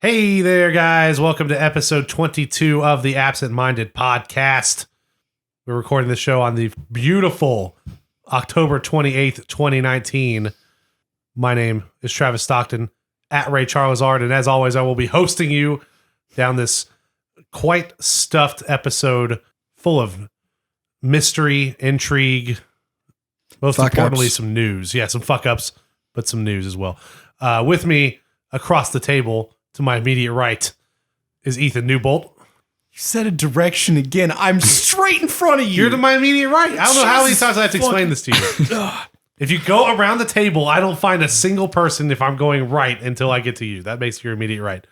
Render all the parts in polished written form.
Hey there, guys. Welcome to episode 22 of the Absent Minded podcast. We're recording this show on the beautiful October 28th, 2019. My name is Travis Stockton, at Ray Charlesard, and as always, I will be hosting you down this quite stuffed episode full of mystery, intrigue, most importantly, some news. Yeah, some fuck-ups, but some news as well. With me across the table, to my immediate right, is Ethan Newbolt. You said a direction again. I'm straight in front of you. You're to my immediate right. I don't know how many times I have to explain this to you. If you go around the table, I don't find a single person if I'm going right until I get to you. That makes your immediate right.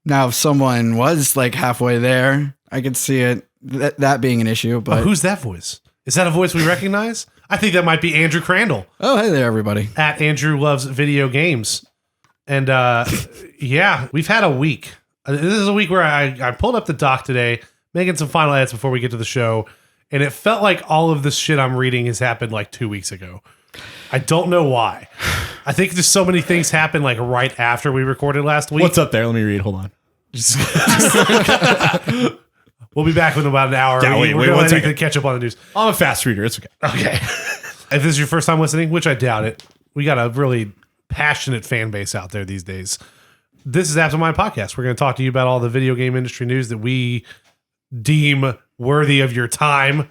Now, if someone was like halfway there, I could see it that being an issue. But who's that voice? Is that a voice we recognize? I think that might be Andrew Crandell. Oh, hey there, everybody. At Andrew Loves Video Games. And yeah, we've had a week. This is a week where I pulled up the doc today, making some final edits before we get to the show. And it felt like all of this shit I'm reading has happened like 2 weeks ago. I don't know why. I think just so many things happened like right after we recorded last week. What's up there? Let me read. Hold on. We'll be back in about an hour. Yeah, wait, 1 second. Catch up on the news. I'm a fast reader. It's okay. Okay. If this is your first time listening, which I doubt it, we got a really passionate fan base out there these days. This is Absent Mind Podcast. We're going to talk to you about all the video game industry news that we deem worthy of your time,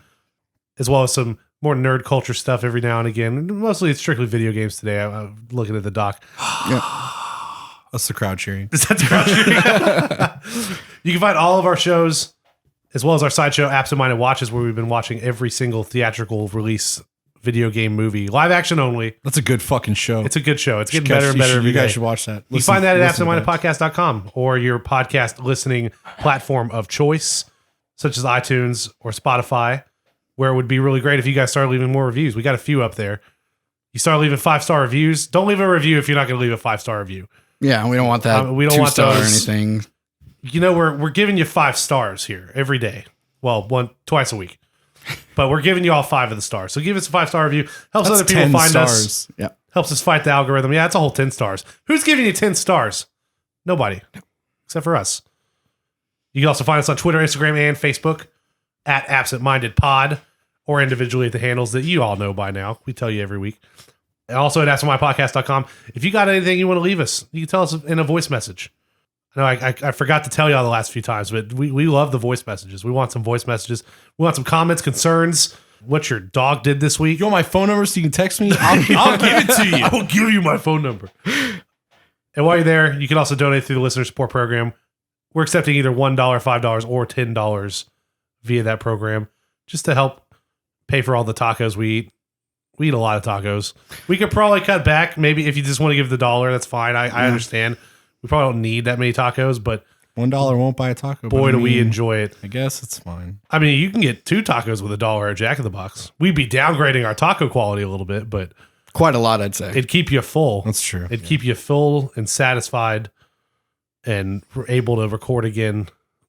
as well as some more nerd culture stuff every now and again. Mostly it's strictly video games today. I'm looking at the doc. Yep. That's the crowd cheering. Is that the crowd cheering? You can find all of our shows, as well as our sideshow Absent Minded Watches, where we've been watching every single theatrical release video game movie, live action only. That's a good fucking show. It's a good show. It's getting better and better every day. You guys should watch that. You find that at absentmindedpodcast.com or your podcast listening platform of choice, such as iTunes or Spotify, where it would be really great if you guys started leaving more reviews. We got a few up there. You start leaving 5-star reviews. Don't leave a review if you're not going to leave a 5-star review. Yeah, we don't want that. We don't want those or anything. You know, we're giving you 5 stars here every day. Well, twice a week. But we're giving you all 5 of the stars. So give us a 5-star review. Helps other people find us. Yeah. Helps us fight the algorithm. Yeah, it's a whole 10 stars. Who's giving you 10 stars? Nobody. Except for us. You can also find us on Twitter, Instagram, and Facebook at Absent Minded Pod, or individually at the handles that you all know by now. We tell you every week. And also at absentmindedpodcast.com. If you got anything you want to leave us, you can tell us in a voice message. I know I forgot to tell y'all the last few times, but we love the voice messages. We want some voice messages. We want some comments, concerns, what your dog did this week. You want my phone number so you can text me? I'll give it to you. I will give you my phone number. And while you're there, you can also donate through the listener support program. We're accepting either $1, $5, or $10 via that program, just to help pay for all the tacos we eat. We eat a lot of tacos. We could probably cut back. Maybe if you just want to give the $1, that's fine. I understand. We probably don't need that many tacos, but $1 won't buy a taco. Boy, do we enjoy it. I guess it's fine. I mean, you can get 2 tacos with $1 at Jack in the Box. We'd be downgrading our taco quality a little bit, but Quite a lot, I'd say. it'd keep you full. That's true. It'd keep you full and satisfied, and we're able to record again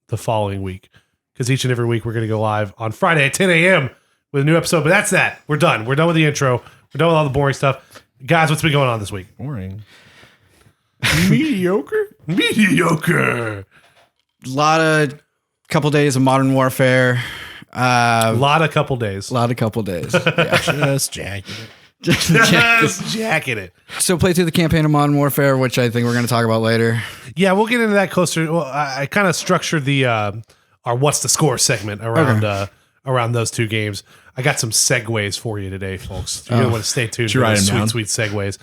the following week. Because each and every week we're going to go live on Friday at 10 a.m. with a new episode. But that's that. We're done. We're done with the intro. We're done with all the boring stuff. Guys, what's been going on this week? Boring. Mediocre? Mediocre. Couple days of Modern Warfare. A lot of couple days. Couple days. Yeah. Just jacking it. Just jacking it. So play through the campaign of Modern Warfare, which I think we're going to talk about later. Yeah, we'll get into that closer. Well, I kind of structured the our What's the Score segment around those 2 games. I got some segues for you today, folks. You're going to want to stay tuned for those sweet segues.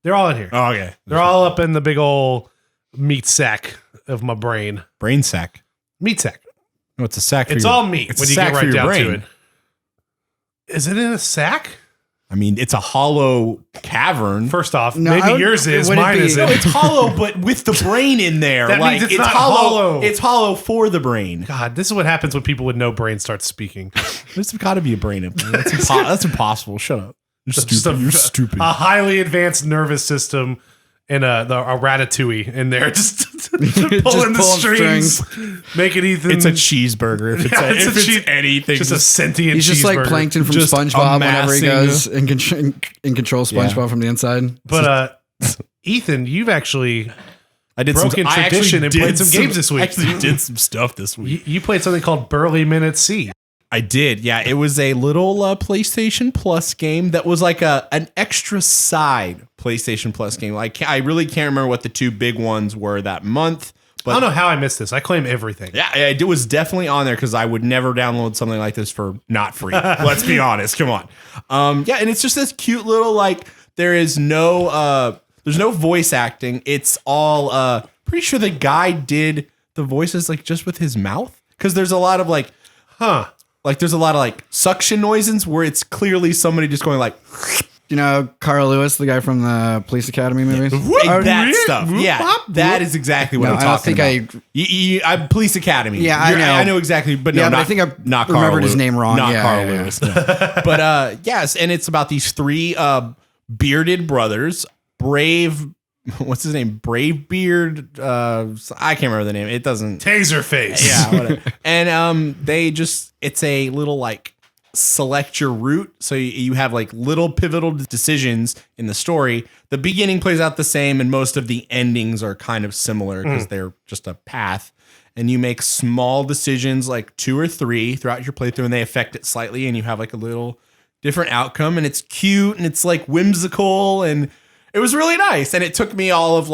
They're all in here. Oh, okay. They're all up in the big old meat sack of my brain. Brain sack. Meat sack. No, it's a sack for It's all meat when you get right down to it. Is it in a sack? I mean, it's a hollow cavern. First off, maybe yours is, mine isn't. No, it's hollow, but with the brain in there. That means it's not hollow. It's hollow for the brain. God, this is what happens when people with no brain start speaking. There's got to be a brain in there. That's impossible. Shut up. You're stupid. A highly advanced nervous system and a ratatouille in there, just pulling the strings, making Ethan. It's a cheeseburger. If it's anything, just a sentient. He's just cheeseburger. like Plankton from Just SpongeBob whenever he goes amassing and controls SpongeBob from the inside. But Ethan, you've actually I did broken tradition and played some games this week. I actually did some stuff this week. You played something called Burly Men at Sea. I did. Yeah, it was a little PlayStation Plus game that was like an extra side PlayStation Plus game. I really can't remember what the two big ones were that month. But I don't know how I missed this. I claim everything. Yeah, it was definitely on there because I would never download something like this for not free. Let's be honest. Come on. Yeah, and it's just this cute little there's no voice acting. It's all pretty sure the guy did the voices just with his mouth because there's a lot of there's a lot of suction noises where it's clearly somebody just going You know Carl Lewis, the guy from the Police Academy movies? That stuff. Yeah, that is exactly what I'm talking about. I'm Police Academy. Yeah, I know. I know exactly, but no, but I think I not remembered his name wrong. Not Carl Lewis. No. But yes, and it's about these three bearded brothers, Brave. What's his name? Brave Beard. I can't remember the name. It doesn't. Taserface. Yeah, whatever. And it's a little select your route. So you have little pivotal decisions in the story. The beginning plays out the same, and most of the endings are kind of similar because they're just a path. And you make small decisions, 2 or 3 throughout your playthrough, and they affect it slightly, and you have a little different outcome. And it's cute, and it's whimsical, and it was really nice. And it took me all of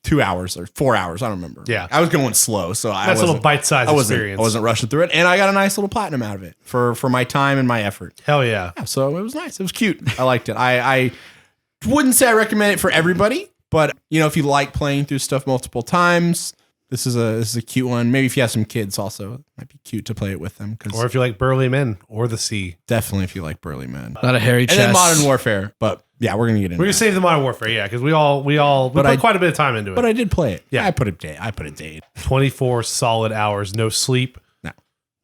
2 hours or 4 hours. I don't remember. Yeah. I was going slow. So that's a little bite-sized experience. I wasn't rushing through it. And I got a nice little platinum out of it for my time and my effort. Hell yeah. So it was nice. It was cute. I liked it. I wouldn't say I recommend it for everybody, but if you like playing through stuff multiple times, this is a cute one. Maybe if you have some kids also, it might be cute to play it with them. Or if you like Burly Men or the sea. Definitely if you like Burly Men. Not a hairy chest. And then Modern Warfare. But yeah, we're gonna get into. We're gonna save the Modern Warfare, yeah, because we put quite a bit of time into it. But I did play it. Yeah, I put a date. 24 solid hours, no sleep,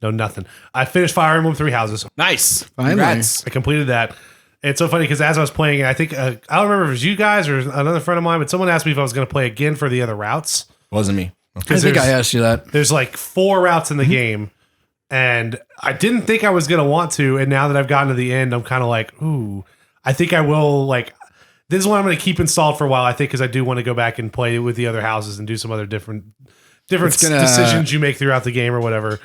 no nothing. I finished Fire Emblem Three Houses. Nice, congrats! I completed that. It's so funny because as I was playing, I think I don't remember if it was you guys or another friend of mine, but someone asked me if I was gonna play again for the other routes. Wasn't me. I think I asked you that. There's 4 routes in the game, and I didn't think I was gonna want to, and now that I've gotten to the end, I'm kind of ooh. I think I will this is one I'm going to keep installed for a while. I think because I do want to go back and play with the other houses and do some other different decisions you make throughout the game or whatever.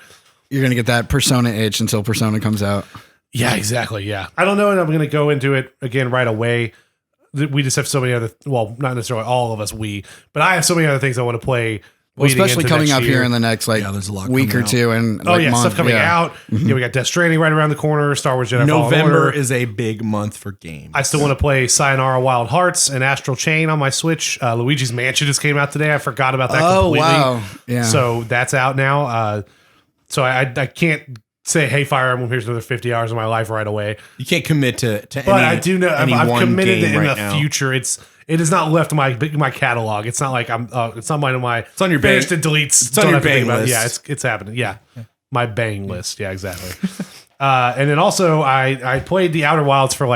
You're going to get that Persona itch until Persona comes out. Yeah, exactly. Yeah, I don't know, and I'm going to go into it again right away. We just have so many other. Well, not necessarily all of us. But I have so many other things I want to play. Well, especially coming up here in the next there's a lot week or two, and stuff coming out. We got Death Stranding right around the corner. Star Wars Jedi Fallen November Order is a big month for games. I still want to play Sayonara Wild Hearts and Astral Chain on my Switch. Luigi's Mansion just came out today. I forgot about that completely. Wow! Yeah, so that's out now. So I can't say, hey, Fire Emblem, here's another 50 hours of my life right away. You can't commit to but I do know I'm committed that in the now. future. It is not left my catalog. It's not like I'm. It's not my. It's on your finished and deletes. It's on your bang list. Yeah, it's happening. Yeah, my bang list. Yeah, exactly. And then also I played the Outer Wilds for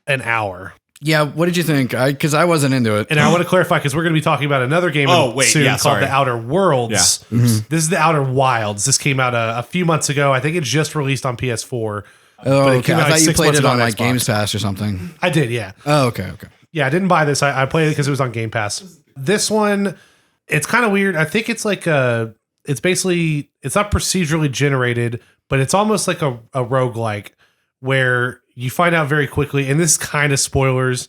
an hour. Yeah, what did you think? Because I wasn't into it. And I want to clarify because we're going to be talking about another game soon called The Outer Worlds. Yeah. This is The Outer Wilds. This came out a few months ago. I think it just released on PS4. Oh, okay. I thought you played it on Xbox. Games Pass or something. I did, yeah. Oh, okay. Yeah, I didn't buy this. I played it because it was on Game Pass. This one, it's kind of weird. I think it's it's basically, it's not procedurally generated, but it's almost like a roguelike where you find out very quickly, and this is kind of spoilers,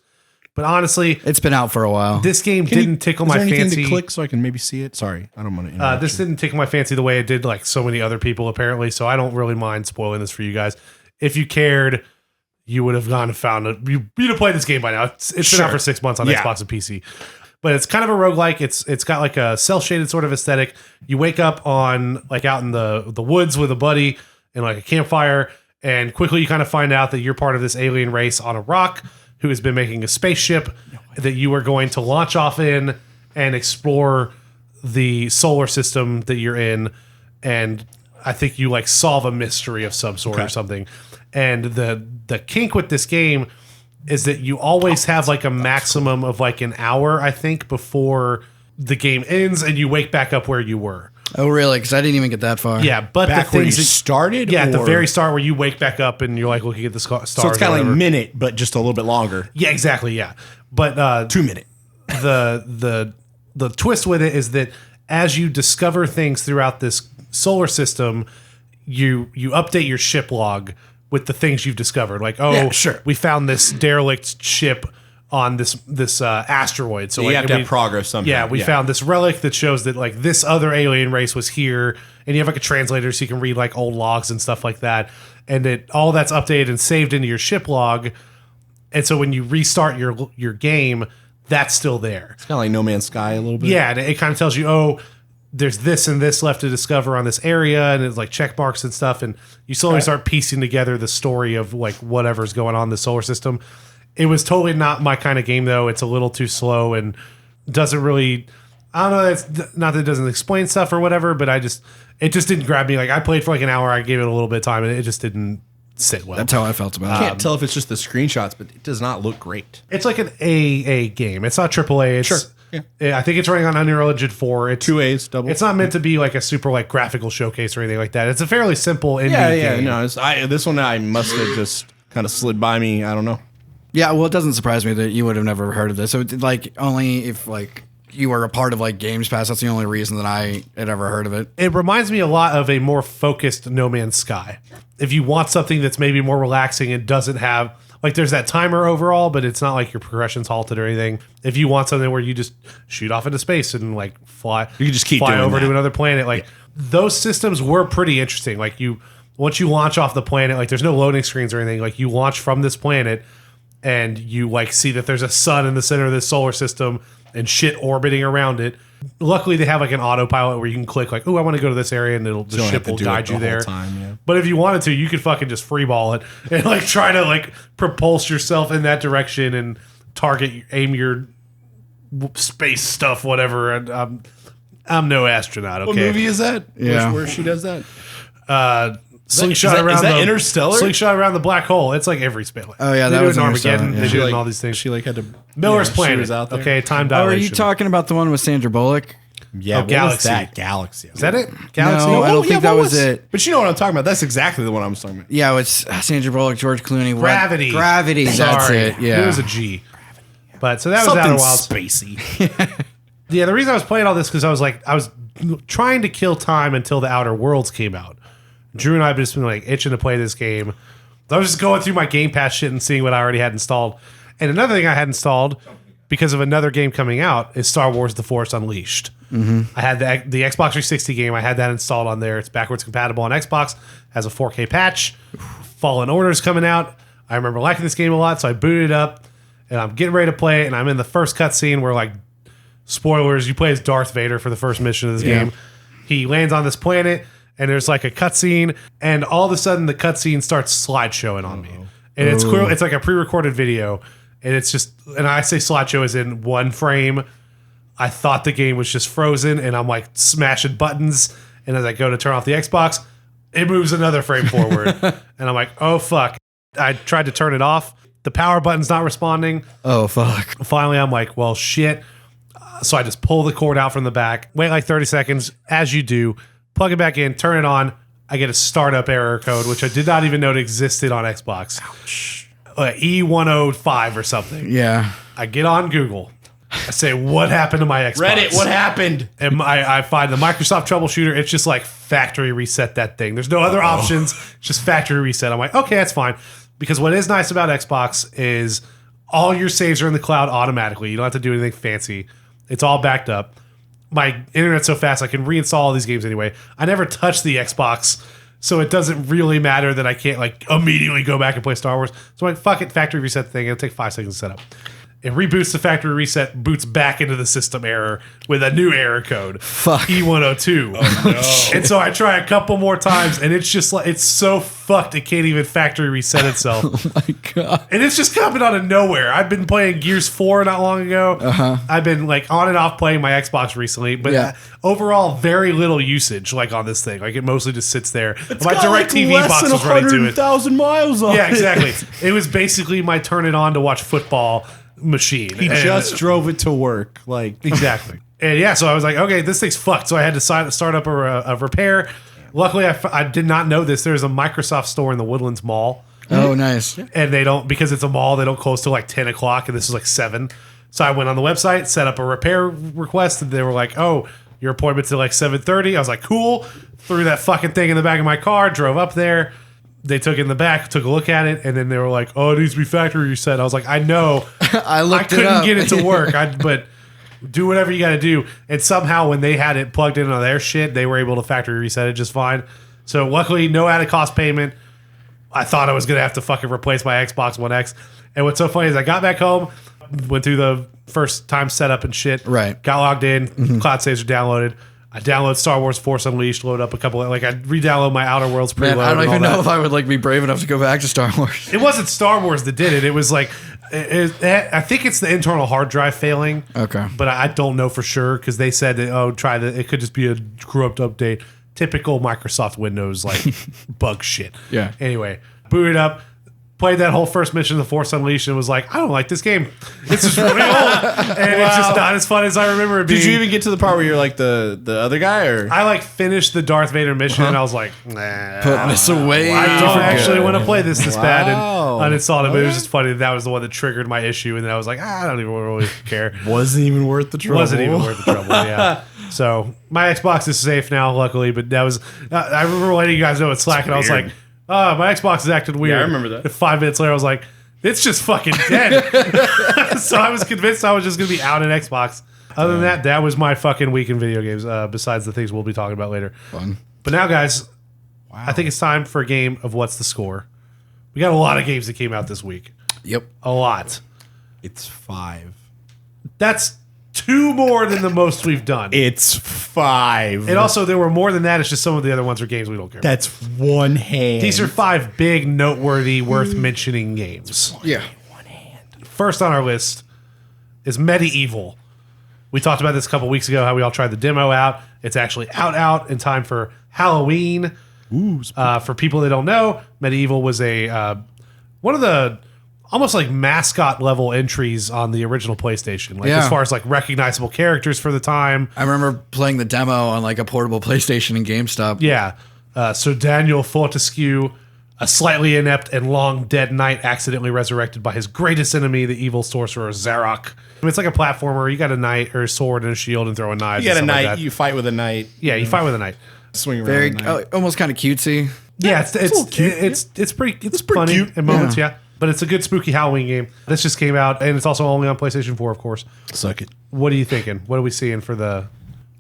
but honestly, it's been out for a while. This game didn't tickle my fancy. To click so I can maybe see it? Sorry, I don't want to. This didn't tickle my fancy the way it did so many other people apparently, so I don't really mind spoiling this for you guys. If you cared, you would have gone and found it. You'd have played this game by now. It's been out for 6 months on Xbox and PC. But it's kind of a roguelike. It's got a cel-shaded sort of aesthetic. You wake up on out in the woods with a buddy and a campfire, and quickly you kind of find out that you're part of this alien race on a rock who has been making a spaceship that you are going to launch off in and explore the solar system that you're in. And I think you solve a mystery of some sort or something. And the kink with this game is that you always have a maximum of an hour, I think, before the game ends and you wake back up where you were. Oh, really? Because I didn't even get that far. Yeah, but back the where you things started? Yeah, at the very start where you wake back up and you're looking at the stars. So it's kind of like a minute, but just a little bit longer. Yeah, exactly, yeah. But 2 minute. The the twist with it is that as you discover things throughout this solar system, you update your ship log with the things you've discovered. Like, we found this derelict ship on this asteroid. So you like, have to have progress somehow. Yeah, we found this relic that shows that like this other alien race was here, and you have like a translator so you can read like old logs and stuff like that. And all that's updated and saved into your ship log. And so when you restart your game, that's still there. It's kind of like No Man's Sky a little bit. Yeah, and it kind of tells you, there's this and this left to discover on this area, and it's like check marks and stuff, and you slowly start piecing together the story of like whatever's going on in the solar system. It was totally not my kind of game, though. It's a little too slow and doesn't really. I don't know. It's not that it doesn't explain stuff or whatever, but it just didn't grab me. Like I played for like an hour, I gave it a little bit of time, and it just didn't sit well. That's how I felt about I it. can't tell if it's just the screenshots, but it does not look great. It's like an AA game. It's not AAA. It's, Sure. Yeah. I think it's running on Unreal Engine 4. It's 2 A's, double. It's not meant to be like a super like graphical showcase or anything like that. It's a fairly simple indie game. No, this one I must have just kind of slid by me. I don't know. Yeah, well, it doesn't surprise me that you would have never heard of this. So, like, only if like you were a part of like Games Pass, that's the only reason that I had ever heard of it. It reminds me a lot of a more focused No Man's Sky. If you want something that's maybe more relaxing and doesn't have like there's that timer overall, but it's not like your progression's halted or anything. If you want something where you just shoot off into space and like fly, you can just keep fly doing over that. to another planet. Like those systems were pretty interesting. Like once you launch off the planet, like there's no loading screens or anything. Like you launch from this planet and you like see that there's a sun in the center of this solar system and shit orbiting around it. Luckily, they have like an autopilot where you can click like, "Oh, I want to go to this area," and the ship will guide you there. But if you wanted to, you could fucking just freeball it and like try to like propulse yourself in that direction and aim your space stuff, whatever. And I'm no astronaut. Okay, What movie is that? Yeah. Where she does that? Slingshot around is that the Interstellar? Slingshot around the black hole. It's like every space. Oh, yeah, they that do was it in Interstellar, Armageddon. yeah. They do it in like- all these things. She like had to Miller's she Planet. was out there. Okay, time Oh, dilation. are you talking about the one with Sandra Bullock? Yeah, what was Galaxy. that? Galaxy. Is that it? Galaxy. No, I don't think yeah, that what was it. But you know what I'm talking about. That's exactly the one I was talking about. Yeah, it's Sandra Bullock, George Clooney. what- Gravity. Gravity. That's Sorry. it. Yeah. It was a G. But so that was Something Outer Wilds. spacey. Yeah, the reason I was playing all this because I was trying to kill time until the Outer Worlds came out. Drew and I have just been like itching to play this game. I was just going through my Game Pass shit and seeing what I already had installed. And another thing I had installed because of another game coming out is Star Wars: The Force Unleashed. I had the Xbox 360 game. I had that installed on there. It's backwards compatible on Xbox. Has a 4K patch. Fallen Order's coming out. I remember liking this game a lot, so I booted it up and I'm getting ready to play it. And I'm in the first cutscene where, like, spoilers, you play as Darth Vader for the first mission of this game. He lands on this planet and there's like a cutscene, and all of a sudden the cutscene starts slideshowing on me. And it's clear, it's like a pre-recorded video, and it's just, and I say slideshow as in one frame. I thought the game was just frozen, and I'm like smashing buttons, and as I go to turn off the Xbox, it moves another frame forward. And I'm like, oh fuck. I tried to turn it off. The power button's not responding. Oh, fuck. Finally, I'm like, well, shit. So I just pull the cord out from the back, wait like 30 seconds, as you do, plug it back in, turn it on. I get a startup error code, which I did not even know it existed on Xbox. Ouch. E105 or something. Yeah. I get on Google. I say, what happened to my Xbox? Reddit, what happened? And I find the Microsoft troubleshooter. It's just like factory reset that thing. There's no other options. It's just factory reset. I'm like, okay, that's fine. Because what is nice about Xbox is all your saves are in the cloud automatically. You don't have to do anything fancy. It's all backed up. My internet's so fast I can reinstall all these games anyway. I never touch the Xbox, so it doesn't really matter that I can't like immediately go back and play Star Wars. So I'm like, fuck it, factory reset the thing. It'll take 5 seconds to set up. It reboots the factory reset, boots back into the system error with a new error code. Fuck. E102. Oh, no. And so I try a couple more times, and it's just like, it's so fucked it can't even factory reset itself. Oh my God. And it's just coming out of nowhere. I've been playing Gears 4 not long ago. I've been like on and off playing my Xbox recently, but overall, very little usage like on this thing. Like it mostly just sits there. My DirecTV box was running to it. 100,000 miles on Yeah, exactly. It was basically my turn it on to watch football machine. He just drove it to work. Like exactly. And yeah, so I was like, okay, this thing's fucked. So I had to start up a repair. Luckily, I did not know this. There's a Microsoft store in the Woodlands Mall. Oh, nice. And they don't, because it's a mall, they don't close till like 10 o'clock, and this is like 7. So I went on the website, set up a repair request, and they were like, "Oh, your appointment's at like 7:30." I was like, "Cool." Threw that fucking thing in the back of my car, drove up there. They took it in the back, took a look at it, and then they were like, "Oh, it needs to be factory reset." I was like, "I know." I couldn't get it to work, but do whatever you got to do. And somehow when they had it plugged in on their shit, they were able to factory reset it just fine. So luckily, no added cost payment. I thought I was going to have to fucking replace my Xbox One X. And what's so funny is I got back home, went through the first time setup and shit. Right. Got logged in. Cloud saves are downloaded. I download Star Wars Force Unleashed, load up a couple of, I re-download my Outer Worlds preload. Man, I don't even know if I would be brave enough to go back to Star Wars. It wasn't Star Wars that did it. It was I think it's the internal hard drive failing. Okay. But I don't know for sure because they said that, try that. It could just be a corrupt update. Typical Microsoft Windows, bug shit. Yeah. Anyway, booted up. Played that whole first mission of the Force Unleashed and was like, I don't like this game. It's just really old. And it's just not as fun as I remember it being. Did you even get to the part where you're like the other guy? Or I finished the Darth Vader mission and I was like, nah. Putting this away. I don't actually want to play this bad Wow. and uninstalled it. But it was just funny. That was the one that triggered my issue. And then I was like, I don't even really care. wasn't even worth the trouble. Wasn't even worth the trouble, yeah. So my Xbox is safe now, luckily. But that was, I remember letting you guys know it's Slack and I was like, my Xbox is acting weird. Yeah, I remember that. 5 minutes later, I was like, it's just fucking dead. So I was convinced I was just going to be out in Xbox. Other than that, that was my fucking week in video games, besides the things we'll be talking about later. Fun. But now, guys, I think it's time for a game of What's the Score. We got a lot of games that came out this week. Yep. A lot. It's 5. That's 2 more than the most we've done. It's 5. And also, there were more than that. It's just some of the other ones are games we don't care about. That's one hand. These are 5 big, noteworthy, worth mentioning games. Yeah. First on our list is Medieval. We talked about this a couple weeks ago, how we all tried the demo out. It's actually out in time for Halloween. Ooh, For people that don't know, Medieval was one of the almost like mascot level entries on the original PlayStation. As far as recognizable characters for the time. I remember playing the demo on a portable PlayStation in GameStop. Yeah. So Daniel Fortescue, a slightly inept and long dead knight accidentally resurrected by his greatest enemy, the evil sorcerer Zarok. It's like a platformer. You got a knight or a sword and a shield and throwing knives. you got a and stuff knight. like that. You fight with a knight. Yeah, you fight with a knight. Swing around. Very, a knight. almost kind of cutesy. Yeah, it's a little cute. It's pretty pretty funny cute. in moments, yeah. But it's a good spooky Halloween game. This just came out, and it's also only on PlayStation 4, of course. Suck it. What are you thinking? What are we seeing for the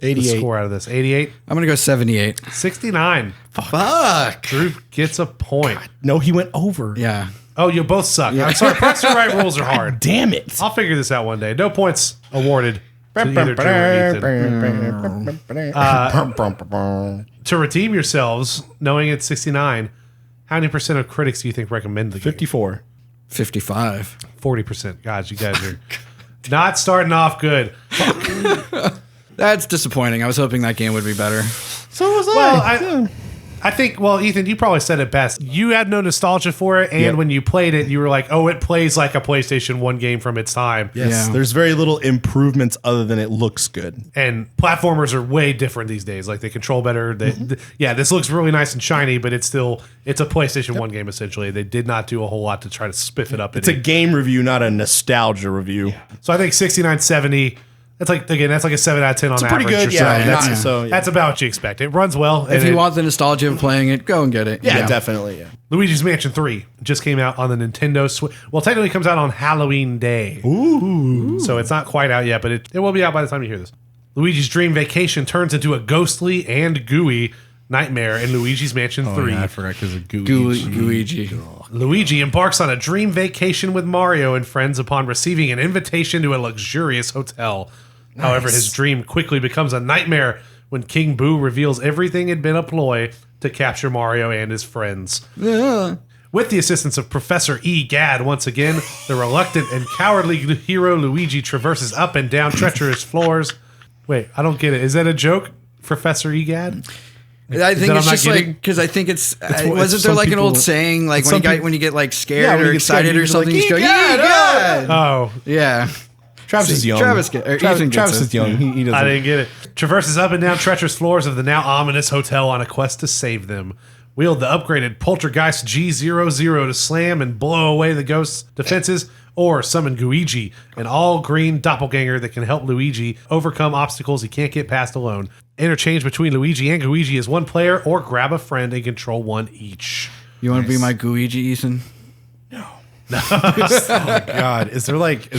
88. score out of this? 88? I'm going to go 78. 69. Fuck. Drew gets a point. No, he went over. Yeah. Oh, you both suck. I'm sorry. Price and Right rules are hard. Damn it. I'll figure this out one day. No points awarded to either Drew or Ethan. To redeem yourselves, knowing it's 69, how many percent of critics do you think recommend the game? 54. 55. 40%. God, you guys are not starting off good. That's disappointing. I was hoping that game would be better. So was Well, I think, Ethan, you probably said it best. You had no nostalgia for it, and when you played it, you were like, oh, it plays like a PlayStation 1 game from its time. Yes. Yeah. There's very little improvements other than it looks good. And platformers are way different these days. They control better. This looks really nice and shiny, but it's a PlayStation 1 game, essentially. They did not do a whole lot to try to spiff it up. It's a game review, not a nostalgia review. So I think 69, 70... That's like a 7 out of 10 on average. Pretty good, or so. yeah. That's about what you expect. It runs well. If you want the nostalgia of playing it, go and get it. Yeah, definitely. Yeah. Luigi's Mansion 3 just came out on the Nintendo Switch. Well, technically it comes out on Halloween Day. Ooh. So it's not quite out yet, but it will be out by the time you hear this. Luigi's Dream Vacation turns into a ghostly and gooey nightmare in Luigi's Mansion 3. Yeah, I forgot because of Luigi. Luigi embarks on a dream vacation with Mario and friends upon receiving an invitation to a luxurious hotel. Nice. However, his dream quickly becomes a nightmare when King Boo reveals everything had been a ploy to capture Mario and his friends. Yeah. With the assistance of Professor Egad, once again, the reluctant and cowardly hero Luigi traverses up and down treacherous floors. Wait, I don't get it. Is that a joke, Professor Egad? I think it's just because I think wasn't there an old saying when you get scared or excited or something, you just go, yeah. Oh. Yeah. Travis is young. Travis is young. He doesn't. I didn't get it. Traverses up and down treacherous floors of the now ominous hotel on a quest to save them. Wield the upgraded Poltergeist G00 to slam and blow away the ghost's defenses, or summon Guigi, an all-green doppelganger that can help Luigi overcome obstacles he can't get past alone. Interchange between Luigi and Guigi as one player, or grab a friend and control one each. You want to be my Guigi, Ethan? Oh God, is there like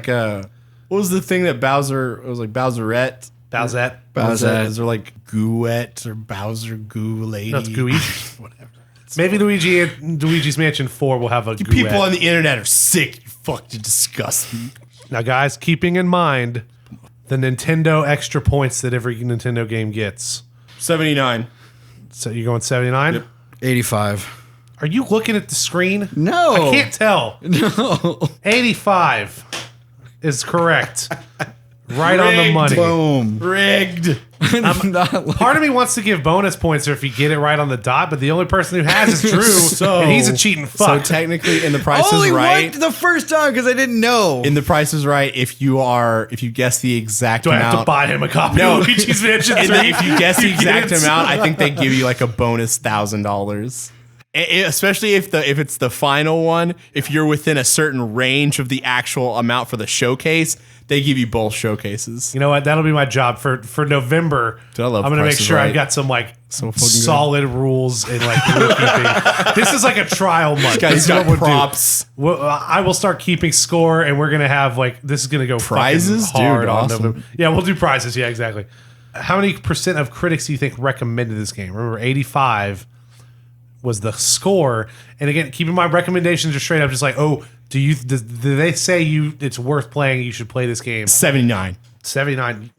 what was the thing that Bowser? It was like Bowserette. Bowsette. Is there like Gooette or Bowser Goo Lady? No, it's Guigi. Whatever. Maybe Luigi's Mansion 4 will have a You people on the internet are sick. You fucking disgust me. Now, guys, keeping in mind the Nintendo extra points that every Nintendo game gets. 79. So you're going 79? Yep. 85. Are you looking at the screen? No. I can't tell. No. 85 is correct. Right on the Rigged. money. Boom. Rigged. Part of me wants to give bonus points if you get it right on the dot, but the only person who has is Drew, and he's a cheating So fuck. technically, in the Price Only is Right. won the first time because I didn't know. In the Price is Right, if you guess the exact Do I amount. have to buy him a copy No. of Luigi's Mansion 3? If you guess the You exact get it. amount, I think they give you like a bonus $1,000. Especially if it's the final one, if you're within a certain range of the actual amount for the showcase, they give you both showcases. You know what? That'll be my job for November. Dude, I love I'm gonna Price make is sure Right. I've got some like So fucking good. solid rules and like rule keeping. This is like a trial month. Guys This is got what we'll do. props. Well, I will start keeping score, and we're gonna have like this is gonna go fucking Prizes? hard Dude, on awesome. November. Yeah, we'll do prizes. Yeah, exactly. How many percent of critics do you think recommended this game? Remember, 85 was the score. And again, keeping my recommendations are straight up, just like, oh, do they say it's worth playing? You should play this game. 79. 79,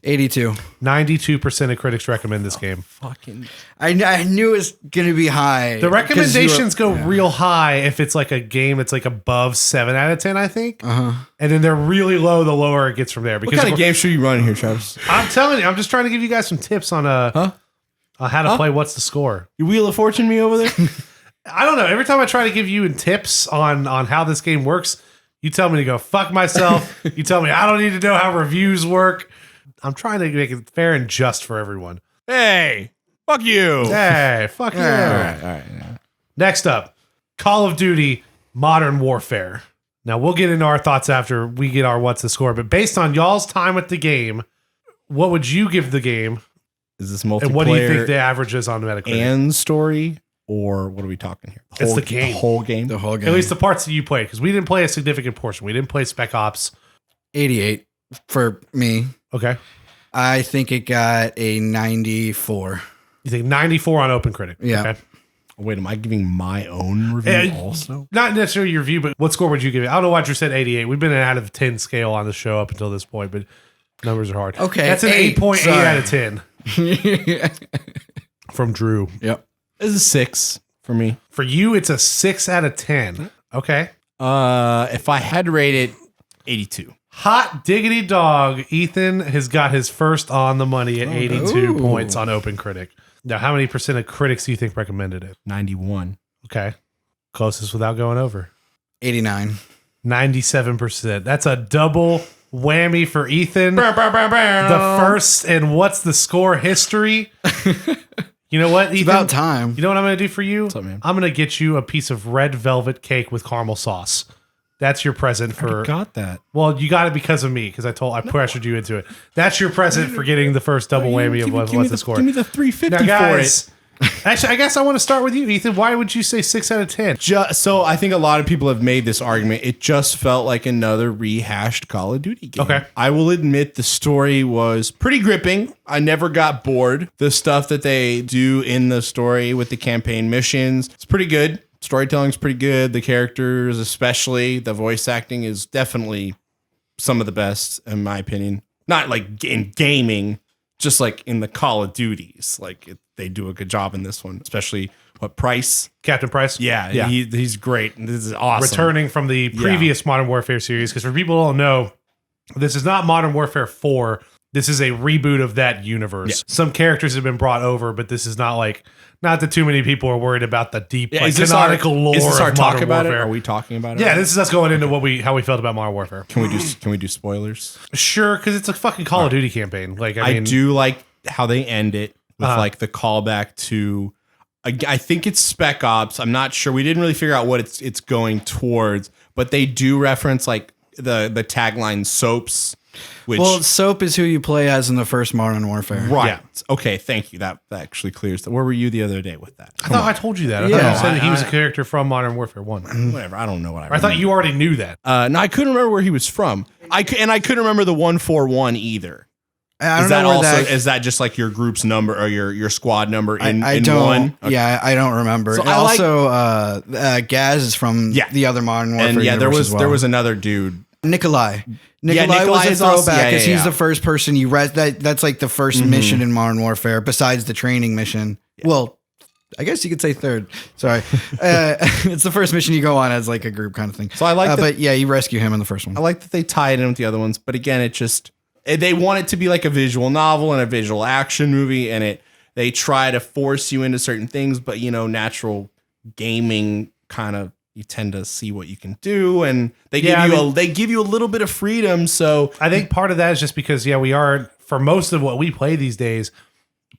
82. 92% of critics recommend this game. Fucking. I knew it was going to be high. The recommendations go real high if it's like a game that's like above 7 out of 10, I think. And then they're really low the lower it gets from there. What Because kind of game show you running here, Travis? I'm telling you, I'm just trying to give you guys some tips on how to play What's the Score. You Wheel of Fortune me over there? I don't know. Every time I try to give you tips on how this game works, you tell me to go fuck myself. You tell me I don't need to know how reviews work. I'm trying to make it fair and just for everyone. Hey, fuck you. Hey, fuck you. All right. Next up, Call of Duty Modern Warfare. Now, we'll get into our thoughts after we get our What's the Score, but based on y'all's time with the game, what would you give the game? Is this multiplayer And what do you think the average is on Metacritic? and story? Or what are we talking here? It's the game. The whole game? The whole game. At least the parts that you played, because we didn't play a significant portion. We didn't play Spec Ops. 88 for me. Okay. I think it got a 94. You think 94 on OpenCritic? Yeah. Okay. Wait, am I giving my own review also? Not necessarily your review, but what score would you give it? I don't know why Drew said 88. We've been out of 10 scale on the show up until this point, but numbers are hard. Okay, That's an 8. 8.8 Sorry. out of 10 from Drew. Yep. This is a 6 for me. For you, it's a 6 out of 10. Okay. If I had to rate it, 82. Hot diggity dog. Ethan has got his first on the money at 82 Ooh. points on OpenCritic. Now, how many percent of critics do you think recommended it? 91. Okay. Closest without going over. 89. 97%. That's a double whammy for Ethan. The first and What's the Score history. You know what, Ethan? It's about time. You know what I'm going to do for you? What's up, man? I'm going to get you a piece of red velvet cake with caramel sauce. That's your present for. Got that. Well, you got it because of me, because I pressured you into it. That's your present for getting the first double whammy of What's the Score. Give me the 350 Now, for guys, it. actually, I guess I want to start with you, Ethan. Why would you say 6 out of 10? So I think a lot of people have made this argument. It just felt like another rehashed Call of Duty game. Okay. I will admit the story was pretty gripping. I never got bored. The stuff that they do in the story with the campaign missions, it's pretty good. Storytelling's pretty good. The characters, especially the voice acting, is definitely some of the best in my opinion. Not like in gaming, just like in the Call of Duties. They do a good job in this one, especially Price. Captain Price? Yeah. He's great. This is awesome. Returning from the previous Modern Warfare series, because for people who don't know, this is not Modern Warfare 4. This is a reboot of that universe. Yeah. Some characters have been brought over, but this is not that too many people are worried about the deep Is this canonical lore Is this our of talk Modern about Warfare. it? Are we talking about it? Yeah, this is us going into how we felt about Modern Warfare. Can we do spoilers? Sure, because it's a fucking Call of Duty campaign. I mean, do like how they end it with the callback to. I think it's Spec Ops. I'm not sure. We didn't really figure out what it's going towards, but they do reference like the tagline soaps. Which, Well, Soap is who you play as in the first Modern Warfare. right. Yeah. Okay, thank you. That actually clears that. Where were you the other day with that? I thought I told you that. I Yeah. thought you said that he was a character from Modern Warfare 1. Whatever. I don't know what I thought you already knew that. No, I couldn't remember where he was from. I couldn't remember the 141 either. I Is don't that know where also that. is that just like your group's number or your squad number in I don't. one? Okay. Yeah, I don't remember. So And I like- also, Gaz is from Yeah. the other Modern Warfare. And yeah, there universe was as well. there was another dude. Nikolai. Yeah, Nikolai Nikolai was is a also- throwback yeah, because yeah, he's yeah. the first person you that's like the first mission in Modern Warfare besides the training mission. Well, I guess you could say third. Sorry. It's the first mission you go on as like a group kind of thing. So I like that- but yeah, you rescue him in the first one. I like that they tie it in with the other ones, but again, it just they want it to be like a visual novel and a visual action movie, and they try to force you into certain things, but natural gaming kind of you tend to see what you can do, and they give you a little bit of freedom. So I think part of that is just because, we are, for most of what we play these days,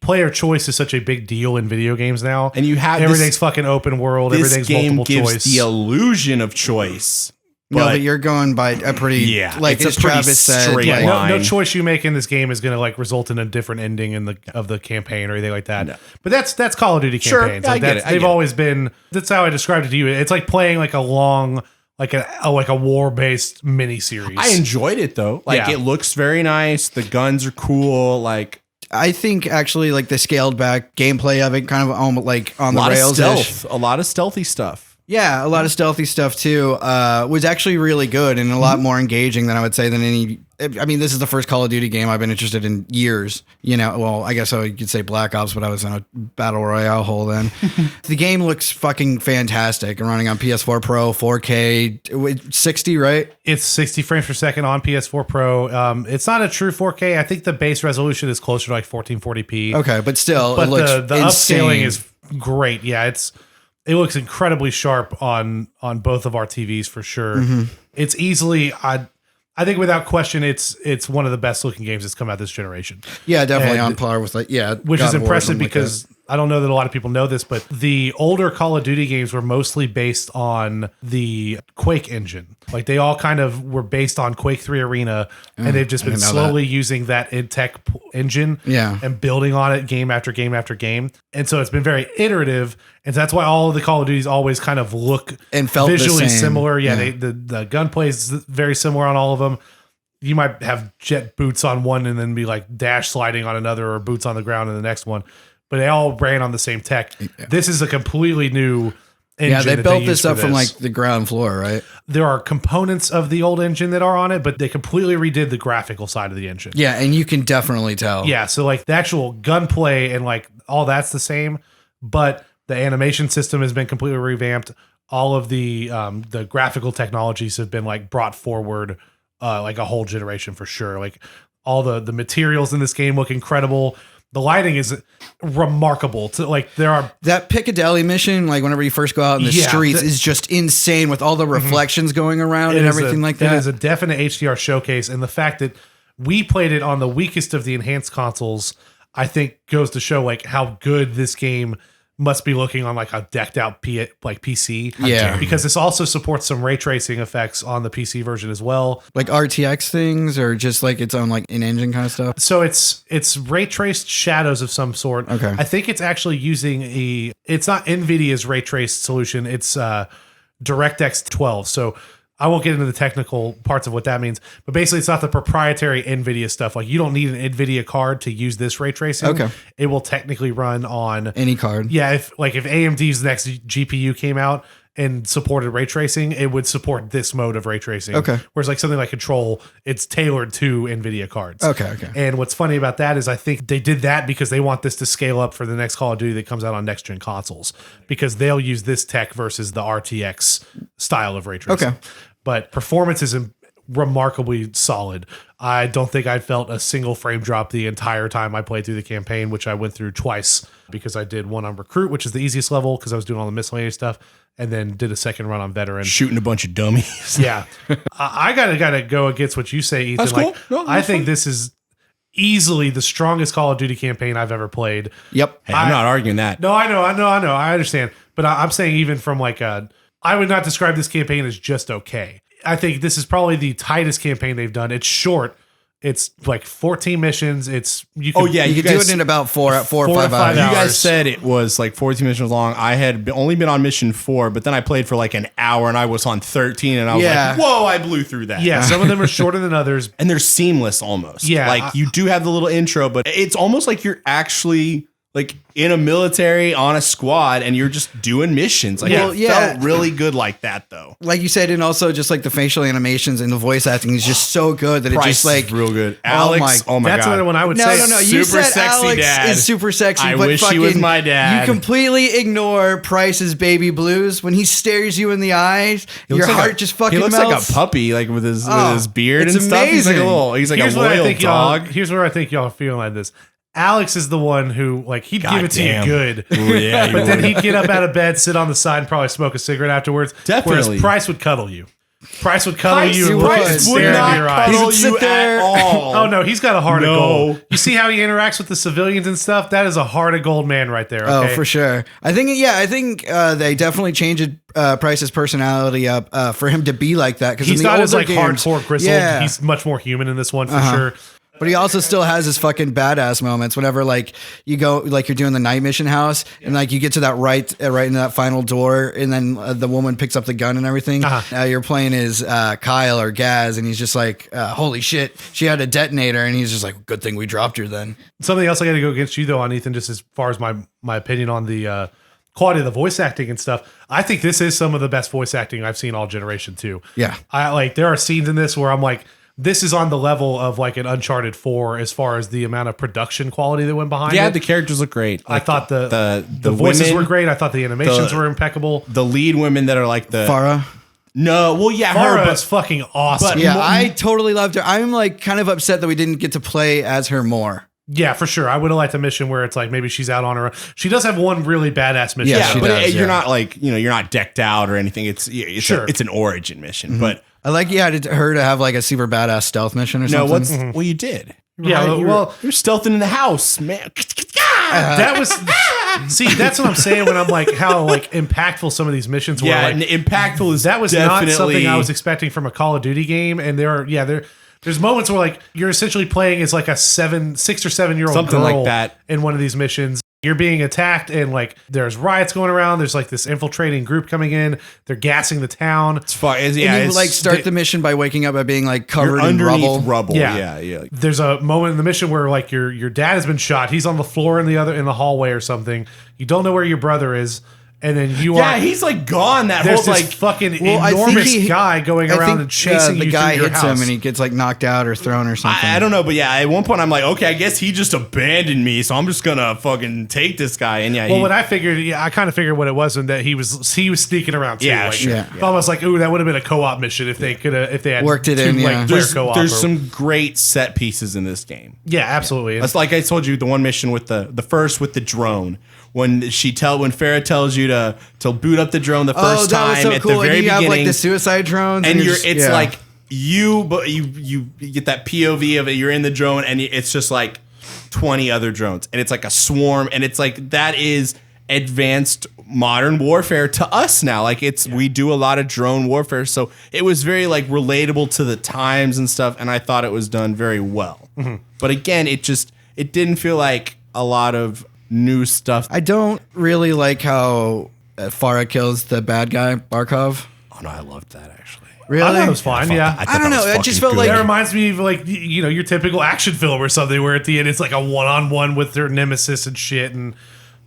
player choice is such a big deal in video games now. And you have everything's fucking open world, this everything's game multiple gives choice. the illusion of choice. No, but you're going by a pretty like it's a as pretty Travis said. straight like, line. no choice you make in this game is going to result in a different ending of the campaign or anything like that. No. But that's Call of Duty Sure, campaigns. I Like get that's, it, I they've get it. always been. That's how I described it to you. It's like playing like a long, like a war based miniseries. I enjoyed it though. Like Yeah. it looks very nice. The guns are cool. Like I think actually like the scaled back gameplay of it kind of almost like on a the lot of rails. stealth. A lot of stealthy stuff. Yeah, a lot of stealthy stuff too. Was actually really good and a lot more engaging than I would say than any. I mean, this is the first Call of Duty game I've been interested in years. Well, I guess you could say Black Ops, but I was in a battle royale hole then. The game looks fucking fantastic and running on PS4 Pro, 4K, 60, right? It's 60 frames per second on PS4 Pro. It's not a true 4K. I think the base resolution is closer to like 1440p. Okay, but still, But it looks the insane. upscaling is great. Yeah, it looks incredibly sharp on both of our TVs for sure. Mm-hmm. It's easily I think without question it's one of the best looking games that's come out this generation. Yeah, definitely And- on par with which Which is impressive because I don't know that a lot of people know this, but the older Call of Duty games were mostly based on the Quake engine. Like they all kind of were based on Quake 3 Arena, and they've just been didn't know slowly using that engine Yeah. and building on it game after game after game. And so it's been very iterative. And so that's why all of the Call of Duties always kind of look And felt the visually same. similar. Yeah, Yeah. the gunplay is very similar on all of them. You might have jet boots on one and then be like dash sliding on another or boots on the ground in the next one. But they all ran on the same tech. This is a completely new engine. Yeah, they that built use this for up from like the ground floor, right? there are components of the old engine that are on it, but they completely redid the graphical side of the engine. Yeah, and you can definitely tell. Yeah, so like the actual gunplay and like all that's the same, but the animation system has been completely revamped. All of the graphical technologies have been like brought forward like a whole generation for sure. Like all the materials in this game look incredible. The lighting is remarkable. To like there are That Piccadilly mission, like whenever you first go out in the Yeah, streets, is just insane with all the reflections going around and everything like that. It is a definite HDR showcase, and the fact that we played it on the weakest of the enhanced consoles, I think, goes to show like how good this game must be looking on like a decked out PC. Yeah. because this also supports some ray tracing effects on the PC version as well. Like RTX things or just like its own like in-engine kind of stuff. So it's ray traced shadows of some sort. Okay. I think it's actually using it's not NVIDIA's ray traced solution. It's DirectX 12. So I won't get into the technical parts of what that means, but basically it's not the proprietary NVIDIA stuff. Like you don't need an NVIDIA card to use this ray tracing. Okay. It will technically run on Any card. yeah, if AMD's next GPU came out and supported ray tracing, it would support this mode of ray tracing. Okay. Whereas like something like Control, it's tailored to NVIDIA cards. Okay. And what's funny about that is I think they did that because they want this to scale up for the next Call of Duty that comes out on next gen consoles, because they'll use this tech versus the RTX style of ray tracing. Okay. But performance is remarkably solid. I don't think I felt a single frame drop the entire time I played through the campaign, which I went through twice because I did one on Recruit, which is the easiest level because I was doing all the miscellaneous stuff, and then did a second run on Veteran. Shooting a bunch of dummies. Yeah. I gotta go against what you say, Ethan. That's like cool. No, I that's think fine. this is easily the strongest Call of Duty campaign I've ever played. Yep. Hey, I'm not arguing that. No, I know. I understand. But I'm saying even from like I would not describe this campaign as just okay. I think this is probably the tightest campaign they've done. It's short. It's like 14 missions. You can do it in about 4 or 5 hours. You guys said it was like 14 missions long. I had only been on mission 4, but then I played for like an hour and I was on 13 and I was like, whoa, I blew through that. Yeah, some of them are shorter than others. And they're seamless almost. Yeah. Like you do have the little intro, but it's almost like you're actually like in a military on a squad and you're just doing missions. Like it felt really good like that though. Like you said, and also just like the facial animations and the voice acting is just so good that it just like real good. Alex, oh my that's God. another one I would say. No. You super said sexy Alex dad. is super sexy. I but wish he was my dad. You completely ignore Price's baby blues when he stares you in the eyes. Your heart just fucking melts. He looks like a puppy, like with his beard and it's stuff. amazing. He's like a loyal dog. Here's where I think y'all are feeling like this. Alex is the one who, like, he'd give it to you good. Ooh, yeah, but then he'd get up out of bed, sit on the side, and probably smoke a cigarette afterwards. Definitely. Whereas Price would cuddle you. Price would cuddle you and Price stare into your eyes. He would sit there at all. Oh, no, he's got a heart of gold. You see how he interacts with the civilians and stuff? That is a heart of gold man right there. Okay? Oh, for sure. I think they definitely changed Price's personality up for him to be like that. He's not as, like, hardcore grizzled. Yeah. He's much more human in this one, for sure. But he also still has his fucking badass moments whenever like you go, like you're doing the night mission house and like you get to that right into that final door and then the woman picks up the gun and everything. You're playing as Kyle or Gaz and he's just like, holy shit, she had a detonator. And he's just like, good thing we dropped her then. Something else I got to go against you though on Ethan, just as far as my opinion on the quality of the voice acting and stuff. I think this is some of the best voice acting I've seen all generation too. Yeah. There are scenes in this where I'm like, this is on the level of like an Uncharted 4 as far as the amount of production quality that went behind it. Yeah, the characters look great. I thought the voices were great. I thought the animations were impeccable. The lead women that are like the Farah. No, well, yeah, Farah is fucking awesome. Yeah, I totally loved her. I'm like kind of upset that we didn't get to play as her more. Yeah, for sure. I would have liked a mission where it's like maybe she's out on her own. She does have one really badass mission. Yeah, but you're not like, you're not decked out or anything. It's an origin mission, but I like her to have like a super badass stealth mission or something. Well, you did. Yeah, you're stealthing in the house, man. That was that's what I'm saying when I'm like how like impactful some of these missions were. Yeah, like, impactful is that was definitely not something I was expecting from a Call of Duty game. And there's moments where like you're essentially playing as like a 6 or 7 year old something girl like that in one of these missions. You're being attacked and like there's riots going around. There's like this infiltrating group coming in. They're gassing the town. It's fun. And you like start the mission by waking up by being like covered in rubble. Yeah. There's a moment in the mission where like your dad has been shot. He's on the floor in the hallway or something. You don't know where your brother is. And then he's like gone. There's this fucking enormous guy going around and chasing you. The guy through your hits house. him and he gets like knocked out or thrown or something. I don't know, but yeah, at one point I'm like, okay, I guess he just abandoned me, so I'm just gonna fucking take this guy. And when I figured, I kind of figured what it was, and that he was sneaking around too. Yeah, Almost like, ooh, that would have been a co-op mission if they had worked it in. There's some great set pieces in this game. Yeah, absolutely. That's like I told you, the one mission with the first with the drone. When Farah tells you to boot up the drone the first time was so at cool. the very and you beginning, have like the suicide drones, and it's like but you get that POV of it. You're in the drone, and it's just like 20 other drones, and it's like a swarm, and it's like that is advanced modern warfare to us now. Like we do a lot of drone warfare, so it was very like relatable to the times and stuff, and I thought it was done very well. Mm-hmm. But again, it didn't feel like a lot of new stuff. I don't really like how Farah kills the bad guy, Barkov. Oh no, I loved that actually. Really? I thought it was fine. I don't know. It just felt like that reminds me of like your typical action film or something where at the end it's like a one-on-one with their nemesis and shit, and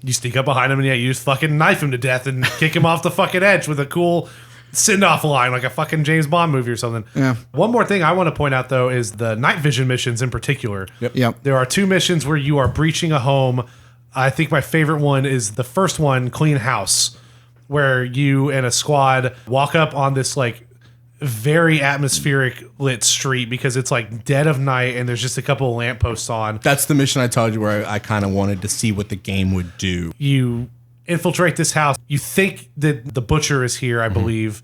you sneak up behind him and you just fucking knife him to death and kick him off the fucking edge with a cool send-off line like a fucking James Bond movie or something. Yeah. One more thing I want to point out though is the night vision missions in particular. Yep. There are 2 missions where you are breaching a home. I think my favorite one is the first one, Clean House, where you and a squad walk up on this like very atmospheric lit street because it's like dead of night and there's just a couple of lampposts on. That's the mission I told you where I kind of wanted to see what the game would do. You infiltrate this house. You think that the butcher is here, I believe.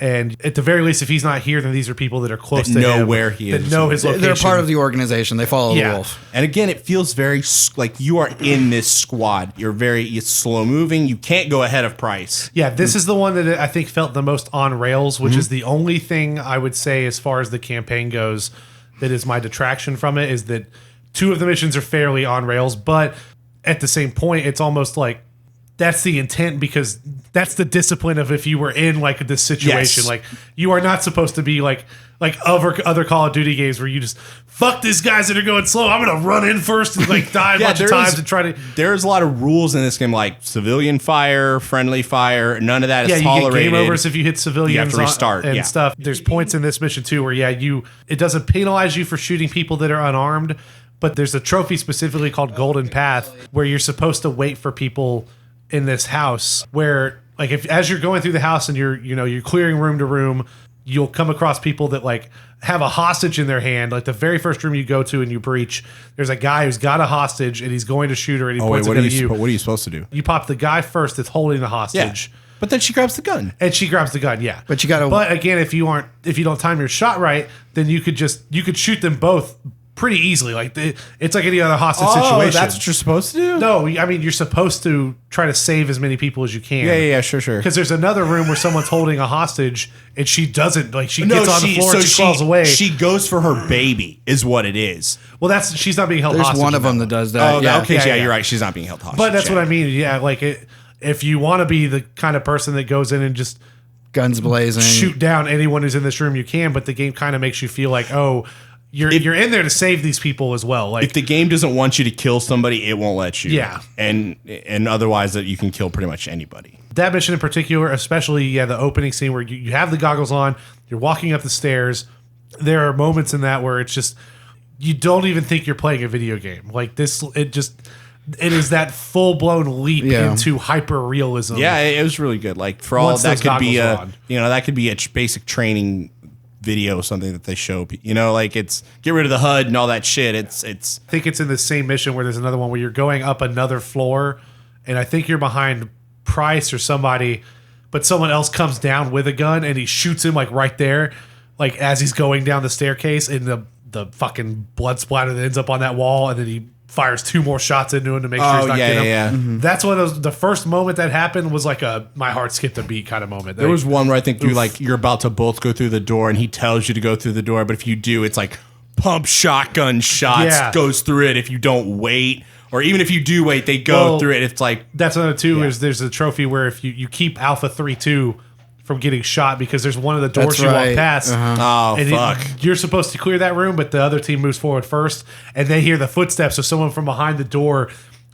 And at the very least, if he's not here, then these are people that are close to know him, where he that is. know his location. They're part of the organization. They follow the wolf. And again, it feels very like you are in this squad. It's slow moving. You can't go ahead of Price. Yeah, this is the one that I think felt the most on rails, which is the only thing I would say as far as the campaign goes that is my detraction from it, is that 2 of the missions are fairly on rails, but at the same point, it's almost like that's the intent, because that's the discipline of if you were in like this situation. Yes. Like, you are not supposed to be like other Call of Duty games where you just fuck these guys that are going slow. I'm gonna run in first and like die a bunch of times and try to. There's a lot of rules in this game, like civilian fire, friendly fire. None of that is you tolerated. get game overs if you hit civilians. You have to restart and stuff. There's points in this mission too where it doesn't penalize you for shooting people that are unarmed, but there's a trophy specifically called Golden Path where you're supposed to wait for people in this house where, like, as you're going through the house and you're clearing room to room, you'll come across people that like have a hostage in their hand. Like the very first room you go to and you breach, there's a guy who's got a hostage and he's going to shoot her and he points a gun at you. What are you supposed to do? You pop the guy first that's holding the hostage. Yeah. But then she grabs the gun. And she grabs the gun, yeah. But you gotta. But again, if you don't time your shot right, then you could shoot them both pretty easily. Like it's like any other hostage situation. That's what you're supposed to do? No, I mean, you're supposed to try to save as many people as you can. Yeah, sure. Because there's another room where someone's holding a hostage and she doesn't, like, she gets on the floor and she crawls away. She goes for her baby, is what it is. Well, she's not being held There's hostage. one of them that does that. You're right. She's not being held hostage. But that's what I mean. Yeah, like if you want to be the kind of person that goes in and just guns blazing, shoot down anyone who's in this room, you can. But the game kind of makes you feel like, oh, you're in there to save these people as well. Like, if the game doesn't want you to kill somebody, it won't let you. Yeah. And otherwise, that you can kill pretty much anybody. That mission in particular, especially the opening scene where you have the goggles on, you're walking up the stairs. There are moments in that where it's just, you don't even think you're playing a video game. Like this, it is that full blown leap into hyper realism. Yeah, it was really good. Like for all Once that those could be goggles are on. that could be a basic training video, something that they show. Like it's get rid of the HUD and all that shit. It's. I think it's in the same mission where there's another one where you're going up another floor, and I think you're behind Price or somebody, but someone else comes down with a gun and he shoots him like right there, like as he's going down the staircase, and the fucking blood splatter that ends up on that wall, and then he fires 2 more shots into him to make sure he's not getting him. Yeah. Mm-hmm. That's one of those. The first moment that happened was like my heart skipped a beat kind of moment. There was one where I think you're about to both go through the door, and he tells you to go through the door, but if you do, it's like pump shotgun shots goes through it if you don't wait. Or even if you do wait, they go through it. It's like that's another too. Is there's a trophy where if you keep Alpha 3-2 from getting shot because there's one of the doors you walk past. Oh, and fuck. You're supposed to clear that room, but the other team moves forward first, and they hear the footsteps of someone from behind the door.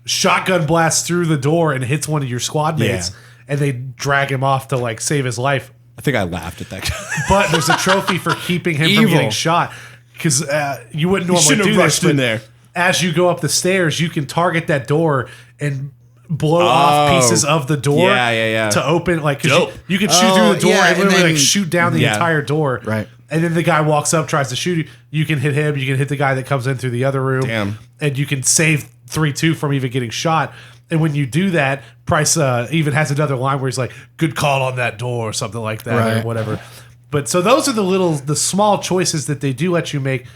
Shotgun blasts through the door and hits one of your squad mates, and they drag him off to like save his life. I think I laughed at that. But there's a trophy for keeping him from getting shot because you wouldn't normally do this. In there. As you go up the stairs, you can target that door and blow off pieces of the door to open. Like, cause you can shoot through the door and literally like shoot down the entire door. Right. And then the guy walks up, tries to shoot you. You can hit him. You can hit the guy that comes in through the other room. Damn. And you can save 3-2 from even getting shot. And when you do that, Price even has another line where he's like, "Good call on that door," or something like that, or whatever. But so those are the small choices that they do let you make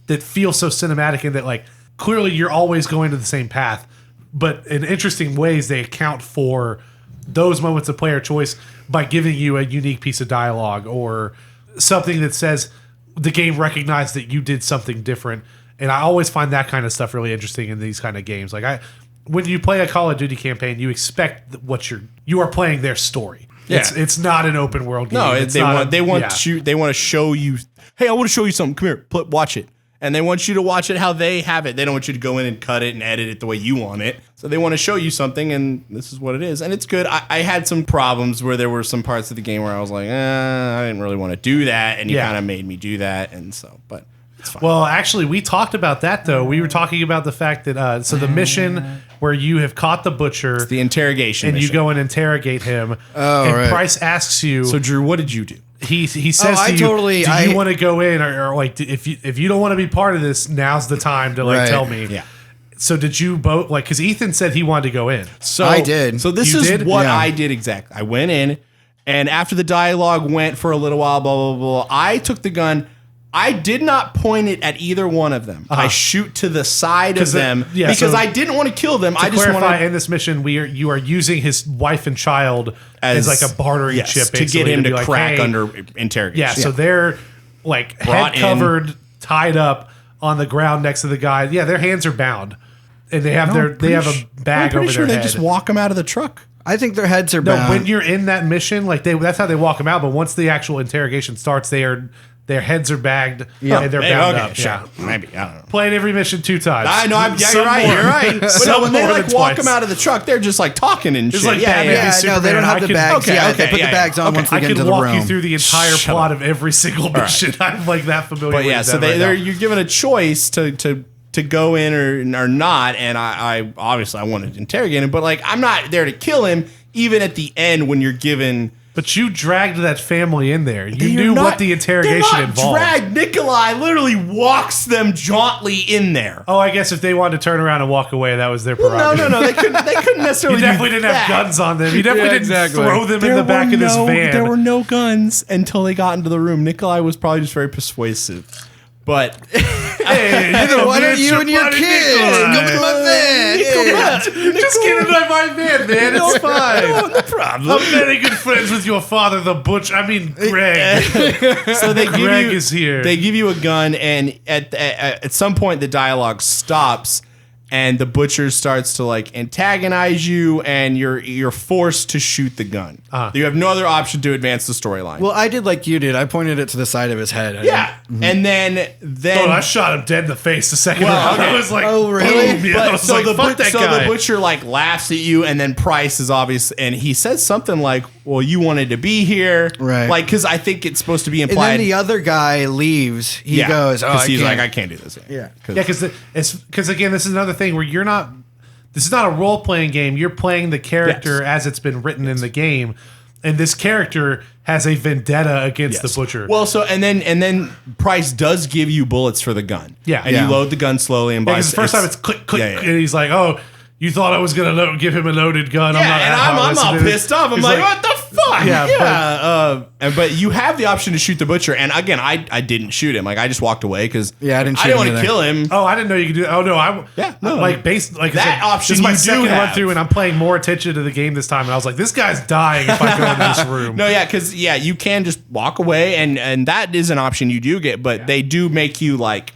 that feel so cinematic, and that like clearly you're always going to the same path. But in interesting ways, they account for those moments of player choice by giving you a unique piece of dialogue or something that says the game recognized that you did something different. And I always find that kind of stuff really interesting in these kind of games. Like when you play a Call of Duty campaign, you expect what you are playing their story. Yeah. It's not an open world game. No, they want to show you. Hey, I want to show you something. Come here, watch it. And they want you to watch it how they have it. They don't want you to go in and cut it and edit it the way you want it. So they want to show you something, and this is what it is. And it's good. I had some problems where there were some parts of the game where I was like, I didn't really want to do that, and you kind of made me do that, and so, but it's fine. Well, actually, we talked about that, though. We were talking about the fact that, so the mission where you have caught the butcher. It's the interrogation and mission. you go and interrogate him. Oh, and right. Price asks you. So, Drew, what did you do? He says to you, do you want to go in, or like if you don't want to be part of this, now's the time to like tell me. Yeah. So did you both because Ethan said he wanted to go in. So I did. So this is what I did exactly. I went in, And after the dialogue went for a little while, blah, blah, blah, I took the gun. I did not point it at either one of them. I shoot to the side of them because I didn't want to kill them. I just clarify, in this mission, you are using his wife and child as like a bartering chip to get him to like, crack under interrogation. Yeah, so they're like head covered, tied up on the ground next to the guy. Yeah, their hands are bound, and they have a bag over their head. They just walk them out of the truck. I think their heads are bound. When you're in that mission, like that's how they walk them out. But once the actual interrogation starts, their heads are bagged and they're bound up. Sure. Yeah. Maybe. I don't know. Played every mission 2 times. I know. You're right. But no, when they like walk them out of the truck, they're just like talking and shit. Like no, they don't have the bags. They put the bags on once they get into the room. I can walk you through the entire plot of every single mission. I'm like that familiar with so you're given a choice to go in or not, and I obviously I wanted to interrogate him, but like I'm not there to kill him. Even at the end when you're given. But you dragged that family in there. You knew what the interrogation involved. Dragged. Nikolai literally walks them jauntily in there. Oh, I guess if they wanted to turn around and walk away, that was their prerogative. No. They couldn't necessarily. You definitely didn't have guns on them. You definitely didn't throw them in the back of this van. There were no guns until they got into the room. Nikolai was probably just very persuasive. But hey, why don't you and your kids come in my van? Just get in my van, man. It's fine. No problem. I'm very good friends with your father, the butcher. I mean, Greg. So Greg is here. They give you a gun, and at some point the dialogue stops. And the butcher starts to like antagonize you, and you're forced to shoot the gun. You have no other option to advance the storyline. Well, I did like you did. I pointed it to the side of his head. And then I shot him dead in the face the second round. I was like, oh really? Boom. Yeah, I was like, fuck that guy. So the butcher like laughs at you, and then Price is obvious, and he says something like, "Well, you wanted to be here, right?" Like because I think it's supposed to be implied. And then the other guy leaves. He goes, "Oh, he's like, I can't do this." Because again, this is another thing where you're not. This is not a role playing game. You're playing the character as it's been written in the game, and this character has a vendetta against the butcher. Well, so and then Price does give you bullets for the gun. Yeah, and you load the gun slowly. And because the first time it's click click, and he's like, "Oh, you thought I was gonna give him a loaded gun? I'm all pissed off. I'm like, what the fuck? Yeah. But you have the option to shoot the butcher, and again, I didn't shoot him. Like I just walked away because I didn't want to kill him. Oh, I didn't know you could do that. Oh no, like that option. This is my you second do run have. through, and I'm paying more attention to the game this time. And I was like, this guy's dying if I go into this room. No, because you can just walk away, and that is an option you do get, but they do make you like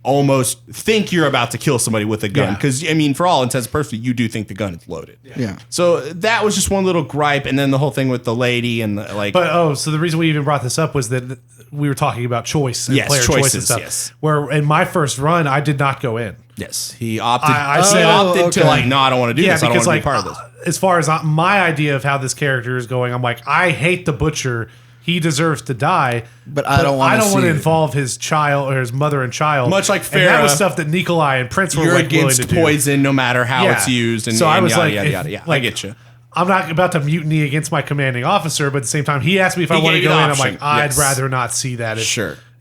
almost think you're about to kill somebody with a gun because I mean, for all intents and purposes, you do think the gun is loaded. Yeah. So that was just one little gripe, and then the whole thing with the lady and so the reason we even brought this up was that we were talking about choice and player choice and stuff. Yes. Where in my first run, I did not go in. Yes, he opted. I opted to like, no, I don't want to do this. I don't want to be part of this. As far as my idea of how this character is going, I'm like, I hate the butcher. He deserves to die, but I don't want to involve his child or his mother and child. Much like Farrah, and that was stuff that Nikolai and Prince were like willing to do. Poison, no matter how it's used. And so I was yada, like, yada, yada. I get you. I'm not about to mutiny against my commanding officer, but at the same time, he asked me if I want to go in. I'm like, I'd rather not see that.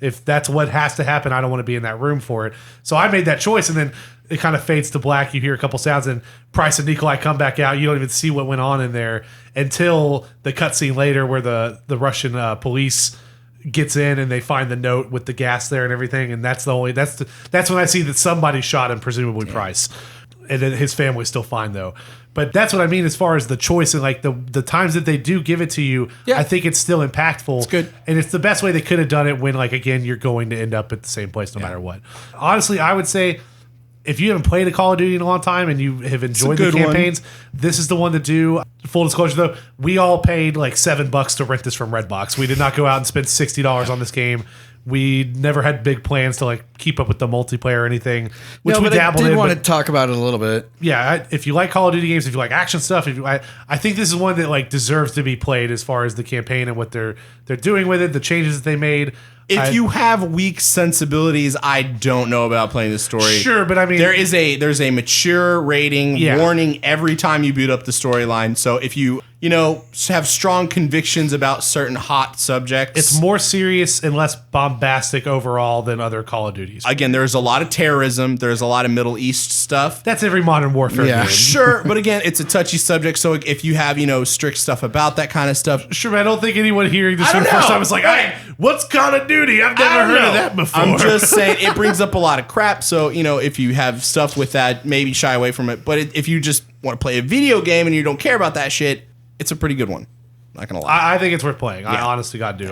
If that's what has to happen, I don't want to be in that room for it. So I made that choice, and then it kind of fades to black. You hear a couple sounds, and Price and Nikolai come back out. You don't even see what went on in there until the cutscene later where the Russian police gets in and they find the note with the gas there and everything. And that's when I see that somebody shot him, presumably Price. And then his family's still fine though. But that's what I mean as far as the choice and like the times that they do give it to you. I think it's still impactful. It's good. And it's the best way they could have done it when, like, again, you're going to end up at the same place no matter what. Honestly, I would say if you haven't played a Call of Duty in a long time and you have enjoyed the campaigns, this is the one to do. Full disclosure though, we all paid like $7 to rent this from Redbox. We did not go out and spend $60 on this game. We never had big plans to like keep up with the multiplayer or anything, which we dabbled in. I did want to talk about it a little bit. Yeah, if you like Call of Duty games, if you like action stuff, I think this is one that like deserves to be played as far as the campaign and what they're doing with it, the changes that they made. If you have weak sensibilities, I don't know about playing this story. Sure, but I mean, there's a mature rating warning every time you boot up the storyline. So if you have strong convictions about certain hot subjects. It's more serious and less bombastic overall than other Call of Duties. Again, there's a lot of terrorism. There's a lot of Middle East stuff. That's every Modern Warfare game. Sure, but again, it's a touchy subject. So if you have, strict stuff about that kind of stuff. Sure, I don't think anyone hearing this for the first time is like, hey, what's Call of Duty? I've never heard of that before. I'm just saying it brings up a lot of crap. So, if you have stuff with that, maybe shy away from it. But if you just want to play a video game and you don't care about that shit, it's a pretty good one. Not going to lie. I think it's worth playing. I honestly God do.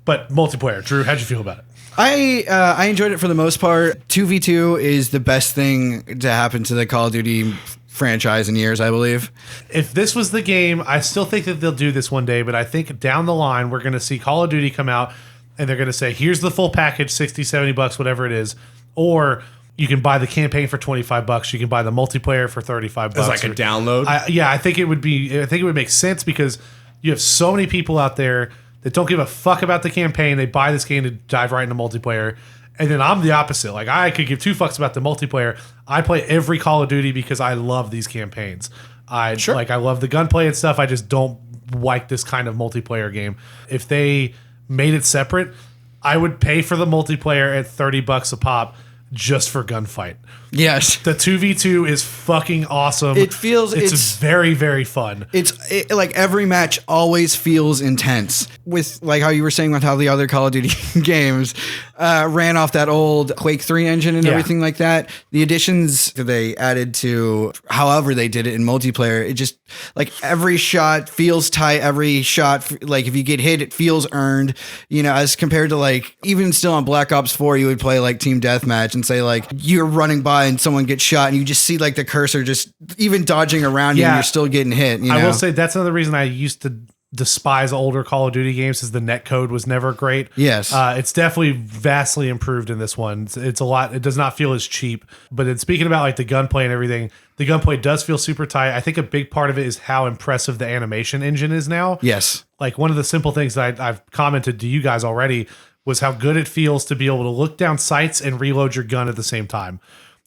But multiplayer. Drew, how'd you feel about it? I enjoyed it for the most part. 2v2 is the best thing to happen to the Call of Duty franchise in years, I believe. If this was the game, I still think that they'll do this one day, but I think down the line, we're going to see Call of Duty come out and they're going to say, here's the full package, 60, 70 bucks, whatever it is. Or you can buy the campaign for 25 bucks. You can buy the multiplayer for 35 bucks. It's like a download. I think it would make sense because you have so many people out there that don't give a fuck about the campaign. They buy this game to dive right into multiplayer. And then I'm the opposite. Like, I could give two fucks about the multiplayer. I play every Call of Duty because I love these campaigns. I love the gunplay and stuff. I just don't like this kind of multiplayer game. If they made it separate, I would pay for the multiplayer at 30 bucks a pop just for gunfight. Yes. The 2v2 is fucking awesome. It's very, very fun. Like every match always feels intense. With like how you were saying with how the other Call of Duty games ran off that old Quake 3 engine and everything like that. The additions that they added to however they did it in multiplayer, it just like every shot feels tight. Every shot, like if you get hit, it feels earned, as compared to like even still on Black Ops 4, you would play like team deathmatch and say like you're running by and someone gets shot and you just see like the cursor just even dodging around you and you're still getting hit. I will say that's another reason I used to despise older Call of Duty games is the netcode was never great. Yes. It's definitely vastly improved in this one. It's a lot. It does not feel as cheap, but speaking about like the gunplay and everything, the gunplay does feel super tight. I think a big part of it is how impressive the animation engine is now. Yes. Like one of the simple things that I've commented to you guys already was how good it feels to be able to look down sights and reload your gun at the same time.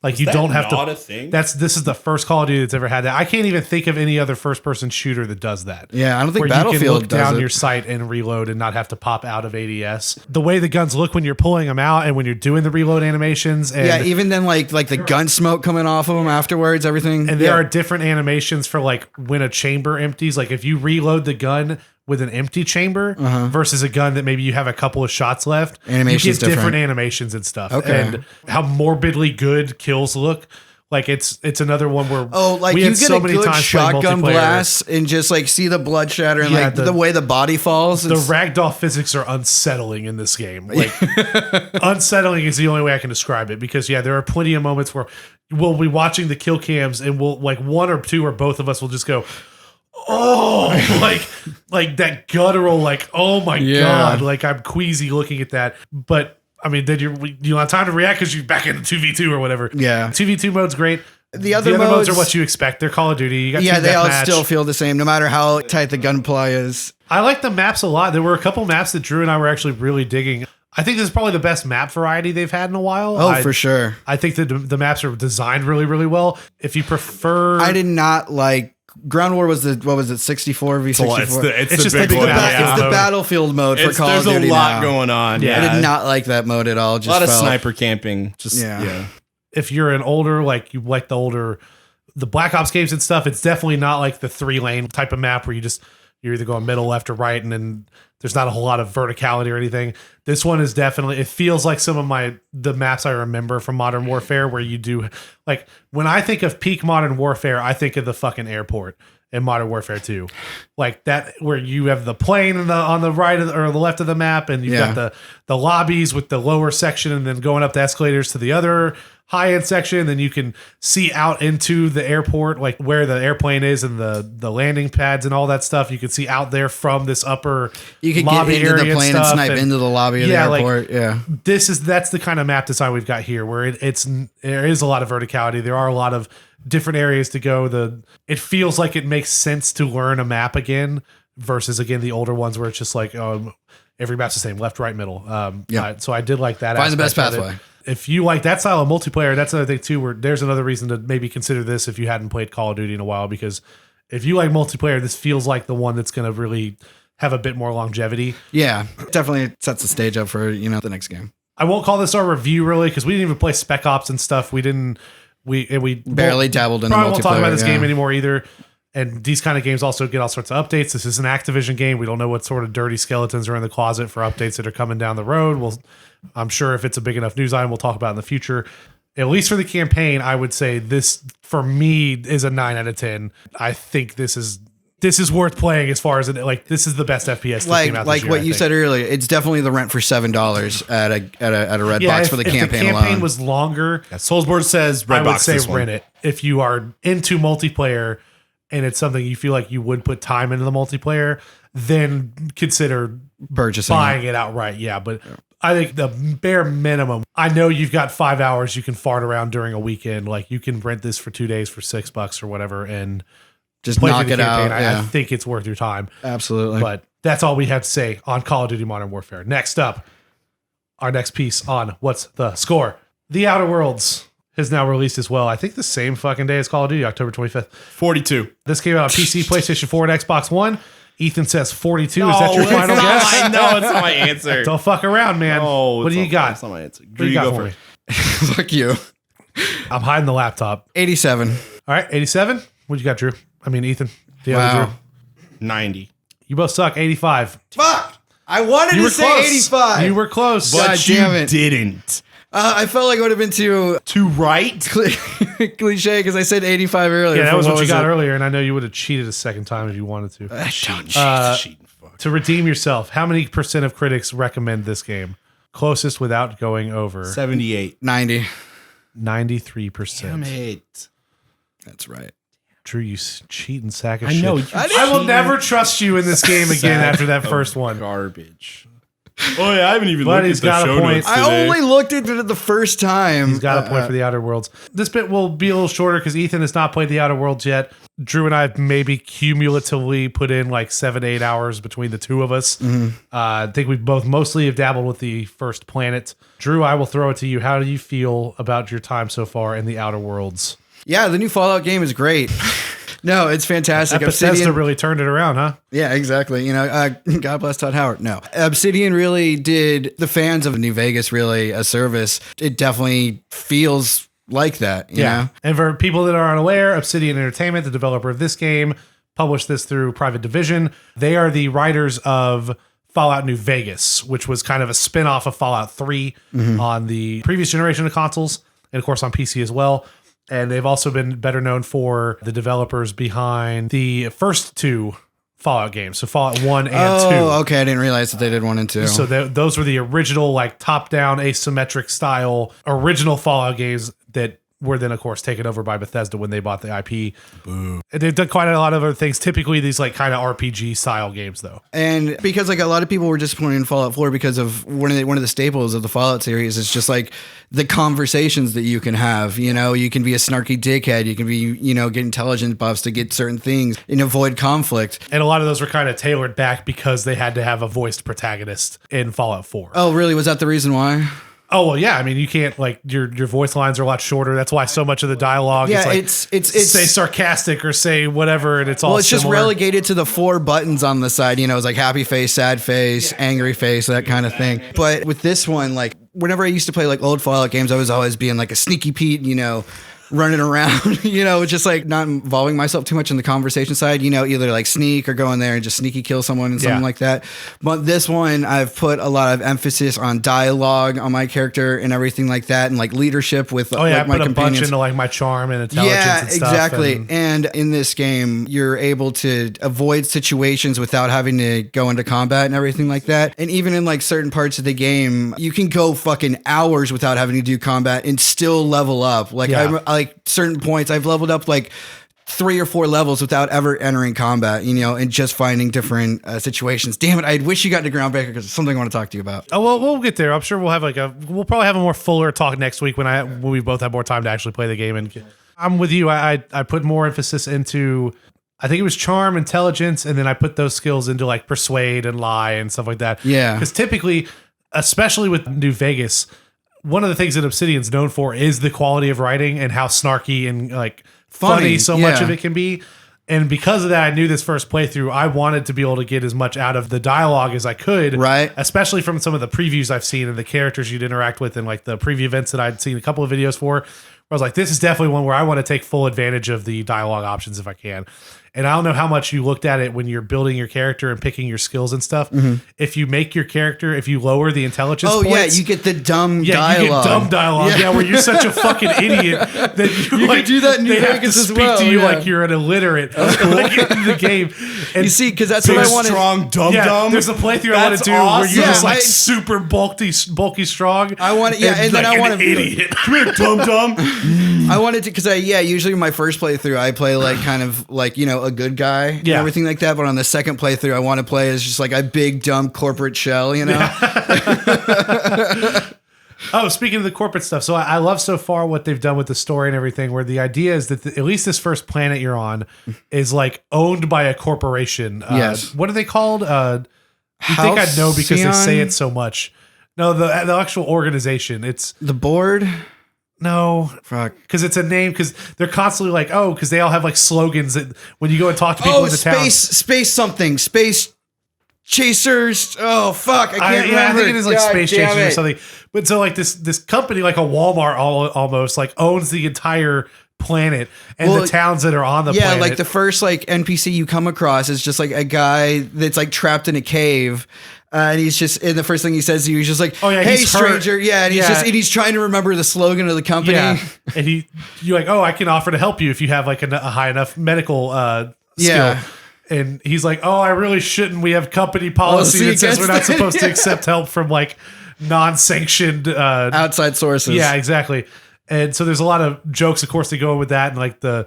Like you don't have to. Not a thing? This is the first Call of Duty that's ever had that. I can't even think of any other first-person shooter that does that. Yeah, I don't think where Battlefield you can look does down it. your sight and reload and not have to pop out of ADS. The way the guns look when you're pulling them out and when you're doing the reload animations. And even then like the gun smoke coming off of them afterwards, everything. And there are different animations for like when a chamber empties. Like if you reload the gun with an empty chamber versus a gun that maybe you have a couple of shots left, animations you get different different animations and stuff. Okay. And how morbidly good kills look. Like it's another one where like you get a good shotgun blast and just like see the blood shatter and like the way the body falls. The ragdoll physics are unsettling in this game. Like unsettling is the only way I can describe it because there are plenty of moments where we'll be watching the kill cams and we'll like one or two or both of us will just go, oh, like that guttural, like, oh my God, like I'm queasy looking at that. But I mean, then you don't have time to react because you're back into 2v2 or whatever. Yeah. 2v2 mode's great. The other modes are what you expect. They're Call of Duty. You got they all still feel the same, no matter how tight the gunplay is. I like the maps a lot. There were a couple maps that Drew and I were actually really digging. I think this is probably the best map variety they've had in a while. Oh, for sure. I think that the maps are designed really, really well. If you prefer... I did not like... Ground War was 64 v 64. It's just the Battlefield mode for Call of Duty. There's a lot going on. Yeah. I did not like that mode at all. A lot of sniper camping. If you're an older, like you like the Black Ops games and stuff, it's definitely not like the 3-lane type of map where you're either going middle, left, or right, and then there's not a whole lot of verticality or anything. This one is definitely, it feels like some of the maps I remember from Modern Warfare where you do, like, when I think of peak Modern Warfare, I think of the fucking airport in Modern Warfare 2. Like that, where you have the plane on the right or the left of the map, and you've got the lobbies with the lower section, and then going up the escalators to the other high-end section, and then you can see out into the airport, like where the airplane is and the landing pads and all that stuff. You can see out there from this upper you could lobby get into area the plane and snipe into the lobby of the airport. That's the kind of map design we've got here, where there is a lot of verticality. There are a lot of different areas to go. It feels like it makes sense to learn a map again versus the older ones where it's just like every map's the same, left, right, middle. So I did like that. Find the best pathway. If you like that style of multiplayer, that's another thing too, where there's another reason to maybe consider this if you hadn't played Call of Duty in a while, because if you like multiplayer, this feels like the one that's going to really have a bit more longevity. Yeah, definitely sets the stage up for, the next game. I won't call this our review really because we didn't even play Spec Ops and stuff. We Barely dabbled in the multiplayer. Probably won't talk about this game anymore either. And these kind of games also get all sorts of updates. This is an Activision game. We don't know what sort of dirty skeletons are in the closet for updates that are coming down the road. I'm sure if it's a big enough news item, we'll talk about it in the future. At least for the campaign, I would say this, for me, is a 9 out of 10. I think this is worth playing as far as this is the best FPS that came out this year, what you said earlier. It's definitely the rent for $7 at a red box for the campaign alone. If the campaign was longer, Soulsboard says red box. I would say rent it if you are into multiplayer and it's something you feel like you would put time into the multiplayer. Then consider purchasing, buying it outright. Yeah, but I think the bare minimum. I know you've got 5 hours you can fart around during a weekend. Like you can rent this for 2 days for $6 or whatever, and just knock it out. I think it's worth your time. Absolutely. But that's all we have to say on Call of Duty Modern Warfare. Next up, our next piece on What's the Score? The Outer Worlds has now released as well. I think the same fucking day as Call of Duty, October 25th. 42. This came out on PC, PlayStation 4, and Xbox One. Ethan says 42. Is that your final guess? I know it's not my answer. Don't fuck around, man. What do you got? That's not my answer. Drew, you go for me. Fuck you. I'm hiding the laptop. 87. All right, 87. What you got, Drew? I mean, Ethan. The other Drew. 90. You both suck. 85. Fuck! I wanted to say close. 85. You were close. God damn it. Didn't. I felt like it would have been too right cliche because I said 85 earlier. Yeah, that was what you got earlier, and I know you would have cheated a second time if you wanted to. Cheating. To redeem yourself, how many % of critics recommend this game? Closest without going over. 78. 90. 93%. Damn it. That's right. Drew, you cheating sack of I shit. know. I will never trust you in this game again after that first one. Garbage. Oh yeah, I haven't even But looked he's at the got a show point. notes today. I only looked at it the first time. He's got a point for the Outer Worlds. This bit will be a little shorter because Ethan has not played the Outer Worlds yet. Drew and I have maybe cumulatively put in like 7 to 8 hours between the two of us. I think we both mostly have dabbled with the first planet. Drew, I will throw it to you. How do you feel about your time so far in the Outer Worlds? Yeah, the new Fallout game is great. No, it's fantastic. Bethesda really turned it around, huh? Yeah, exactly. God bless Todd Howard. No, Obsidian really did the fans of New Vegas really a service. It definitely feels like that. You know? And for people that are unaware, Obsidian Entertainment, the developer of this game, published this through Private Division. They are the writers of Fallout New Vegas, which was kind of a spin-off of Fallout 3 on the previous generation of consoles, and of course on PC as well. And they've also been better known for the developers behind the first two Fallout games. So Fallout 1 and 2. Oh, okay. I didn't realize that they did 1 and 2. So those were the original, like, top-down, asymmetric style, original Fallout games that were then, of course, taken over by Bethesda when they bought the IP. Boo. And they've done quite a lot of other things. Typically, these, like, kind of RPG-style games, though. And because, like, a lot of people were disappointed in Fallout 4 because of one of the staples of the Fallout series is just, like, the conversations that you can have. You can be a snarky dickhead. You can be, get intelligence buffs to get certain things and avoid conflict. And a lot of those were kind of tailored back because they had to have a voiced protagonist in Fallout 4. Oh, really? Was that the reason why? Oh, well, yeah. I mean, you can't, like, your voice lines are a lot shorter. That's why so much of the dialogue is like, it's say sarcastic or say whatever, and it's all it's just relegated to the 4 buttons on the side. It's like happy face, sad face, angry face, that kind of thing. But with this one, like, whenever I used to play, like, old Fallout games, I was always being, like, a sneaky Pete, running around, just like not involving myself too much in the conversation side, either like sneak or go in there and just sneaky kill someone and something like that. But this one, I've put a lot of emphasis on dialogue on my character and everything like that, and like leadership with like, my put companions. A bunch into like my charm and intelligence. Yeah, and stuff exactly. And in this game, you're able to avoid situations without having to go into combat and everything like that. And even in like certain parts of the game, you can go fucking hours without having to do combat and still level up. Like like certain points I've leveled up like 3 or 4 levels without ever entering combat, and just finding different situations. Damn it, I wish you got to Groundbreaker because it's something I want to talk to you about. Oh, well, we'll get there. I'm sure we'll have we'll probably have a more fuller talk next week when we both have more time to actually play the game. And I'm with you. I put more emphasis into, I think it was charm, intelligence, and then I put those skills into like persuade and lie and stuff like that. Yeah. Because typically, especially with New Vegas, one of the things that Obsidian's known for is the quality of writing and how snarky and like funny so much of it can be. And because of that, I knew this first playthrough, I wanted to be able to get as much out of the dialogue as I could. Right. Especially from some of the previews I've seen and the characters you'd interact with and like the preview events that I'd seen a couple of videos for. Where I was like, this is definitely one where I want to take full advantage of the dialogue options if I can. And I don't know how much you looked at it when you're building your character and picking your skills and stuff. If you make your character, if you lower the intelligence points, you get the dumb dialogue. You get dumb dialogue. Yeah, where you're such a fucking idiot that you like, can do that in New they have to Vegas as speak well, to you yeah. like you're an illiterate like in the game. And You see, because that's what I wanted. Strong dumb yeah, dumb. there's a playthrough I want to do where awesome. you're Yeah, just like I- super bulky strong. I want, yeah, and then like I an want to idiot. Come here, dumb dumb. I wanted to, because usually my first playthrough, I play like kind of like, a good guy and Yeah. everything like that. But on the second playthrough, I want to play as just like a big, dumb corporate shell, Oh, speaking of the corporate stuff, so I love so far what they've done with the story and everything, where the idea is that at least this first planet you're on is like owned by a corporation. Yes. What are they called? You think I'd know because they say it so much. No, the actual organization. It's The board. no, Fuck. because it's a name. Because they're constantly like, because they all have like slogans that when you go and talk to people in the town. Space something. Space chasers. Oh, fuck. I can't remember. I think it is like God Space damn Chasers or it. something. But so like this company, like a Walmart almost like owns the entire planet and the towns that are on the planet. Like the first like NPC you come across is just like a guy that's like trapped in a cave. And he's just, and the first thing he says to you, he's just like, hey, he's hurt. stranger. Yeah. And he's Yeah. and he's trying to remember the slogan of the company. Yeah. And you're like, I can offer to help you if you have like a high enough medical Yeah. skill. And he's like, I really shouldn't. We have company policy see, that says we're not that's- supposed to accept help from like non-sanctioned Outside sources. Yeah, exactly. And so there's a lot of jokes, of course, that go with that, and like the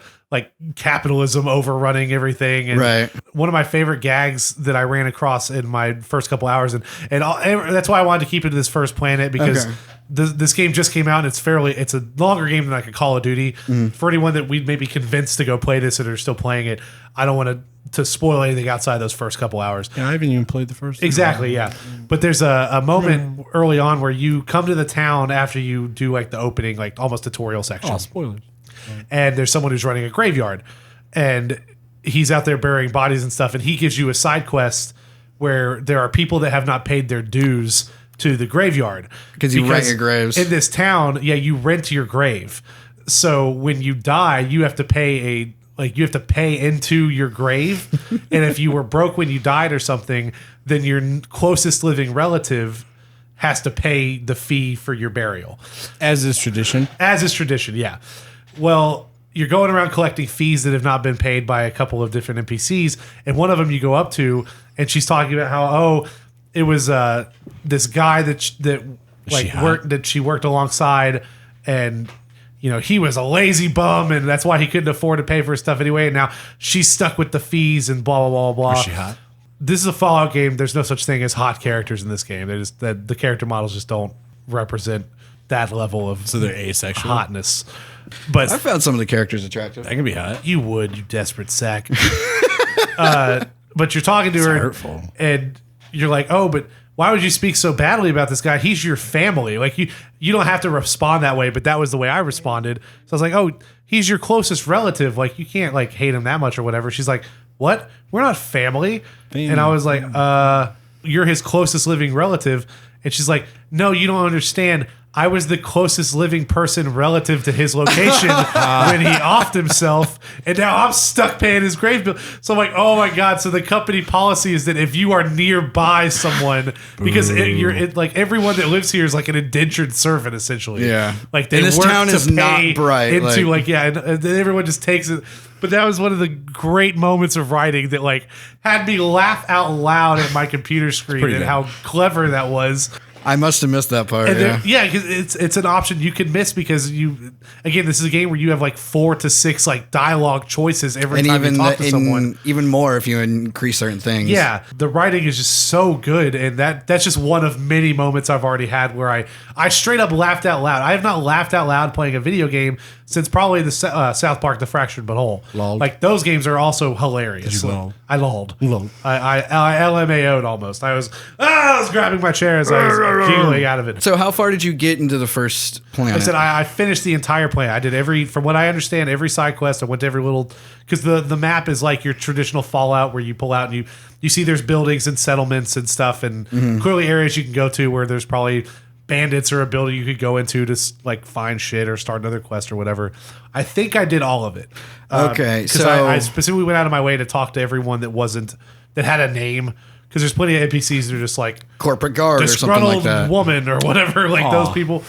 capitalism overrunning everything. And Right. one of my favorite gags that I ran across in my first couple hours, and that's why I wanted to keep it to this first planet because Okay. this game just came out, and it's a longer game than like a Call of Duty. For anyone that we may be convinced to go play this and are still playing it, I don't want to spoil anything outside those first couple hours. Yeah, I haven't even played the first. Exactly, yeah. But there's a moment early on where you come to the town after you do like the opening, like almost tutorial section. Oh, spoilers. And there's someone who's running a graveyard. And he's out there burying bodies and stuff. And he gives you a side quest where there are people that have not paid their dues to the graveyard. Because you rent your graves. In this town, you rent your grave. So when you die, you have to pay into your grave. And if you were broke when you died or something, then your closest living relative has to pay the fee for your burial. As is tradition. As is tradition, yeah. Well, you're going around collecting fees that have not been paid by a couple of different NPCs. And one of them you go up to, and she's talking about how, it was this guy that she worked alongside, and he was a lazy bum, and that's why he couldn't afford to pay for his stuff anyway. And now she's stuck with the fees and blah blah blah blah. Was she hot? This is a Fallout game. There's no such thing as hot characters in this game. The character models just don't represent that level of So they're asexual. hotness. But I found some of the characters attractive. That can be hot. you would, you desperate sack. But you're talking to her, hurtful. and you're like, but why would you speak so badly about this guy? He's your family. Like you don't have to respond that way, but that was the way I responded. So I was like, he's your closest relative. Like you can't like hate him that much or whatever. She's like, what? We're not family. And I was like, you're his closest living relative. And she's like, no, you don't understand. I was the closest living person relative to his location when he offed himself, and now I'm stuck paying his grave bill. So I'm like, oh my god! So the company policy is that if you are nearby someone, because like everyone that lives here is like an indentured servant essentially. Yeah. like they And this work town to is not pay bright, into like- and everyone just takes it. But that was one of the great moments of writing that like had me laugh out loud at my computer screen and good. how clever that was. I must have missed that part. And Yeah. because it's an option you can miss because this is a game where you have like 4 to 6 like dialogue choices every And time even you talk to someone. even more if you increase certain things. Yeah, the writing is just so good, and that's just one of many moments I've already had where I straight up laughed out loud. I have not laughed out loud playing a video game since probably the South Park: The Fractured But Whole. Lolled. Like those games are also hilarious. you lolled? I lolled. Lolled. I LMAO'd almost. I was grabbing my chair as I was giggling out of it. So how far did you get into the first planet? Like I said, I finished the entire plan. I did from what I understand, every side quest. I went to every little, because the map is like your traditional Fallout where you pull out and you see there's buildings and settlements and stuff, and clearly areas you can go to where there's probably bandits or a building you could go into to like find shit or start another quest or whatever. I think I did all of it. Okay, because I specifically went out of my way to talk to everyone that had a name. Because there's plenty of NPCs that are just like corporate guard or something like that, woman or whatever, like those people.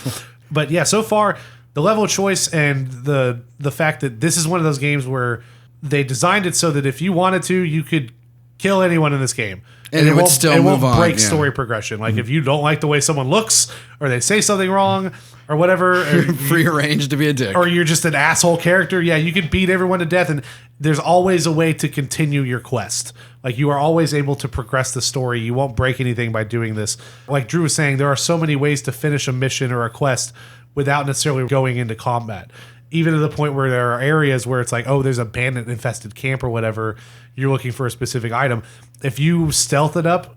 But yeah, so far the level of choice and the fact that this is one of those games where they designed it so that if you wanted to, you could kill anyone in this game. And it would still move on. Break story progression. Like if you don't like the way someone looks, or they say something wrong, or whatever, or free range to be a dick, or you're just an asshole character. Yeah, you can beat everyone to death, and there's always a way to continue your quest. Like you are always able to progress the story. You won't break anything by doing this. Like Drew was saying, there are so many ways to finish a mission or a quest without necessarily going into combat. Even to the point where there are areas where it's like, oh, there's a bandit infested camp or whatever. You're looking for a specific item. If you stealth it up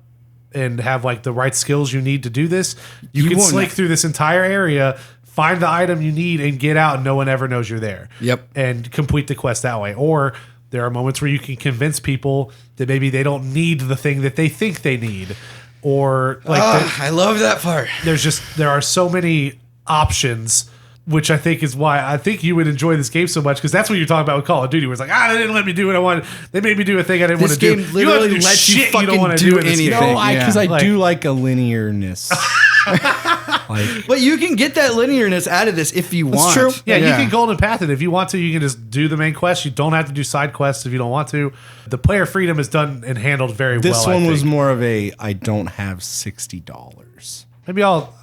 and have like the right skills you need to do this, you can slink through this entire area, find the item you need, and get out, and no one ever knows you're there. Yep. And complete the quest that way. Or there are moments where you can convince people that maybe they don't need the thing that they think they need. Or like I love that part. There are so many options, which I think is why I think you would enjoy this game so much, because that's what you're talking about with Call of Duty, where it's like, they didn't let me do what I wanted. They made me do a thing I didn't want to do. This game literally lets you fucking don't want to do in this anything. game. No, because I do like a linearness. But you can get that linearness out of this if you want. True. Yeah, you can golden path it. If you want to, you can just do the main quest. You don't have to do side quests if you don't want to. The player freedom is done and handled very well. This one was more of I don't have $60. Maybe I'll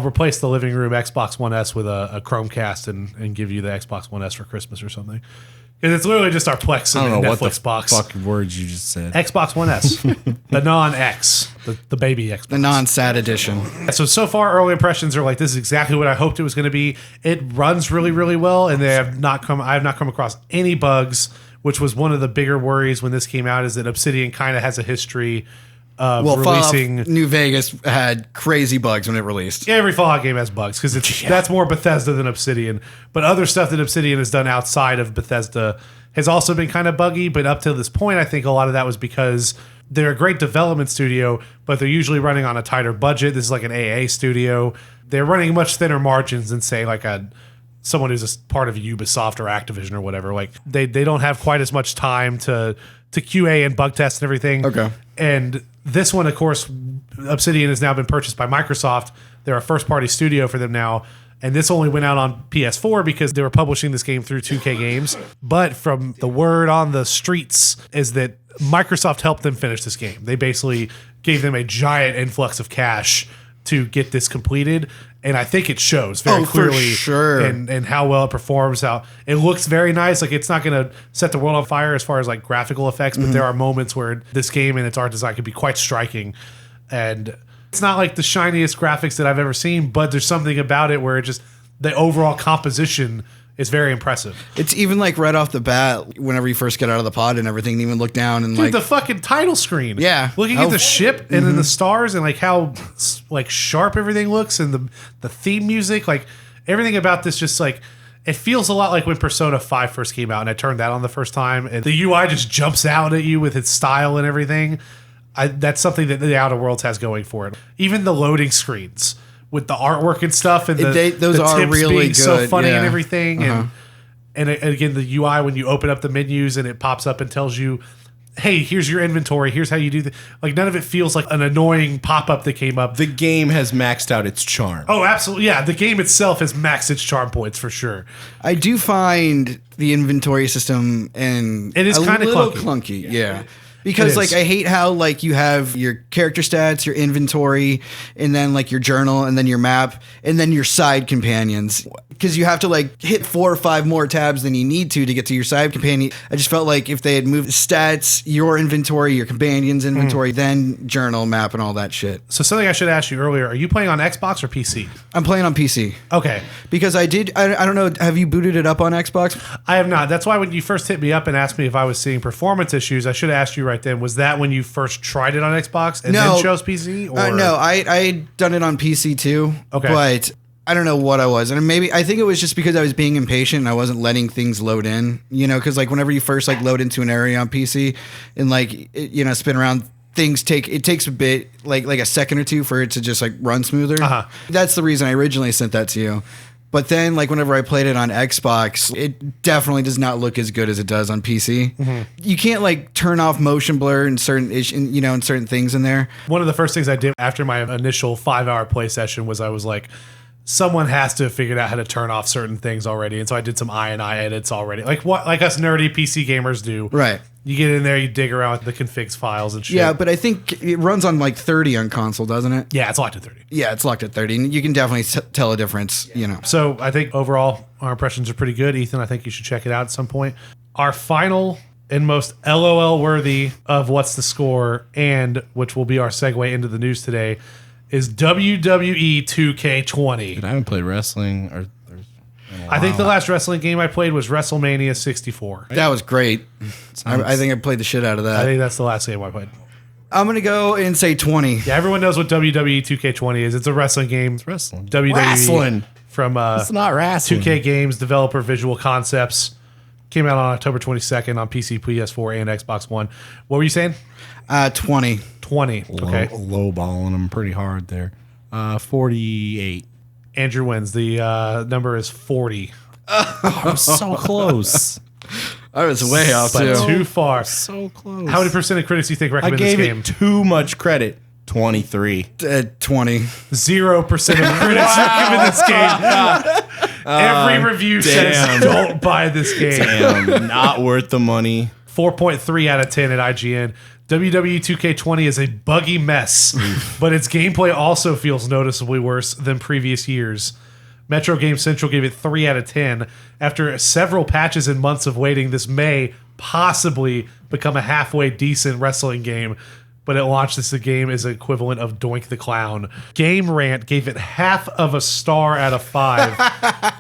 replace the living room Xbox One S with a Chromecast and give you the Xbox One S for Christmas or something. Because it's literally just our Plex and Netflix box. Fuck words you just said. Xbox One S, the non-X, the baby Xbox, the non-SAT edition. So far, early impressions are like, this is exactly what I hoped it was going to be. It runs really, really well, and I have not come across any bugs, which was one of the bigger worries when this came out. Is that Obsidian kind of has a history of releasing. Fallout New Vegas had crazy bugs when it released. Every Fallout game has bugs because that's more Bethesda than Obsidian. But other stuff that Obsidian has done outside of Bethesda has also been kind of buggy. But up to this point, I think a lot of that was because they're a great development studio, but they're usually running on a tighter budget. This is like an AA studio. They're running much thinner margins than, say, like someone who's a part of Ubisoft or Activision or whatever. Like they don't have quite as much time to QA and bug test and everything. Okay. And this one, of course, Obsidian has now been purchased by Microsoft. They're a first-party studio for them now. And this only went out on PS4 because they were publishing this game through 2K Games. But from the word on the streets is that Microsoft helped them finish this game. They basically gave them a giant influx of cash to get this completed. And I think it shows very clearly for sure. and how well it performs, how it looks very nice. Like, it's not going to set the world on fire as far as like graphical effects, but there are moments where this game and its art design can be quite striking. And it's not like the shiniest graphics that I've ever seen, but there's something about it where it just, the overall composition is very impressive. It's even like right off the bat, whenever you first get out of the pod and everything, and even look down and Dude, the fucking title screen. Yeah. Looking at the ship and then the stars and like how like sharp everything looks and the theme music, like everything about this just like, it feels a lot like when Persona 5 first came out and I turned that on the first time and the UI just jumps out at you with its style and everything. That's something that the Outer Worlds has going for it. Even the loading screens with the artwork and stuff, and those are tips really being good, so funny yeah. and everything, and again the UI when you open up the menus and it pops up and tells you, "Hey, here's your inventory. Here's how you do like none of it feels like an annoying pop up that came up. The game has maxed out its charm. Oh, absolutely, yeah. The game itself has maxed its charm points for sure. I do find the inventory system and it is kind of clunky. Yeah. Because like I hate how like you have your character stats, your inventory, and then like your journal, and then your map, and then your side companions. Because you have to like hit 4 or 5 more tabs than you need to get to your side companion. I just felt like if they had moved stats, your inventory, your companion's inventory, then journal, map, and all that shit. So something I should ask you earlier: are you playing on Xbox or PC? I'm playing on PC. Okay. Because I don't know. Have you booted it up on Xbox? I have not. That's why when you first hit me up and asked me if I was seeing performance issues, I should have asked you right then. Was that when you first tried it on Xbox and No. then chose PC? Or? No, I'd done it on PC too. Okay. But I don't know what I was. And I think it was just because I was being impatient and I wasn't letting things load in, because like whenever you first like load into an area on PC and like, spin around, it takes a bit, like a second or two for it to just like run smoother. Uh-huh. That's the reason I originally sent that to you. But then, like, whenever I played it on Xbox, it definitely does not look as good as it does on PC. Mm-hmm. You can't, like, turn off motion blur in certain things in there. One of the first things I did after my initial 5-hour play session was I was like, someone has to have figured out how to turn off certain things already. And so I did some I edits already. Like us nerdy PC gamers do. Right. You get in there, you dig around with the configs files and shit. Yeah, but I think it runs on like 30 on console, doesn't it? Yeah, it's locked at 30. Yeah, it's locked at 30. And you can definitely tell a difference, So I think overall our impressions are pretty good. Ethan, I think you should check it out at some point. Our final and most LOL worthy of What's the Score, and which will be our segue into the news today, is WWE 2K20. Dude, I haven't played wrestling or I think the last wrestling game I played was WrestleMania 64. That was great. I think I played the shit out of I that. think that's the last game I played. I'm going to go and say 20. Yeah, everyone knows what WWE 2K20 is. It's a wrestling game. It's wrestling. WWE Wrestling. From It's not wrestling. 2K Games, developer Visual Concepts. Came out on October 22nd on PC, PS4, and Xbox One. What were you saying? 20. 20. Okay. Low balling them pretty hard there. 48. Andrew wins. The number is 40. I was so close. I was way off, But too. too far. So close. How many percent of critics do you think I recommend gave this game? it too much credit. 23. 20. 0% of critics recommend this game. Every review says don't buy this game. Damn, not worth the money. 4.3 out of 10 at IGN. WWE 2K20 is a buggy mess, but its gameplay also feels noticeably worse than previous years. Metro Game Central gave it 3 out of 10. After several patches and months of waiting, this may possibly become a halfway decent wrestling game, but at launch, this game is equivalent of Doink the Clown. Game Rant gave it half of a star out of 5.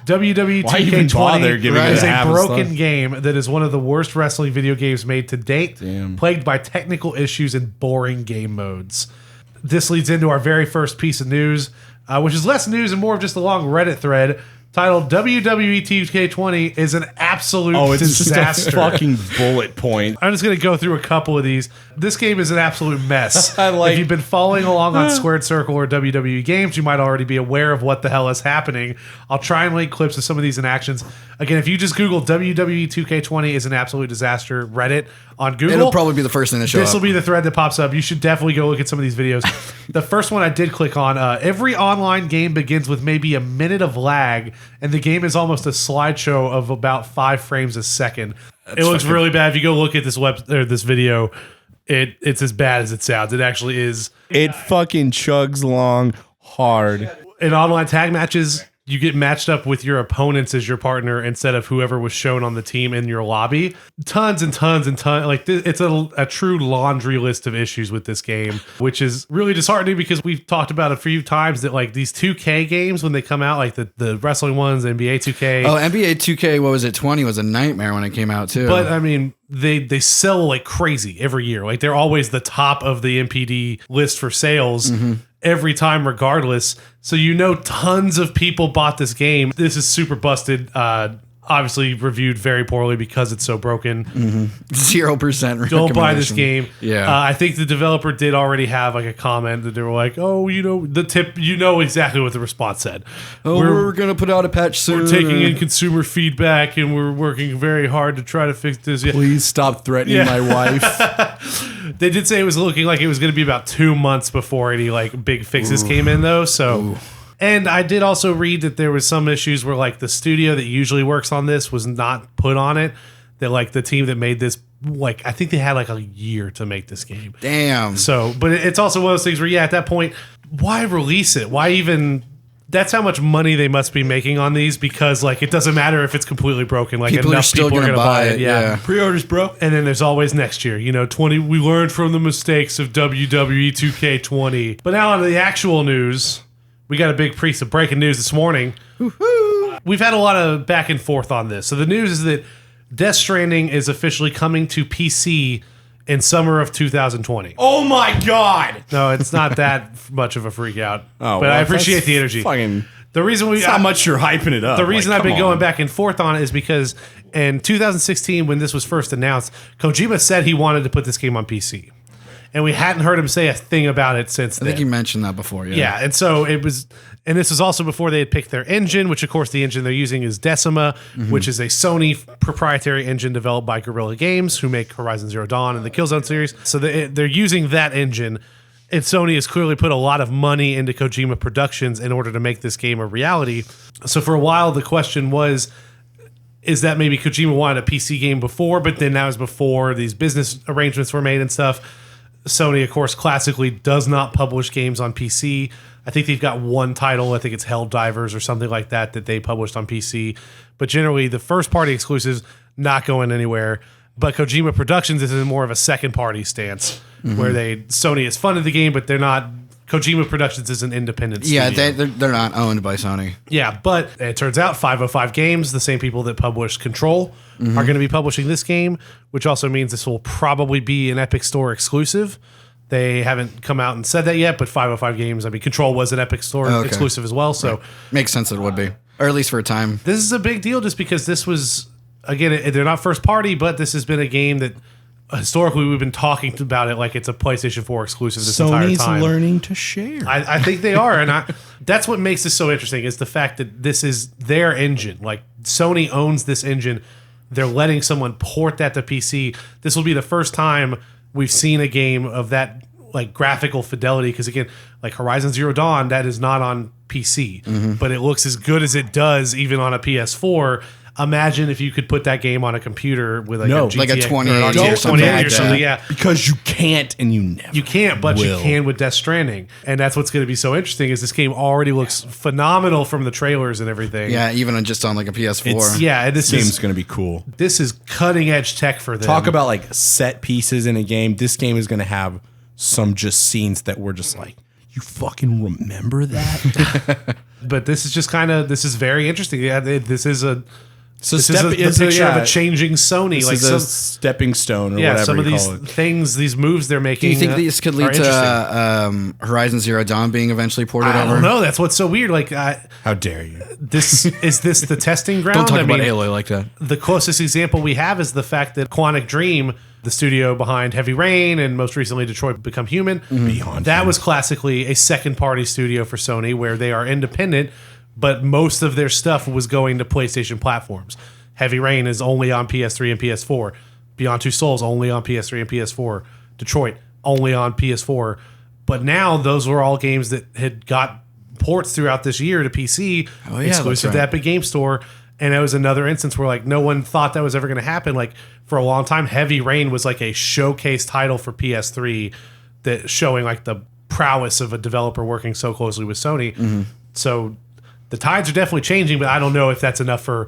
WWE Why even bother 2K20 giving it is a a half a broken star? game that is one of the worst wrestling video games made to date, Damn. plagued by technical issues and boring game modes. This leads into our very first piece of news, which is less news and more of just a long Reddit thread titled WWE 2K20 is an absolute disaster. Just a fucking bullet point. I'm just going to go through a couple of these. This game is an absolute mess. If you've been following along on Squared Circle or WWE Games, you might already be aware of what the hell is happening. I'll try and link clips of some of these in actions. Again, if you just Google WWE 2K20 is an absolute disaster Reddit on Google, It'll probably be the first thing to show this will up. be the thread that pops up. You should definitely go look at some of these videos. The first one I did click on, every online game begins with maybe a minute of lag, and the game is almost a slideshow of about 5 frames a second. It looks really bad. If you go look at this video, it's as bad as it sounds. It actually is. It fucking chugs along hard. In online tag matches, you get matched up with your opponents as your partner instead of whoever was shown on the team in your lobby. Tons and tons and tons. Like it's a true laundry list of issues with this game, which is really disheartening because we've talked about a few times that like these 2K games when they come out, like the wrestling ones, NBA 2K. Oh, NBA 2K, what was it? 20 was a nightmare when it came out too. But I mean, they sell like crazy every year. Like they're always the top of the MPD list for sales every time, regardless. So tons of people bought this game. This is super busted. Obviously reviewed very poorly because it's so broken. 0%. Don't buy this game. Yeah. I think the developer did already have like a comment that they were like, oh, the tip, exactly what the response said. We're going to put out a patch soon. We're taking in consumer feedback and we're working very hard to try to fix this. Yeah. Please stop threatening my wife. They did say it was looking like it was going to be about 2 months before any like big fixes came in though. So, and I did also read that there was some issues where like the studio that usually works on this was not put on it. That like the team that made this, like I think they had like a year to make this game. Damn. So, but it's also one of those things where at that point, why release it? Why even? That's how much money they must be making on these because like it doesn't matter if it's completely broken. Like People are enough still people are gonna going to buy buy it. it, Yeah. yeah. Pre-orders, bro. And then there's always next year. 20. We learned from the mistakes of WWE 2K20. But now on to the actual news. We got a big piece of breaking news this morning. We've had a lot of back and forth on this. So the news is that Death Stranding is officially coming to PC in summer of 2020. Oh my God. No, it's not that much of a freak out. Oh, but well, I appreciate that's the energy. Fucking, The reason that's how much you're hyping it up. The reason Like, I've been come going on. back and forth on it is because in 2016, when this was first announced, Kojima said he wanted to put this game on PC. And we hadn't heard him say a thing about it since I then. think you mentioned that before. Yeah, and so it was, and this was also before they had picked their engine, which of course the engine they're using is Decima, which is a Sony proprietary engine developed by Guerrilla Games, who make Horizon Zero Dawn and the Killzone series. So they're using that engine, and Sony has clearly put a lot of money into Kojima Productions in order to make this game a reality. So for a while, the question was, is that maybe Kojima wanted a PC game before, but then that was before these business arrangements were made and stuff. Sony, of course, classically does not publish games on PC. I think they've got one title. I think it's Helldivers or something like that they published on PC. But generally, the first-party exclusives not going anywhere. But Kojima Productions is in more of a second-party stance, where Sony has funded the game, but they're not. Kojima Productions is an independent studio. Yeah, they're not owned by Sony. Yeah, but it turns out 505 Games, the same people that published Control, are going to be publishing this game, which also means this will probably be an Epic Store exclusive. They haven't come out and said that yet, but 505 Games, I mean, Control was an Epic Store exclusive as well, so... Makes sense that it would be. Or at least for a time. This is a big deal just because this was, again, they're not first party, but this has been a game that historically we've been talking about it like it's a PlayStation 4 exclusive this entire time. Sony's learning to share. I think they are, and that's what makes this so interesting is the fact that this is their engine. Like, Sony owns this engine. They're letting someone port that to PC. This will be the first time we've seen a game of that like graphical fidelity, because again, like Horizon Zero Dawn, that is not on PC, but it looks as good as it does even on a PS4. Imagine if you could put that game on a computer with like a GTX, like a 2080 or or something 2080 like or something. that. Yeah, Because you can't and you never you can't, but you will. can with Death Stranding, and that's what's going to be so interesting. Is this game already looks phenomenal from the trailers and everything? Yeah, even on just on like a PS4. Yeah, and This game's going to be cool. this is cutting edge tech for them. Talk about like set pieces in a game. This game is going to have some just scenes that we're just like, you fucking remember that? but this is just kind of, this is very interesting. Yeah, this is a. So This is the picture of a changing Sony. This Like is a some, stepping stone or whatever some of you these call it. things, these moves they're making. Do you think this could are lead interesting. to Horizon Zero Dawn being eventually ported I over? don't know. That's what's so weird. Like, How dare you? this is this the testing ground? Don't talk I about mean, Aloy like that. the closest example we have is the fact that Quantic Dream, the studio behind Heavy Rain and most recently Detroit Become Human, Beyond that was classically a second party studio for Sony where they are independent, but most of their stuff was going to PlayStation platforms. Heavy Rain is only on PS3 and PS4. Beyond Two Souls only on PS3 and PS4. Detroit only on PS4. But now those were all games that had got ports throughout this year to PC, yeah, exclusive that's right. to Epic Game Store. And it was another instance where like no one thought that was ever going to happen. Like for a long time, Heavy Rain was like a showcase title for PS3 that showing like the prowess of a developer working so closely with Sony. So the tides are definitely changing, but I don't know if that's enough for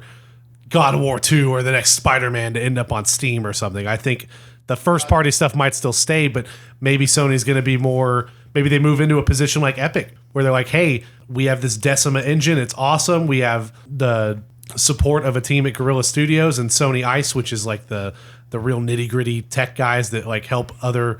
God of War 2 or the next Spider-Man to end up on Steam or something. I think the first party stuff might still stay, but maybe Sony's going to be more, maybe they move into a position like Epic where they're like, hey, we have this Decima engine. It's awesome. We have the support of a team at Guerrilla Studios and Sony Ice, which is like the real nitty gritty tech guys that like help other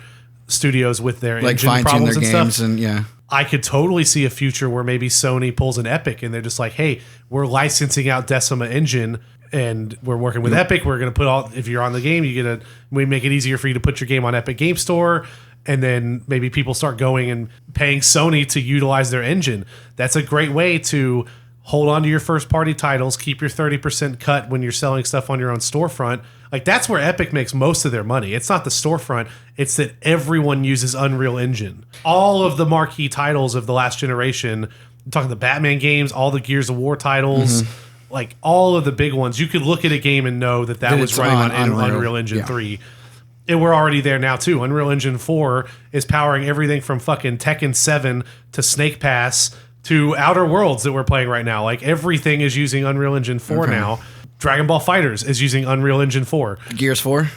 studios with their Like engine fine tune problems their and games stuff. and yeah. I could totally see a future where maybe Sony pulls an Epic and they're just like, hey, we're licensing out Decima engine and we're working with Epic. We're going to put all, if you're on the game, we make it easier for you to put your game on Epic Game Store. And then maybe people start going and paying Sony to utilize their engine. That's a great way to hold on to your first party titles, keep your 30% cut when you're selling stuff on your own storefront. Like that's where Epic makes most of their money. It's not the storefront. It's that everyone uses Unreal Engine. All of the marquee titles of the last generation, I'm talking the Batman games, all the Gears of War titles, like all of the big ones, you could look at a game and know that That was it's running on on Unreal Engine yeah. 3. And we're already there now too. Unreal Engine 4 is powering everything from fucking Tekken 7 to Snake Pass to Outer Worlds that we're playing right now. Like everything is using Unreal Engine 4 now. Dragon Ball Fighters is using Unreal Engine 4. Gears 4?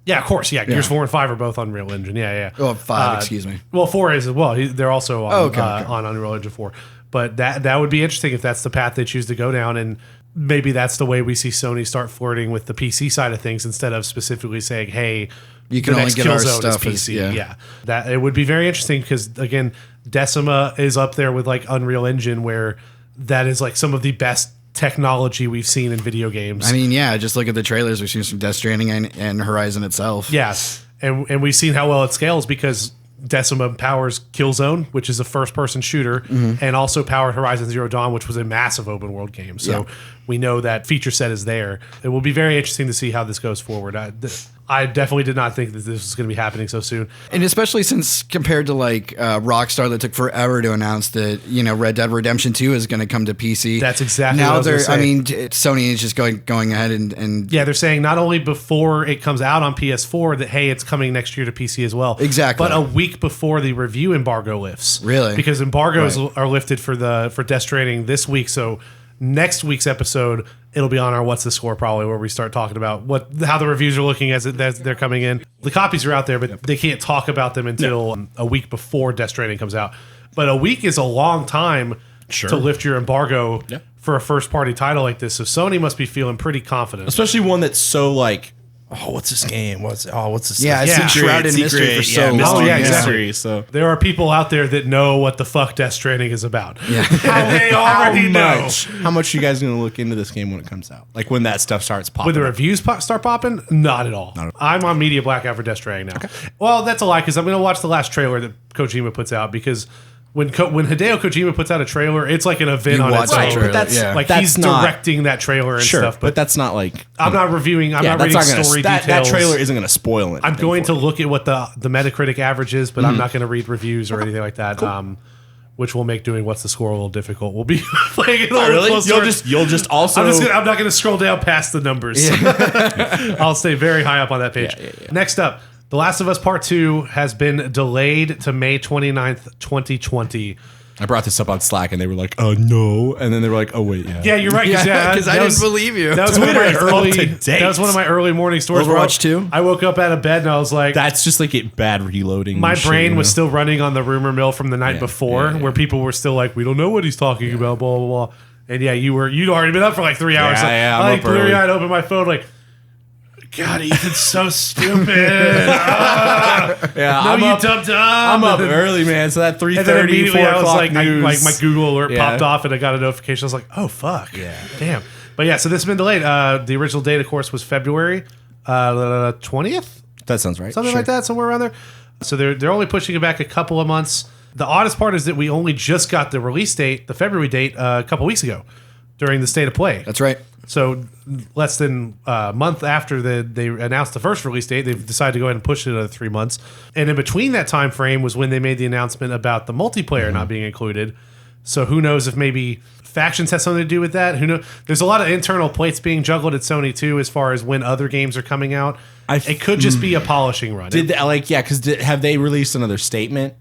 Yeah, of course. Yeah, Gears 4 and 5 are both Unreal Engine. Yeah, yeah. Oh, 5, excuse me. Well, 4 is as well. They're also on, Okay. on Unreal Engine 4. But that would be interesting if that's the path they choose to go down. And maybe that's the way we see Sony start flirting with the PC side of things instead of specifically saying, hey, You can the only next get our Killzone stuff is as- PC. yeah. That it would be very interesting because, again, Decima is up there with like Unreal Engine, where that is like some of the best technology we've seen in video games. I mean, yeah, just look at the trailers we've seen from Death Stranding and Horizon itself. Yes, and we've seen how well it scales because Decima powers Killzone, which is a first-person shooter, and also powered Horizon Zero Dawn, which was a massive open-world game. So we know that feature set is there. It will be very interesting to see how this goes forward. I definitely did not think that this was going to be happening so soon. And especially since compared to like Rockstar that took forever to announce that, Red Dead Redemption 2 is going to come to PC. That's exactly now what I was they're, gonna say. I mean, Sony is just going ahead and Yeah, they're saying not only before it comes out on PS4 that, hey, it's coming next year to PC as well. Exactly. But a week before the review embargo lifts. Really? Because embargoes Right. are lifted for Death Stranding this week. So next week's episode, it'll be on our What's the Score probably, where we start talking about how the reviews are looking as they're coming in. The copies are out there, but they can't talk about them until a week before Death Stranding comes out. But a week is a long time to lift your embargo for a first-party title like this. So Sony must be feeling pretty confident. Especially one that's so like, oh, what's this game? What's this? Yeah, it's been shrouded in mystery for so long. Oh, yeah, mystery. exactly. So There are people out there that know what the fuck Death Stranding is about. Yeah. They already know. How much you guys going to look into this game when it comes out? Like when that stuff starts popping. When the up? reviews start popping, not at all. I'm on media blackout for Death Stranding now. Well, that's a lie because I'm going to watch the last trailer that Kojima puts out because when Hideo Kojima puts out a trailer, it's like an event You on watch its the own. trailer, that's yeah. Like That's he's not- directing that trailer and Sure, stuff. but that's not like. I'm not reviewing. I'm not that's reading not gonna, story that, details. that trailer isn't going to spoil it. I'm going to look at what the Metacritic average is, but I'm not going to read reviews or anything like that. Which will make doing What's the Score a little difficult. We'll be playing it a little Really? closer. You'll just also. I'm not going to scroll down past the numbers. I'll stay very high up on that page. Next up, The Last of Us Part 2 has been delayed to May 29th, 2020. I brought this up on Slack and they were like, "Oh no," and then they were like, "Oh wait, yeah." Yeah, you're right. Yeah, because I that didn't was- believe you. That was one of my Twitter is up early. to date. That was one of my early morning stories. where Overwatch 2? I woke up out of bed and I was like, That's just like it bad reloading. my and shit, brain you was know? still running on the rumor mill from the night before, yeah. where people were still like, "We don't know what he's talking about." Blah blah blah. And yeah, you'd already been up for like 3 hours. So yeah, I'm I like up early. blurry eyed, open my phone, like, God, Ethan's so stupid. Yeah, No, I'm you up. dumb dumb. I'm up early, man. So that 3:30, And then immediately 4 I was o'clock like, news. like my Google alert Yeah. popped off and I got a notification. I was like, oh fuck, damn. But yeah, so this has been delayed. The original date, of course, was February 20th, That sounds right. something Sure. like that, somewhere around there. So they're only pushing it back a couple of months. The oddest part is that we only just got the release date, the February date, a couple weeks ago during the State of Play. That's right. So less than a month after they announced the first release date, they've decided to go ahead and push it another 3 months. And in between that time frame was when they made the announcement about the multiplayer not being included. So who knows if maybe factions has something to do with that? Who knows? There's a lot of internal plates being juggled at Sony too, as far as when other games are coming out. It could just be a polishing run. Did they, because have they released another statement?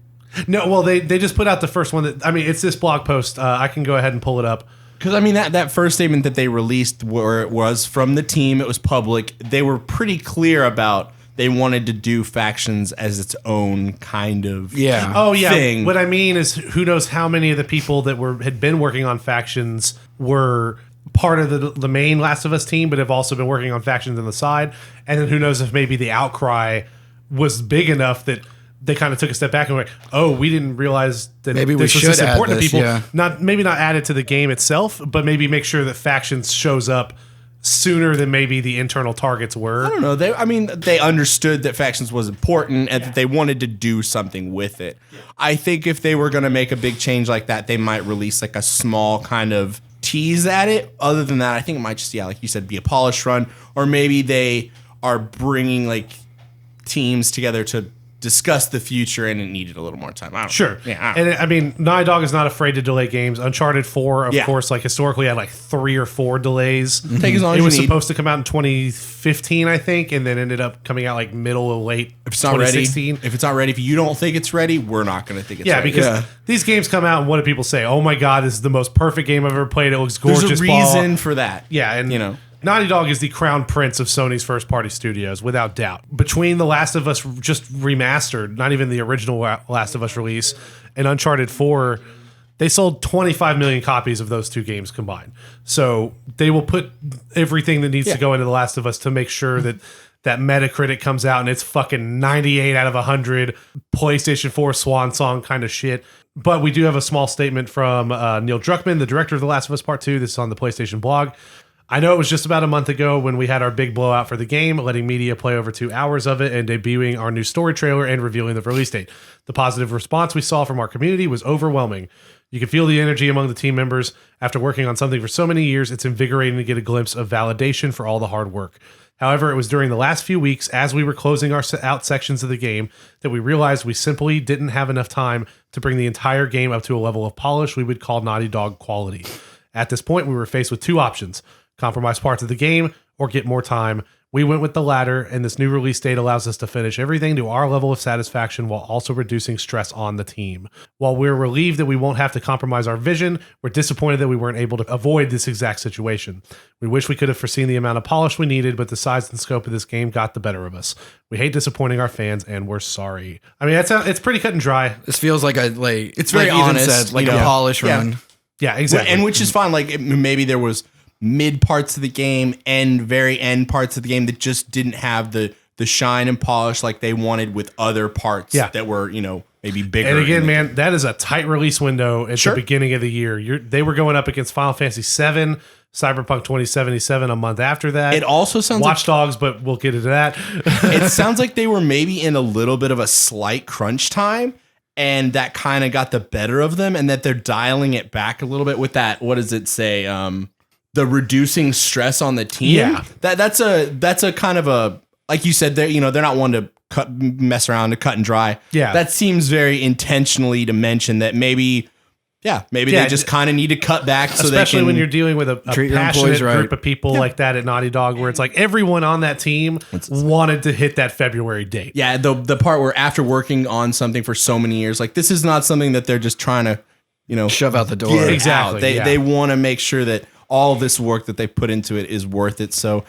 No, well they just put out the first one. It's this blog post. I can go ahead and pull it up. Because I mean that first statement that they released, where it was from the team, it was public. They were pretty clear about they wanted to do factions as its own kind of Oh yeah. thing. What I mean is, who knows how many of the people that had been working on factions were part of the main Last of Us team, but have also been working on factions on the side. And then who knows if maybe the outcry was big enough that they kind of took a step back and were like, oh, we didn't realize that Maybe we this was should this add important this, to people. yeah. Maybe not add it to the game itself, but maybe make sure that factions shows up sooner than maybe the internal targets were. I don't know. They understood that factions was important and that they wanted to do something with it. I think if they were going to make a big change like that, they might release like a small kind of tease at it. Other than that, I think it might just, like you said, be a polished run. Or maybe they are bringing like teams together to discuss the future and it needed a little more time. I don't know. Sure. Yeah. I don't And I mean, Naughty Dog is not afraid to delay games. Uncharted 4, of Yeah. course, like historically had like 3 or 4 delays. Take as long It as was you need. supposed to come out in 2015, I think, and then ended up coming out like middle or late If it's not ready, 2016. if it's not ready, if you don't think it's ready, we're not going to think it's Yeah, ready. because these games come out and what do people say? Oh my God, this is the most perfect game I've ever played. It looks gorgeous. there's a blah. reason for that. Yeah, and you know. Naughty Dog is the crown prince of Sony's first-party studios, without doubt. Between The Last of Us just remastered, not even the original Last of Us release, and Uncharted 4, They sold 25 million copies of those two games combined. So they will put everything that needs to go into The Last of Us to make sure that Metacritic comes out and it's fucking 98 out of 100, PlayStation 4 swan song kind of shit. But we do have a small statement from Neil Druckmann, the director of The Last of Us Part 2. This is on the PlayStation blog. I know it was just about a month ago when we had our big blowout for the game, letting media play over 2 hours of it and debuting our new story trailer and revealing the release date. The positive response we saw from our community was overwhelming. You can feel the energy among the team members. After working on something for so many years, it's invigorating to get a glimpse of validation for all the hard work. However, it was during the last few weeks, as we were closing out sections of the game, that we realized we simply didn't have enough time to bring the entire game up to a level of polish we would call Naughty Dog quality. At this point, we were faced with two options: compromise parts of the game or get more time. We went with the latter, and this new release date allows us to finish everything to our level of satisfaction while also reducing stress on the team. While we're relieved that we won't have to compromise our vision, we're disappointed that we weren't able to avoid this exact situation. We wish we could have foreseen the amount of polish we needed, but the size and scope of this game got the better of us. We hate disappointing our fans, and we're sorry. I mean, it's pretty cut and dry. This feels like it's very Ethan honest, said, like a polish run. Yeah, exactly. And which is fine. Like maybe there was mid parts of the game and very end parts of the game that just didn't have the shine and polish like they wanted with other parts that were, maybe bigger. And again, man, that is a tight release window at the beginning of the year. They were going up against Final Fantasy VII, Cyberpunk 2077 a month after that. It also sounds Watch Dogs, but we'll get into that. It sounds like they were maybe in a little bit of a slight crunch time, and that kind of got the better of them, and that they're dialing it back a little bit with that. What does it say? The reducing stress on the team. Yeah, that's a kind of a, like you said, they're not one to mess around, to cut and dry. Yeah, that seems very intentionally to mention that maybe they just kind of need to cut back, so especially they can, when you're dealing with a passionate group of people like that at Naughty Dog, where it's like everyone on that team wanted to hit that February date. Yeah, the part where after working on something for so many years, like this is not something that they're just trying to shove out the door. Exactly. They want to make sure that all this work that they put into it is worth it. So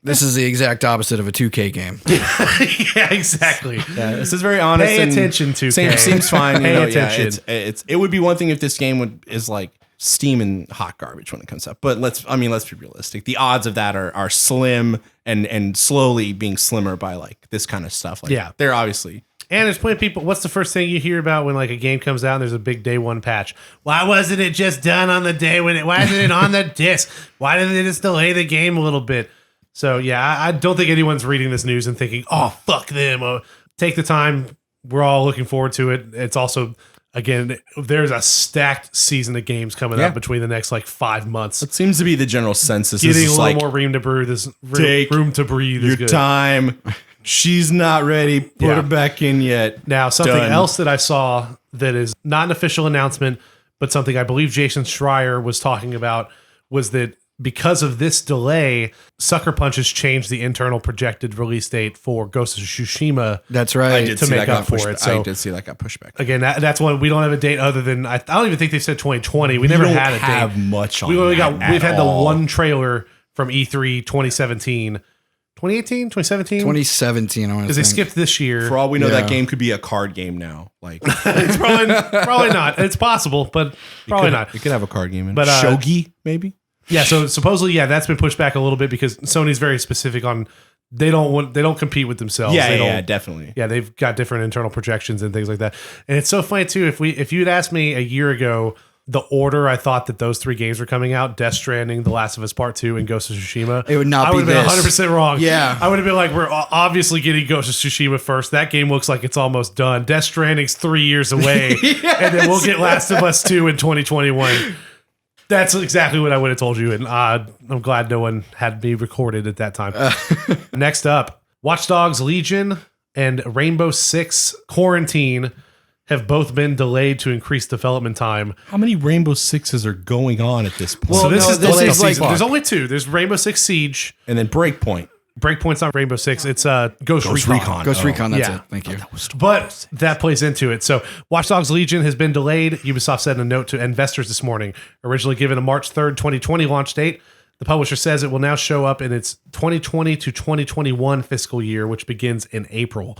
this is the exact opposite of a 2K game. Yeah, exactly. Yeah, this is very honest. Pay attention to seems fine. Pay attention. It would be one thing if this game is like steaming hot garbage when it comes up. But let's be realistic. The odds of that are slim and slowly being slimmer by like this kind of stuff. Like, they're obviously. And there's plenty of people. What's the first thing you hear about when like a game comes out and there's a big day one patch? Why wasn't it just done on the day why isn't it on the disc? Why didn't they just delay the game a little bit? So yeah, I don't think anyone's reading this news and thinking, oh, fuck them. Take the time. We're all looking forward to it. It's also, again, there's a stacked season of games coming up between the next like 5 months. It seems to be the general census. Getting a little more room to brew. This room to breathe. Your time. She's not ready. Put her back in yet. Now, something else that I saw that is not an official announcement, but something I believe Jason Schreier was talking about, was that because of this delay, Sucker Punch has changed the internal projected release date for Ghost of Tsushima. That's right. To make up for it. So I did see that got pushed back. Again, that's one we don't have a date other than I don't even think they said 2020. We never had a date. Have much on we've had the one trailer from E3 2017. 2018, 2017? 2017, I want to because they skipped this year. For all we know, that game could be a card game now. Like it's probably not. It's possible, but probably not. It could have a card game in it. But Shogi, maybe? Yeah, so supposedly, that's been pushed back a little bit because Sony's very specific on they don't compete with themselves. Yeah, definitely. Yeah, they've got different internal projections and things like that. And it's so funny too. If you'd asked me a year ago the order I thought that those three games were coming out, Death Stranding, The Last of Us Part 2, and Ghost of Tsushima, it would not I be would have been 100% wrong. Yeah. I would have been like, we're obviously getting Ghost of Tsushima first. That game looks like it's almost done. Death Stranding's 3 years away. And then we'll get Last of Us 2 in 2021. That's exactly what I would have told you. And I'm glad no one had me recorded at that time. Next up, Watch Dogs Legion and Rainbow Six Quarantine have both been delayed to increase development time. How many Rainbow Sixes are going on at this point? Well, so this is like there's only two. There's Rainbow Six Siege and then Breakpoint. Breakpoint's not Rainbow Six. It's Ghost Recon. Ghost Recon. That's it. Thank you. But that plays into it. So Watch Dogs Legion has been delayed. Ubisoft sent a note to investors this morning. Originally given a March 3rd, 2020 launch date, the publisher says it will now show up in its 2020 to 2021 fiscal year, which begins in April.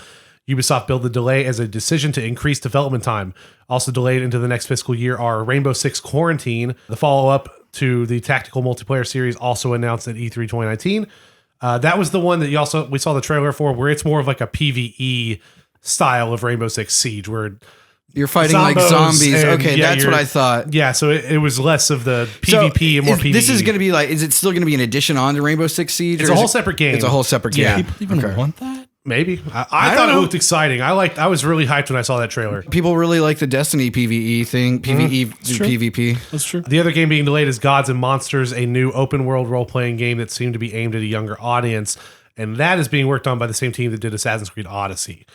Ubisoft billed the delay as a decision to increase development time. Also delayed into the next fiscal year are Rainbow Six Quarantine, the follow-up to the tactical multiplayer series, also announced at E3 2019. That was the one that we saw the trailer for, where it's more of like a PvE style of Rainbow Six Siege, where you're fighting like zombies. Okay, that's what I thought. Yeah, so it was less of the PvP and more PvE. This is going to be like, is it still going to be an addition on to Rainbow Six Siege? It's a whole separate game. It's a whole separate game. Yeah. People even want that? Maybe. I thought it looked exciting. I was really hyped when I saw that trailer. People really like the Destiny PvE thing. PvE to PvP. That's true. The other game being delayed is Gods and Monsters, a new open world role playing game that seemed to be aimed at a younger audience. And that is being worked on by the same team that did Assassin's Creed Odyssey.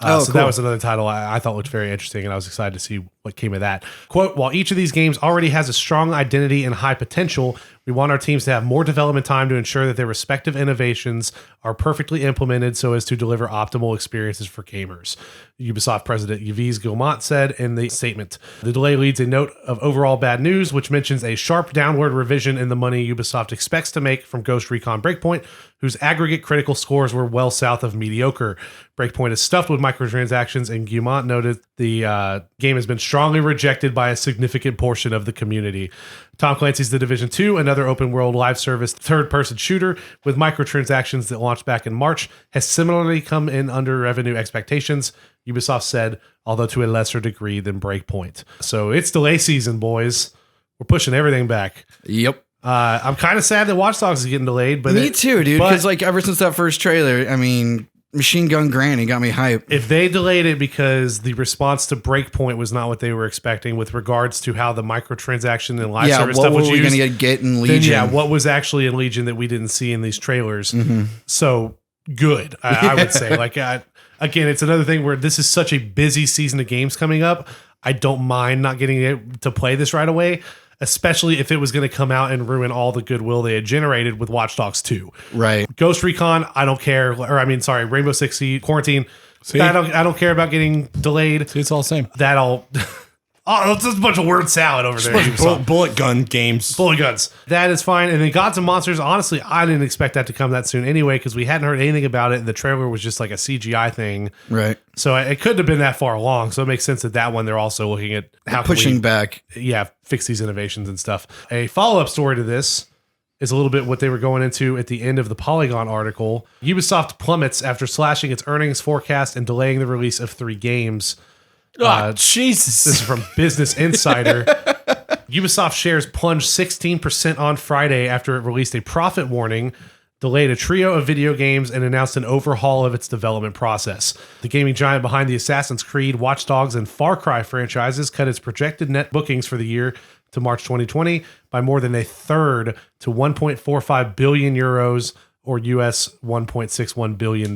So that was another title I thought looked very interesting, and I was excited to see what came of that. Quote, while each of these games already has a strong identity and high potential, we want our teams to have more development time to ensure that their respective innovations are perfectly implemented so as to deliver optimal experiences for gamers. Ubisoft President Yves Guillemot said in the statement. The delay leads a note of overall bad news, which mentions a sharp downward revision in the money Ubisoft expects to make from Ghost Recon Breakpoint, whose aggregate critical scores were well south of mediocre. Breakpoint is stuffed with microtransactions, and Guillemot noted the game has been strongly rejected by a significant portion of the community. Tom Clancy's The Division 2, another open-world live service third-person shooter with microtransactions that launched back in March, has similarly come in under revenue expectations, Ubisoft said, although to a lesser degree than Breakpoint. So it's delay season, boys. We're pushing everything back. Yep. I'm kind of sad that Watch Dogs is getting delayed, but me too, dude. Because like ever since that first trailer, I mean, Machine Gun Granny got me hyped. If they delayed it because the response to Breakpoint was not what they were expecting with regards to how the microtransaction and live service stuff was used, what were we going to get in Legion? Then, what was actually in Legion that we didn't see in these trailers? So good, I would say. Like again, it's another thing where this is such a busy season of games coming up. I don't mind not getting it to play this right away, especially if it was going to come out and ruin all the goodwill they had generated with Watch Dogs 2. Right. Ghost Recon, I don't care. Rainbow Six Siege, Quarantine. I don't care about getting delayed. See, it's all the same. It's just a bunch of word salad over there. Bullet gun games. Bullet guns. That is fine. And then Gods and Monsters, honestly, I didn't expect that to come that soon anyway, because we hadn't heard anything about it, and the trailer was just like a CGI thing. Right. So it couldn't have been that far along. So it makes sense that one they're also looking at how pushing back. Yeah, fix these innovations and stuff. A follow-up story to this is a little bit what they were going into at the end of the Polygon article. Ubisoft plummets after slashing its earnings forecast and delaying the release of 3 games. Jesus. This is from Business Insider. Ubisoft shares plunged 16% on Friday after it released a profit warning, delayed a trio of video games, and announced an overhaul of its development process. The gaming giant behind the Assassin's Creed, Watch Dogs, and Far Cry franchises cut its projected net bookings for the year to March 2020 by more than a third to 1.45 billion euros or US $1.61 billion.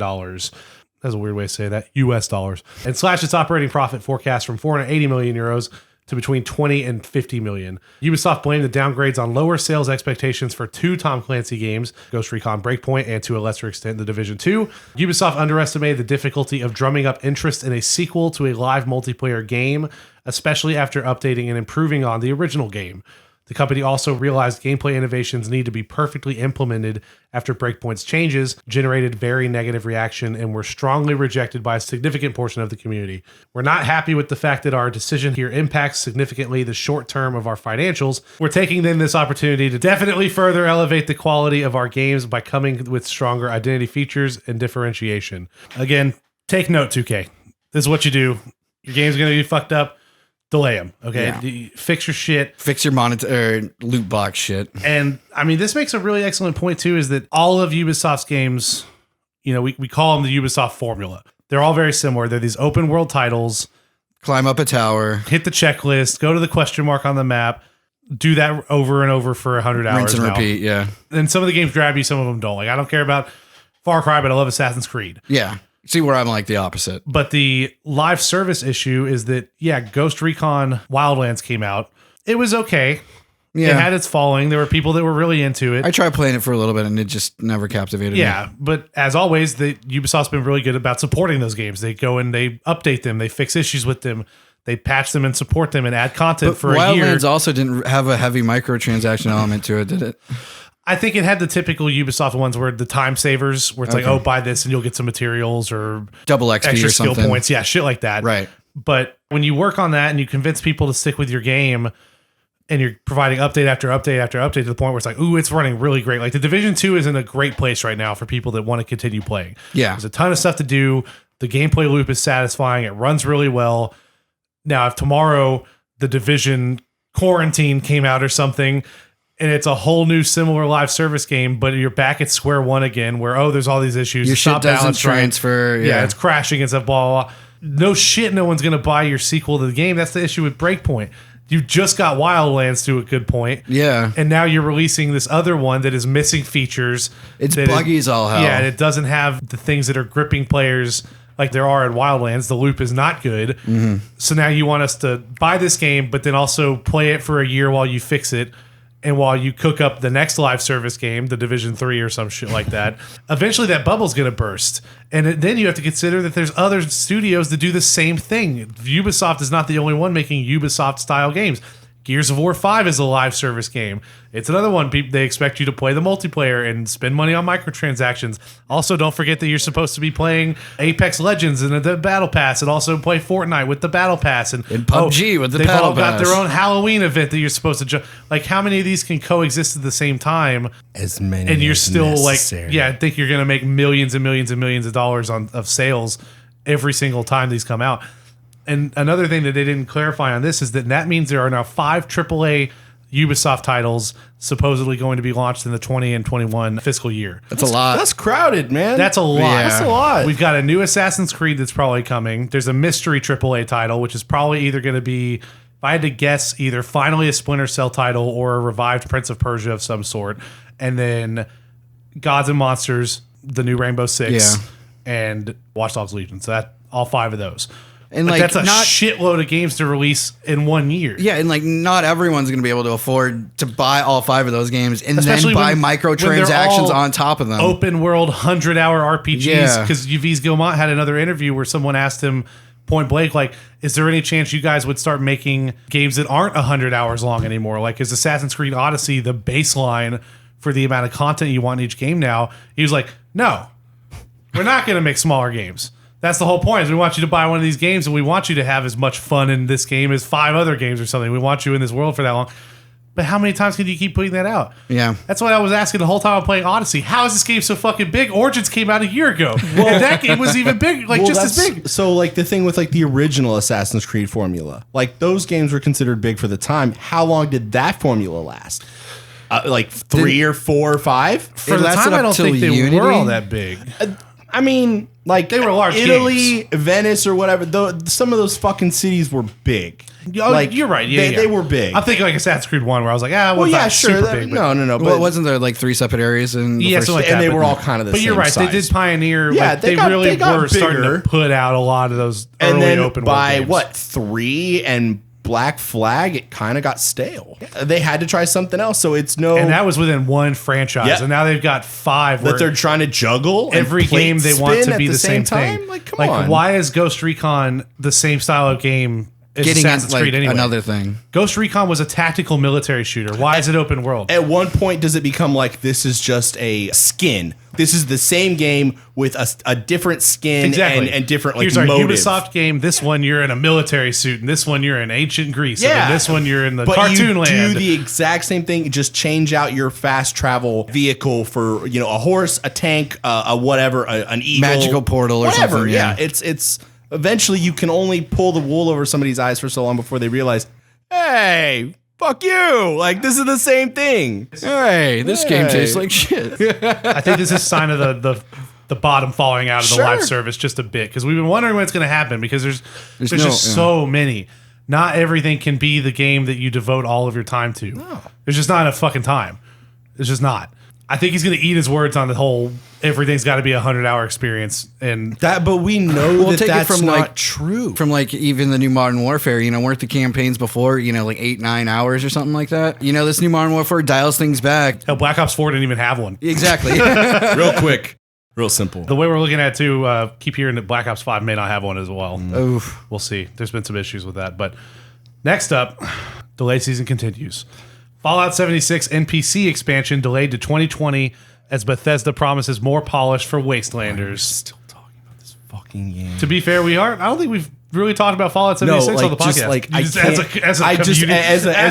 That's a weird way to say that. US dollars. And slashed its operating profit forecast from 480 million euros to between 20 and 50 million. Ubisoft blamed the downgrades on lower sales expectations for 2 Tom Clancy games, Ghost Recon Breakpoint, and to a lesser extent, The Division 2. Ubisoft underestimated the difficulty of drumming up interest in a sequel to a live multiplayer game, especially after updating and improving on the original game. The company also realized gameplay innovations need to be perfectly implemented after Breakpoint's changes generated very negative reaction and were strongly rejected by a significant portion of the community. We're not happy with the fact that our decision here impacts significantly the short term of our financials. We're taking then this opportunity to definitely further elevate the quality of our games by coming with stronger identity features and differentiation. Again, take note, 2K. This is what you do. Your game's going to be fucked up. Delay them, okay? Yeah. Fix your shit. Fix your monitor loot box shit. And I mean, this makes a really excellent point too, is that all of Ubisoft's games, we call them the Ubisoft formula. They're all very similar. They're these open world titles. Climb up a tower. Hit the checklist. Go to the question mark on the map. Do that over and over for 100 hours. Rinse and repeat, yeah. And some of the games grab you, some of them don't. Like, I don't care about Far Cry, but I love Assassin's Creed. Yeah. See where I'm like the opposite. But the live service issue is that, Ghost Recon Wildlands came out. It was okay. Yeah. It had its following. There were people that were really into it. I tried playing it for a little bit and it just never captivated me. Yeah, but as always, Ubisoft's been really good about supporting those games. They go and they update them. They fix issues with them. They patch them and support them and add content for a year. Wildlands also didn't have a heavy microtransaction element to it, did it? I think it had the typical Ubisoft ones where the time savers, where it's like, oh, buy this and you'll get some materials or double XP extra or skill something. points. Yeah, shit like that. Right. But when you work on that and you convince people to stick with your game and you're providing update after update after update to the point where it's like, ooh, it's running really great. Like the Division 2 is in a great place right now for people that want to continue playing. Yeah. There's a ton of stuff to do. The gameplay loop is satisfying. It runs really well. Now, if tomorrow the Division quarantine came out or something and it's a whole new similar live service game, but you're back at square one again where, oh, there's all these issues. Your It's shit not doesn't balanced right. transfer. Yeah, it's crashing and stuff, blah, blah, blah. No shit, no one's going to buy your sequel to the game. That's the issue with Breakpoint. You just got Wildlands to a good point. Yeah. And now you're releasing this other one that is missing features. It's that buggy as all hell. Yeah, and it doesn't have the things that are gripping players like there are in Wildlands. The loop is not good. Mm-hmm. So now you want us to buy this game, but then also play it for a year while you fix it. And while you cook up the next live service game, the Division 3 or some shit like that, eventually that bubble's going to burst. And then you have to consider that there's other studios that do the same thing. Ubisoft is not the only one making Ubisoft-style games. Gears of War 5 is a live service game. It's another one. They expect you to play the multiplayer and spend money on microtransactions. Also, don't forget that you're supposed to be playing Apex Legends and the Battle Pass, and also play Fortnite with the Battle Pass. And PUBG with the they've Battle all got Pass. their own Halloween event that you're supposed to like. How many of these can coexist at the same time? As many, And you're as still necessary. like, yeah, I think you're going to make millions and millions and millions of dollars of sales every single time these come out. And another thing that they didn't clarify on this is that means there are now 5 AAA Ubisoft titles supposedly going to be launched in the 20 and 21 fiscal year. That's a lot. That's crowded, man. That's a lot. Yeah. That's a lot. We've got a new Assassin's Creed that's probably coming. There's a mystery AAA title, which is probably either going to be, if I had to guess, either finally a Splinter Cell title or a revived Prince of Persia of some sort. And then Gods and Monsters, the new Rainbow Six, Yeah. and Watch Dogs Legion. So that all 5 of those. And But like that's a not shitload of games to release in 1 year. yeah, and like not everyone's going to be able to afford to buy all 5 of those games and Especially then buy when they're microtransactions all on top of them. Open world 100-hour RPGs. Yeah. Because Yves Guillemot had another interview where someone asked him point blank, like, is there any chance you guys would start making games that aren't 100 hours long anymore? Like, is Assassin's Creed Odyssey the baseline for the amount of content you want in each game now? He was like, no, we're not going to make smaller games. That's the whole point, is we want you to buy one of these games and we want you to have as much fun in this game as 5 other games or something. We want you in this world for that long. But how many times can you keep putting that out? Yeah. That's what I was asking the whole time I'm playing Odyssey. How is this game so fucking big? Origins came out a year ago. And that game was even big, like just as big. So like the thing with like the original Assassin's Creed formula, like those games were considered big for the time. How long did that formula last? Like 3 or 4 or 5? For It the lasted time, I up don't till think they Unity? were all that big. I mean, like They were large Italy, Venice, or whatever. Some of those fucking cities were big. Oh, Like, you're right. Yeah, they were big. I'm thinking like Assassin's Creed 1 where I was like, well, yeah, sure. super that- big. But, no. But, Well, wasn't there like 3 separate areas in the Yeah, first so like and that, they but- were all kind of the but same you're right. size. They did pioneer. Yeah, like, they they got- really they got were starting bigger. to put out a lot of those and early then open world by games. what 3 and Black Flag, it kind of got stale. They had to try something else. So it's no And that was within one franchise. Yeah. And now they've got 5 that where they're trying to juggle every and plate game they want spin to be at the same time. thing. Like, come on. why is Ghost Recon the same style of game as getting Assassin's like Creed anyway? another thing. Ghost Recon was a tactical military shooter. Why is it open world? At one point, does it become like this is just a skin? This is the same game with a different skin Exactly. and different like Here's our motive. Ubisoft game. This one you're in a military suit, and this one you're in ancient Greece. Yeah. And this one you're in the But cartoon you land. do the exact same thing. Just change out your fast travel vehicle for a horse, a tank, a whatever, an eagle, Magical portal or whatever. something, yeah. It's eventually you can only pull the wool over somebody's eyes for so long before they realize, hey, fuck you! Like this is the same thing. Hey, this game tastes like shit. I think this is a sign of the bottom falling out of the Sure. live service just a bit, because we've been wondering when it's going to happen, because there's no- just yeah. so many. Not everything can be the game that you devote all of your time to. No. There's just not enough fucking time. It's just not. I think he's going to eat his words on the whole everything's got to be a 100-hour experience. And But we know We'll that take it that's from, not like, true. From like even the new Modern Warfare, weren't the campaigns before, like 8-9 hours or something like that? This new Modern Warfare dials things back. hell, Black Ops 4 didn't even have one. Exactly. Real quick, real simple. The way we're looking at it too, keep hearing that Black Ops 5 may not have one as well. Oof. We'll see. There's been some issues with that. But next up, delay season continues. Fallout 76 NPC expansion delayed to 2020 as Bethesda promises more polish for Wastelanders. Still talking about this fucking game. To be fair, we aren't. I don't think we've really talked about Fallout 76 on the podcast. As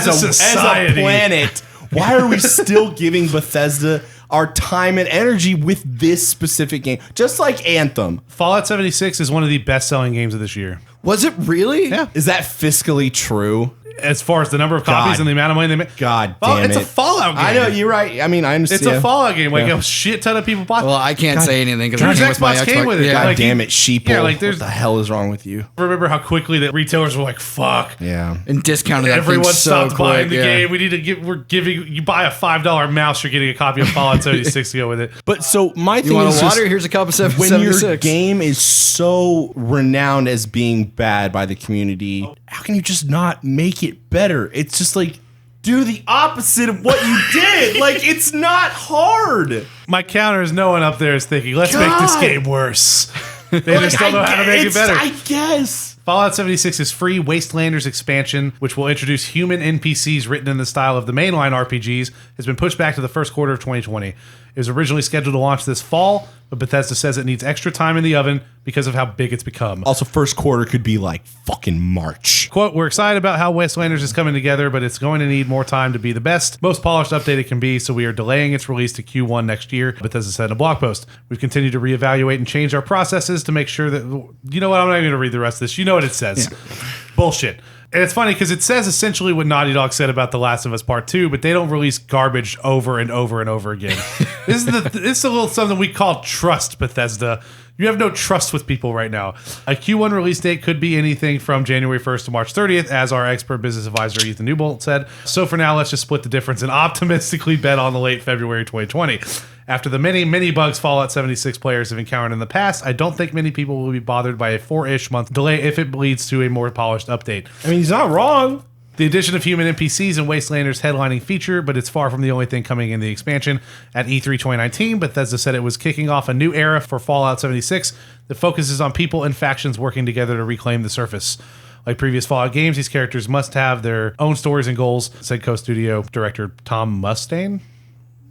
a society. Planet, why are we still giving Bethesda our time and energy with this specific game? Just like Anthem. Fallout 76 is one of the best-selling games of this year. Was it really? Yeah. Is that fiscally true? As far as the number of copies God. and the amount of money they make. God damn It's it. a Fallout game. I know, you're right. I mean, I understand. It's a Fallout game. Like a shit ton of people bought it. Well, I can't say anything because George it came with my Xbox Xbox. came with it. Yeah. God Like, damn it, sheeple. Yeah, like, what there's- the hell is wrong with you? Remember how quickly that retailers were like, fuck. Yeah. And discounted that Everyone thing so stopped buying quick. the Yeah. game. We need to get. We're giving you buy a $5 mouse. You're getting a copy of Fallout 76 to go with it. But so my thing You want is a water? just, Here's a cup of when your 76. game is so renowned as being bad by the community, how can you just not make it better? It's just like, do the opposite of what you did. Like, it's not hard. My counter is no one up there is thinking, let's make this God. game worse. They just don't know how to make it better. I guess. Fallout 76 is free Wastelanders expansion, which will introduce human NPCs written in the style of the mainline RPGs, has been pushed back to the first quarter of 2020. It was originally scheduled to launch this fall, but Bethesda says it needs extra time in the oven because of how big it's become. Also, first quarter could be like fucking March. Quote, we're excited about how Wastelanders is coming together, but it's going to need more time to be the best, most polished update it can be, so we are delaying its release to Q1 next year, Bethesda said in a blog post. We've continued to reevaluate and change our processes to make sure that, you know what, I'm not going to read the rest of this. You know what it says. Bullshit. And it's funny because it says essentially what Naughty Dog said about The Last of Us Part 2, but they don't release garbage over and over and over again. This is a little something we call trust, Bethesda. You have no trust with people right now. A Q1 release date could be anything from January 1st to March 30th, as our expert business advisor Ethan Newbolt said. So for now, let's just split the difference and optimistically bet on the late February 2020. After the many bugs Fallout 76 players have encountered in the past, I don't think many people will be bothered by a 4-ish month delay if it leads to a more polished update. I mean, he's not wrong. The addition of human NPCs and Wastelanders headlining feature, but it's far from the only thing coming in the expansion. At E3 2019, Bethesda said it was kicking off a new era for Fallout 76 that focuses on people and factions working together to reclaim the surface. Like previous Fallout games, these characters must have their own stories and goals, said co-studio director Tom Mustaine.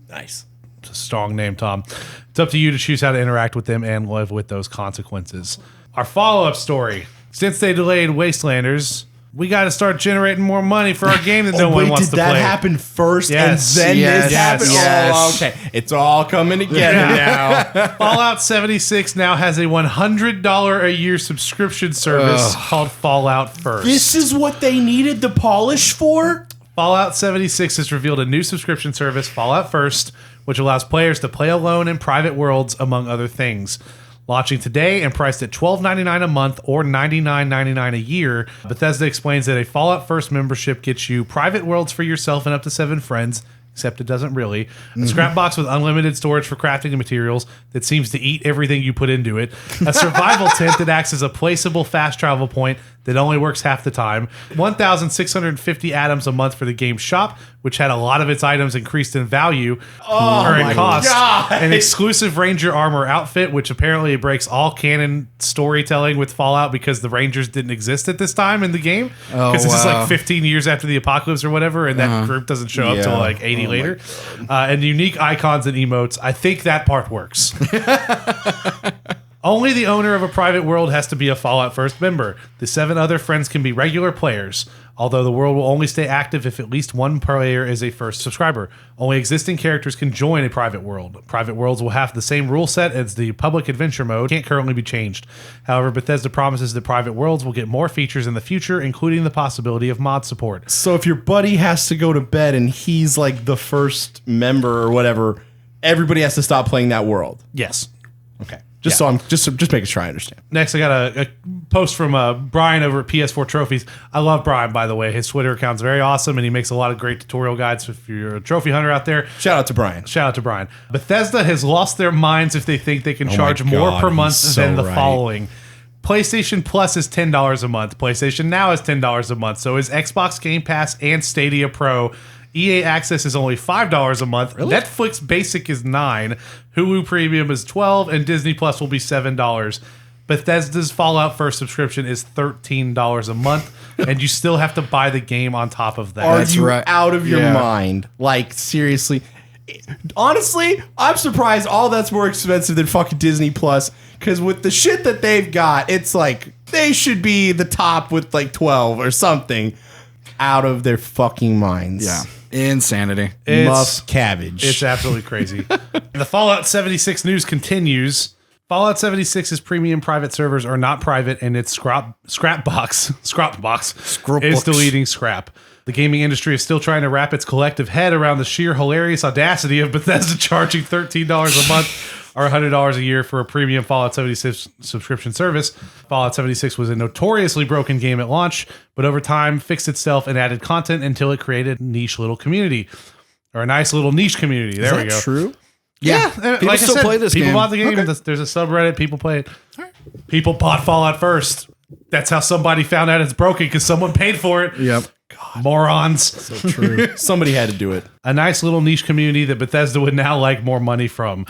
Nice. It's a strong name, Tom. It's up to you to choose how to interact with them and live with those consequences. Our follow-up story. Since they delayed Wastelanders, we got to start generating more money for our game that no one wants to play. Did that happen first Yes. and then Yes. this happened? Yes. Oh, okay. It's all coming together now. Fallout 76 now has a $100 a year subscription service called Fallout First. This is what they needed the polish for? Fallout 76 has revealed a new subscription service, Fallout First, which allows players to play alone in private worlds, among other things. Launching today and priced at $12.99 a month or $99.99 a year, Bethesda explains that a Fallout First membership gets you private worlds for yourself and up to 7 friends, except it doesn't really. A scrap box with unlimited storage for crafting and materials that seems to eat everything you put into it. A survival tent that acts as a placeable fast travel point that only works half the time. 1,650 atoms a month for the game shop, which had a lot of its items increased in value or in cost. God. An exclusive Ranger armor outfit, which apparently breaks all canon storytelling with Fallout because the Rangers didn't exist at this time in the game. Because this is wow. like 15 years after the apocalypse or whatever, and that group doesn't show up till Yeah. like 80 later. And unique icons and emotes. I think that part works. Only the owner of a private world has to be a Fallout First member. The 7 other friends can be regular players, although the world will only stay active if at least one player is a first subscriber. Only existing characters can join a private world. Private worlds will have the same rule set as the public adventure mode, can't currently be changed. However, Bethesda promises that private worlds will get more features in the future, including the possibility of mod support. So if your buddy has to go to bed and he's like the first member or whatever, everybody has to stop playing that world. Yes. Okay. Just so I'm just making sure I understand. Next, I got a post from Brian over at PS4 Trophies. I love Brian, by the way. His Twitter account's very awesome, and he makes a lot of great tutorial guides if you're a trophy hunter out there. Shout out to Brian. Shout out to Brian. Bethesda has lost their minds if they think they can charge more God, per month he's so than the right. following. PlayStation Plus is $10 a month. PlayStation Now is $10 a month. So is Xbox Game Pass and Stadia Pro. EA Access is only $5 a month. Really? Netflix Basic is $9. Hulu Premium is $12, and Disney Plus will be $7. Bethesda's Fallout First subscription is $13 a month, and you still have to buy the game on top of that. Are That's you right. out of your Yeah. mind? Like, seriously? Honestly, I'm surprised all that's more expensive than fucking Disney Plus, because with the shit that they've got, it's like they should be the top with like 12 or something. Out of their fucking minds. Yeah. Insanity. Muff cabbage. It's absolutely crazy. The Fallout 76 news continues. Fallout 76's premium private servers are not private, and its Scrapbox is deleting Scrap. The gaming industry is still trying to wrap its collective head around the sheer hilarious audacity of Bethesda charging $13 a month or $100 a year for a premium Fallout 76 subscription service. Fallout 76 was a notoriously broken game at launch, but over time fixed itself and added content until it created a niche little community. Or a nice little niche community. There we go. True? Yeah. People Like I still said, play this people game. bought the game. Okay. There's a subreddit. People play it. People bought Fallout First. That's how somebody found out it's broken, because someone paid for it. Yep. Morons. True. Somebody had to do it. A nice little niche community that Bethesda would now like more money from.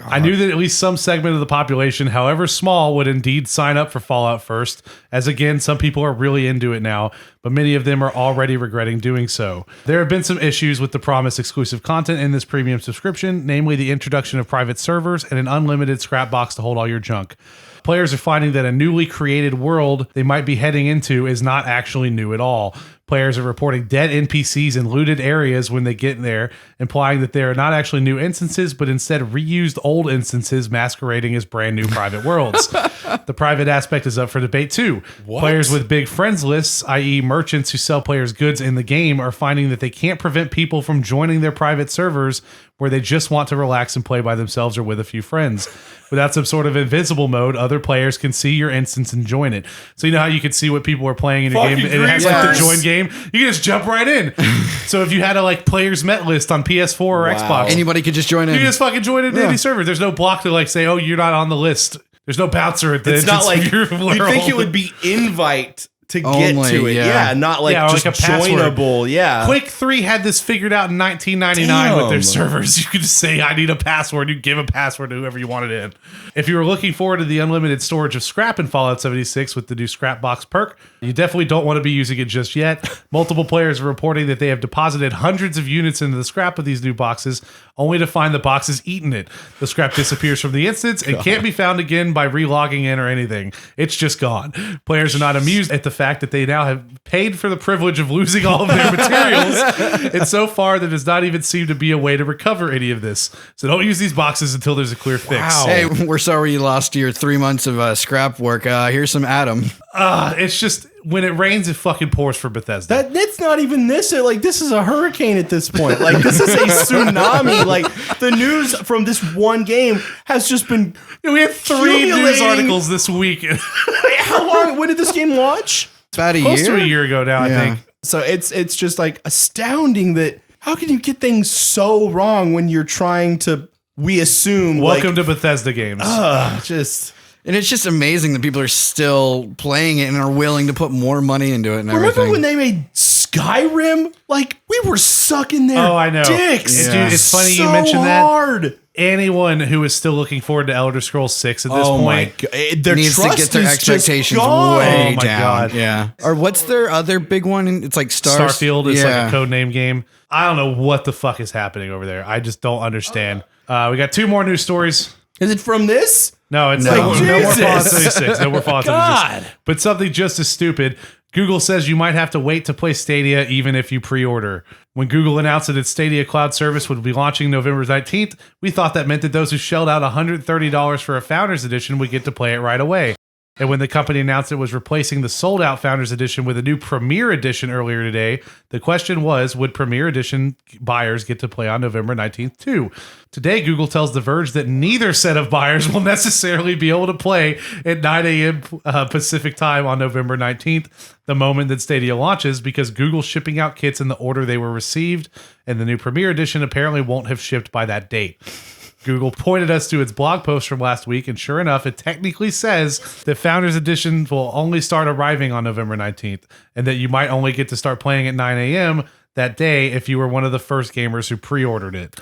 I knew that at least some segment of the population, however small, would indeed sign up for Fallout First, as again, some people are really into it now, but many of them are already regretting doing so. There have been some issues with the promised exclusive content in this premium subscription, namely the introduction of private servers and an unlimited scrap box to hold all your junk. Players are finding that a newly created world they might be heading into is not actually new at all. Players are reporting dead NPCs and looted areas when they get there, implying that they are not actually new instances, but instead reused old instances masquerading as brand new private worlds. The private aspect is up for debate too. Players with big friends lists, i.e. merchants who sell players goods in the game, are finding that they can't prevent people from joining their private servers where they just want to relax and play by themselves or with a few friends. Without some sort of invisible mode, other players can see your instance and join it. So you know how you can see what people are playing in a game, and it has like the Yes. join game? You can just jump right in. So if you had a like players met list on PS4 or Wow. Xbox, Anybody could just join in. you can just fucking join into any server. There's no block to like say, oh, you're not on the list. There's no bouncer at the It's not like your you world. think it would be invite to get Only, to it. yeah. Yeah, not like Yeah, or just like a password. joinable. Yeah. Quake 3 had this figured out in 1999 with their Damn. servers. You could just say, I need a password. You give a password to whoever you want it in. If you were looking forward to the unlimited storage of scrap in Fallout 76 with the new scrap box perk, you definitely don't want to be using it just yet. Multiple players are reporting that they have deposited hundreds of units into the scrap of these new boxes, only to find the boxes eaten it. The scrap disappears from the instance and can't be found again by relogging in or anything. It's just gone. Players are not amused at the fact that they now have paid for the privilege of losing all of their materials, and so far there does not even seem to be a way to recover any of this. So don't use these boxes until there's a clear fix. Wow. Hey, we're sorry you lost your 3 months of scrap work. Here's some Adam. It's just, when it rains, it fucking pours for Bethesda. That's not even this. Like, this is a hurricane at this point. Like, this is a tsunami. Like, the news from this one game has just been. We had 3 news accumulating. articles this week. Wait, how long? When did this game launch? It's about a Close year. to a year ago now, Yeah. I think. So it's just like astounding that how can you get things so wrong when you're trying to, we assume, Welcome to Bethesda games. just. And it's just amazing that people are still playing it and are willing to put more money into it and Remember everything. when they made Skyrim? Like, we were sucking their Oh, I know. dicks. Dude, it's funny you So mentioned that. hard. Anyone who is still looking forward to Elder Scrolls 6 at this Oh my point, god! Their needs to trust get their is just expectations gone. way Oh my down. God. Yeah. Or what's their other big one? It's like Starfield is yeah. like a code name game. I don't know what the fuck is happening over there. I just don't understand. We got 2 more news stories. Is it from this? No, it's No. no more Jesus. Fallout 76. No more Fallout 76. God. But something just as stupid. Google says you might have to wait to play Stadia even if you pre-order. When Google announced that its Stadia cloud service would be launching November 19th, we thought that meant that those who shelled out $130 for a Founders Edition would get to play it right away. And when the company announced it was replacing the sold-out Founders Edition with a new Premier Edition earlier today, the question was, would Premier Edition buyers get to play on November 19th too? Today, Google tells The Verge that neither set of buyers will necessarily be able to play at 9 a.m. Pacific time on November 19th, the moment that Stadia launches, because Google's shipping out kits in the order they were received, and the new Premier Edition apparently won't have shipped by that date. Google pointed us to its blog post from last week, and sure enough, it technically says that Founders Edition will only start arriving on November 19th, and that you might only get to start playing at 9 a.m. that day if you were one of the first gamers who pre-ordered it.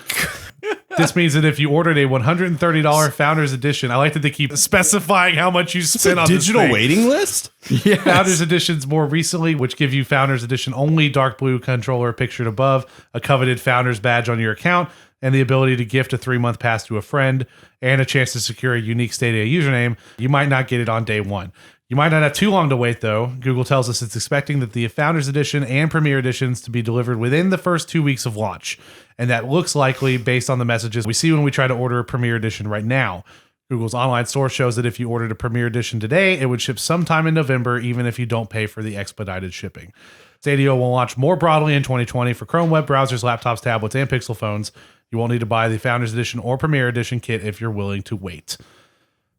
This means that if you ordered a $130 Founders Edition, I like that they keep specifying how much you spent on digital this thing. waiting list? Yes. Founders Editions more recently, which give you Founders Edition only dark blue controller pictured above, a coveted Founders badge on your account, and the ability to gift a 3-month pass to a friend, and a chance to secure a unique Stadia username. You might not get it on day one. You might not have too long to wait, though. Google tells us it's expecting that the Founders Edition and Premier Editions to be delivered within the first 2 weeks of launch. And that looks likely based on the messages we see when we try to order a Premier Edition right now. Google's online store shows that if you ordered a Premier Edition today, it would ship sometime in November, even if you don't pay for the expedited shipping. Stadia will launch more broadly in 2020 for Chrome web browsers, laptops, tablets, and Pixel phones. You won't need to buy the Founders Edition or Premier Edition kit if you're willing to wait.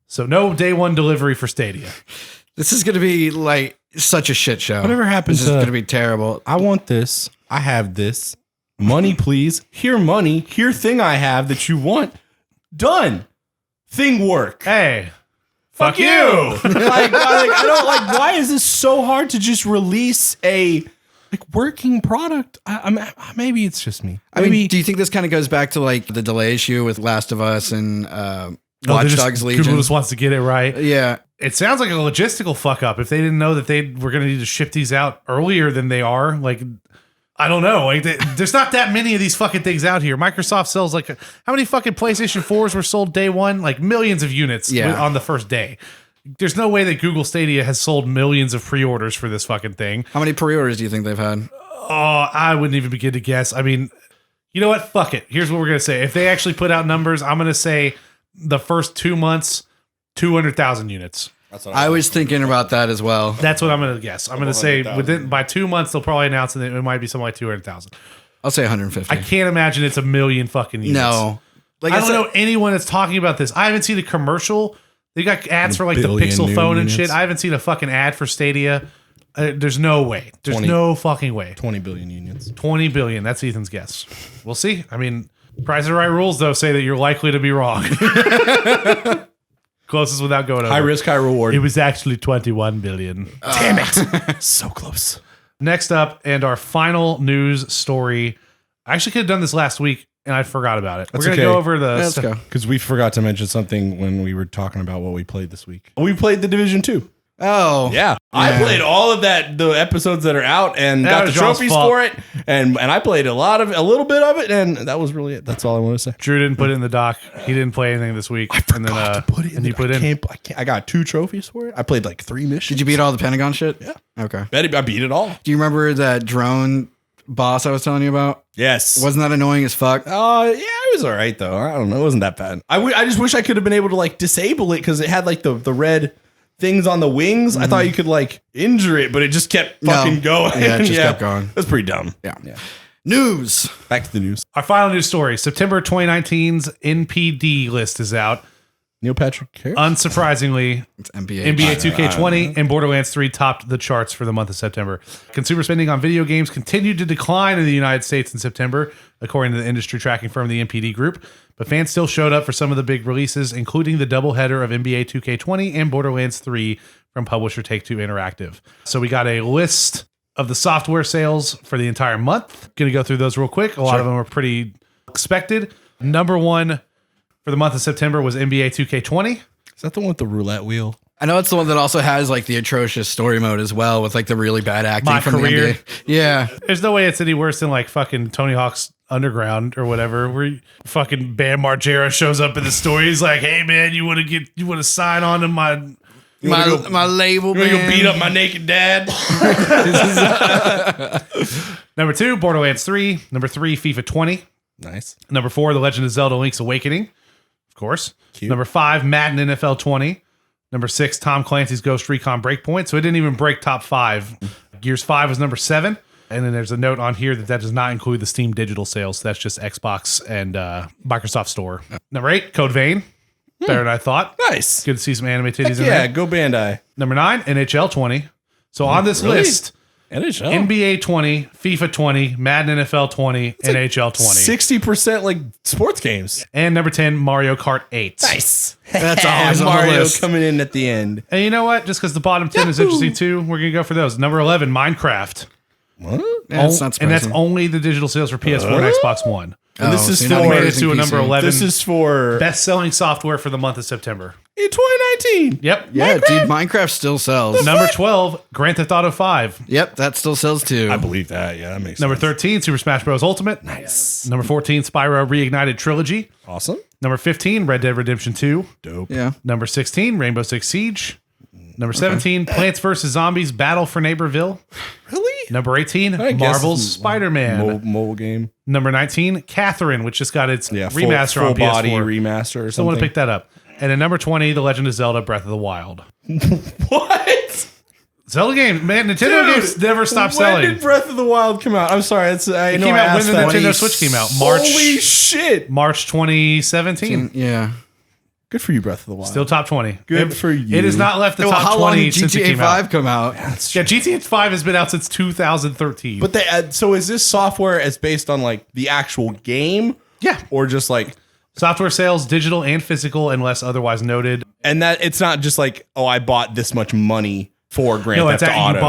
So no day one delivery for Stadia. This is going to be like such a shit show. Whatever happens This is going to be terrible. I want this. I have this. Money, please. Here, money. Here, thing I have that you want. Done. Thing work. Hey, Fuck you. I don't like. Why is this so hard to just release a working product? Maybe it's just me. I mean, do you think this kind of goes back to like the delay issue with Last of Us and Watch Dogs Legion? Google just wants to get it right. Yeah. It sounds like a logistical fuck up. If they didn't know that they were going to need to ship these out earlier than they are, like, I don't know. Like, there's not that many of these fucking things out here. Microsoft sells like, how many fucking PlayStation 4s were sold day one? Like millions of units on the first day. There's no way that Google Stadia has sold millions of pre-orders for this fucking thing. How many pre-orders do you think they've had? Oh, I wouldn't even begin to guess. I mean, you know what? Fuck it. Here's what we're going to say. If they actually put out numbers, I'm going to say the first 2 months, 200,000 units. I was thinking about that as well. That's what I'm going to guess. I'm going to say by 2 months, they'll probably announce that it might be something like 200,000. I'll say 150. I can't imagine it's a million fucking units. No. Like, I don't know anyone that's talking about this. I haven't seen a commercial. They got ads for like the Pixel phone and shit. I haven't seen a fucking ad for Stadia. There's no way. There's no fucking way. 20 billion units. 20 billion. That's Ethan's guess. We'll see. I mean, Price is Right rules, though, say that you're likely to be wrong. Closest without going over. High risk, high reward. It was actually 21 billion. Damn it. So close. Next up, and our final news story. I actually could have done this last week, and I forgot about it. We're going to go over the... Let's go. Because we forgot to mention something when we were talking about what we played this week. We played The Division 2. Oh. Yeah. I played all of the episodes that are out and got the trophies for it. And I played a little bit of it, and that was really it. That's all I want to say. Drew didn't put it in the doc. He didn't play anything this week. I forgot to put it in. I got 2 trophies for it. I played like 3 missions. Did you beat all the Pentagon shit? Yeah. Okay. I beat it all. Do you remember that drone boss I was telling you about? Yes. Wasn't that annoying as fuck? Yeah, it was all right though. I don't know. It wasn't that bad. I just wish I could have been able to like disable it because it had like the red things on the wings. I thought you could like injure it, but it just kept fucking going. Yeah, it just kept going. That's pretty dumb. Yeah. News. Back to the news. Our final news story. September 2019's NPD list is out. Neil Patrick Harris? Unsurprisingly, It's NBA. NBA 2K20 and Borderlands 3 topped the charts for the month of September. Consumer spending on video games continued to decline in the United States in September, according to the industry tracking firm, the NPD Group. But fans still showed up for some of the big releases, including the doubleheader of NBA 2K20 and Borderlands 3 from publisher Take-Two Interactive. So we got a list of the software sales for the entire month. Going to go through those real quick. A lot of them are pretty expected. Number one for the month of September was NBA 2K20. Is that the one with the roulette wheel? I know it's the one that also has like the atrocious story mode as well with like the really bad acting My from Career. the NBA. Yeah. There's no way it's any worse than like fucking Tony Hawk's Underground or whatever, where fucking Bam Margera shows up in the story. He's like, "Hey man, you want to sign on to my label, You want to go beat up my naked dad?" Number 2, Borderlands 3. Number 3, FIFA 20. Nice. Number 4, The Legend of Zelda: Link's Awakening. Of course. Cute. Number 5, Madden NFL 20. Number 6, Tom Clancy's Ghost Recon Breakpoint. So it didn't even break top 5. Gears 5 was number 7. And then there's a note on here that does not include the Steam digital sales. That's just Xbox and Microsoft Store. Number 8, Code Vein. Better than I thought. Nice. Good to see some anime titties in Yeah, there. go Bandai. Number 9, NHL 20. So on this really? list, NHL. NBA 20, FIFA 20, Madden NFL 20, NHL 20. 60% like sports games. And number 10, Mario Kart 8. Nice. That's always on the Mario list. coming in at the end. And you know what? Just because the bottom 10 is interesting too, we're going to go for those. Number 11, Minecraft. What? Yeah, it's not And that's surprising. only the digital sales for PS4 and Xbox One. And this is so you're not made it using to a PC. number 11. This is for Best-selling software for the month of September. in 2019. Yep. Yeah, dude, Minecraft still sells. Number 12, Grand Theft Auto 5. Yep, that still sells too. I believe that. Yeah, that makes Number sense. 13, Super Smash Bros. Ultimate. Nice. Number 14, Spyro Reignited Trilogy. Awesome. Number 15, Red Dead Redemption 2. Dope. Yeah. Number 16, Rainbow Six Siege. Number 17, Plants vs. Zombies Battle for Neighborville. Really? Number 18, I guess Marvel's it's Spider-Man. Mobile game. Number 19, Catherine, which just got its Yeah. remaster full on PS4. body remaster or So I want something. to pick that up. And then number 20, The Legend of Zelda Breath of the Wild. What? Zelda games, man, Nintendo Dude, games never stop when selling. did Breath of the Wild come out? I'm sorry. It It came out when the Nintendo Switch came out. Holy shit. March 2017. Yeah. Good for you, Breath of the Wild. Still top 20. Good for you. It has not left the Well, top how long 20 did since it GTA came 5 out. come out? Yeah, GTA 5 has been out since 2013. But they, so is this software as based on like the actual game? Yeah. Or just like, Software sales, digital and physical, unless otherwise noted. and that it's not just like, oh, I bought this much money for Grand No, Theft it's actually Auto. you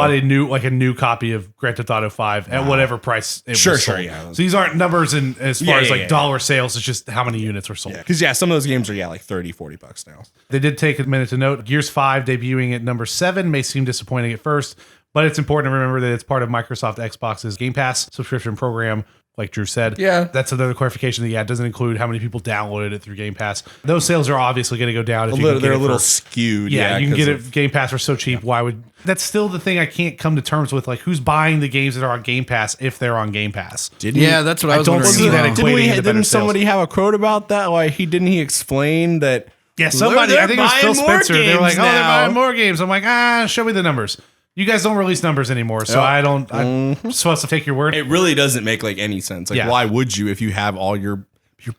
bought a new copy of Grand Theft Auto 5 at whatever price it Sure, was sure, sold. yeah. So these aren't numbers in as far Yeah, as yeah, like yeah. dollar sales. It's just how many units were sold. Because some of those games are like $30-$40 now. They did take a minute to note Gears 5 debuting at number 7 may seem disappointing at first, but it's important to remember that it's part of Microsoft Xbox's Game Pass subscription program. Like Drew said, Yeah. that's another clarification that it doesn't include how many people downloaded it through Game Pass. Those sales are obviously going to go down if you can get They're it a little for- skewed. Yeah, you can 'cause get of- it Game Pass for so cheap. Why would that's still the thing I can't come to terms with? Like, who's buying the games that are on Game Pass if they're on Game Pass? Yeah, that's what I was don't wondering. see as that well. equating into better Didn't sales. somebody have a quote about that? Like didn't he explain that? Yeah, somebody. I think it was Phil buying more Spencer. They were like, games "Oh, they're now." buying more games." I'm like, show me the numbers. You guys don't release numbers anymore, so Yep. I don't. I'm supposed to take your word. It really doesn't make like any sense. Like, Yeah. why would you if you have all your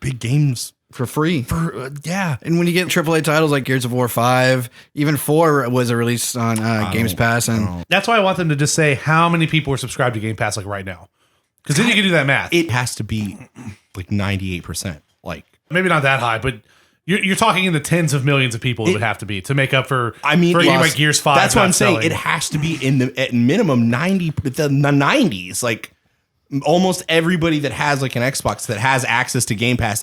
big games? For free. Yeah, And when you get AAA titles like Gears of War 5, even 4 was a release on Games Pass. And That's why I want them to just say how many people are subscribed to Game Pass like right now, because then you can do that math. it has to be like 98%. Like, Maybe not that high, but you're talking in the tens of millions of people. It would have to be to make up for. I mean, for a game plus, like Gears 5. That's what not I'm saying. selling. It has to be in the at minimum 90, the 90s. Like, almost everybody that has like an Xbox that has access to Game Pass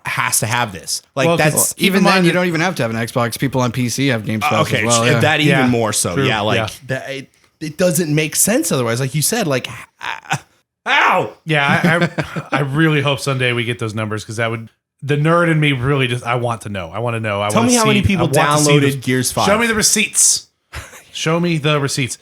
has to have this. Like, Well, 'cause that's keep even in then, mind you that- don't even have to have an Xbox. People on PC have Games Pass okay. as well. Yeah. That even Yeah, more so. true, Yeah, like yeah. that. It doesn't make sense otherwise. Like you said, like, ow. Yeah, I really hope someday we get those numbers because that would. The nerd in me really just. I want to know. I want to know. Tell me how many people downloaded Gears 5. Show me the receipts. Show me the receipts.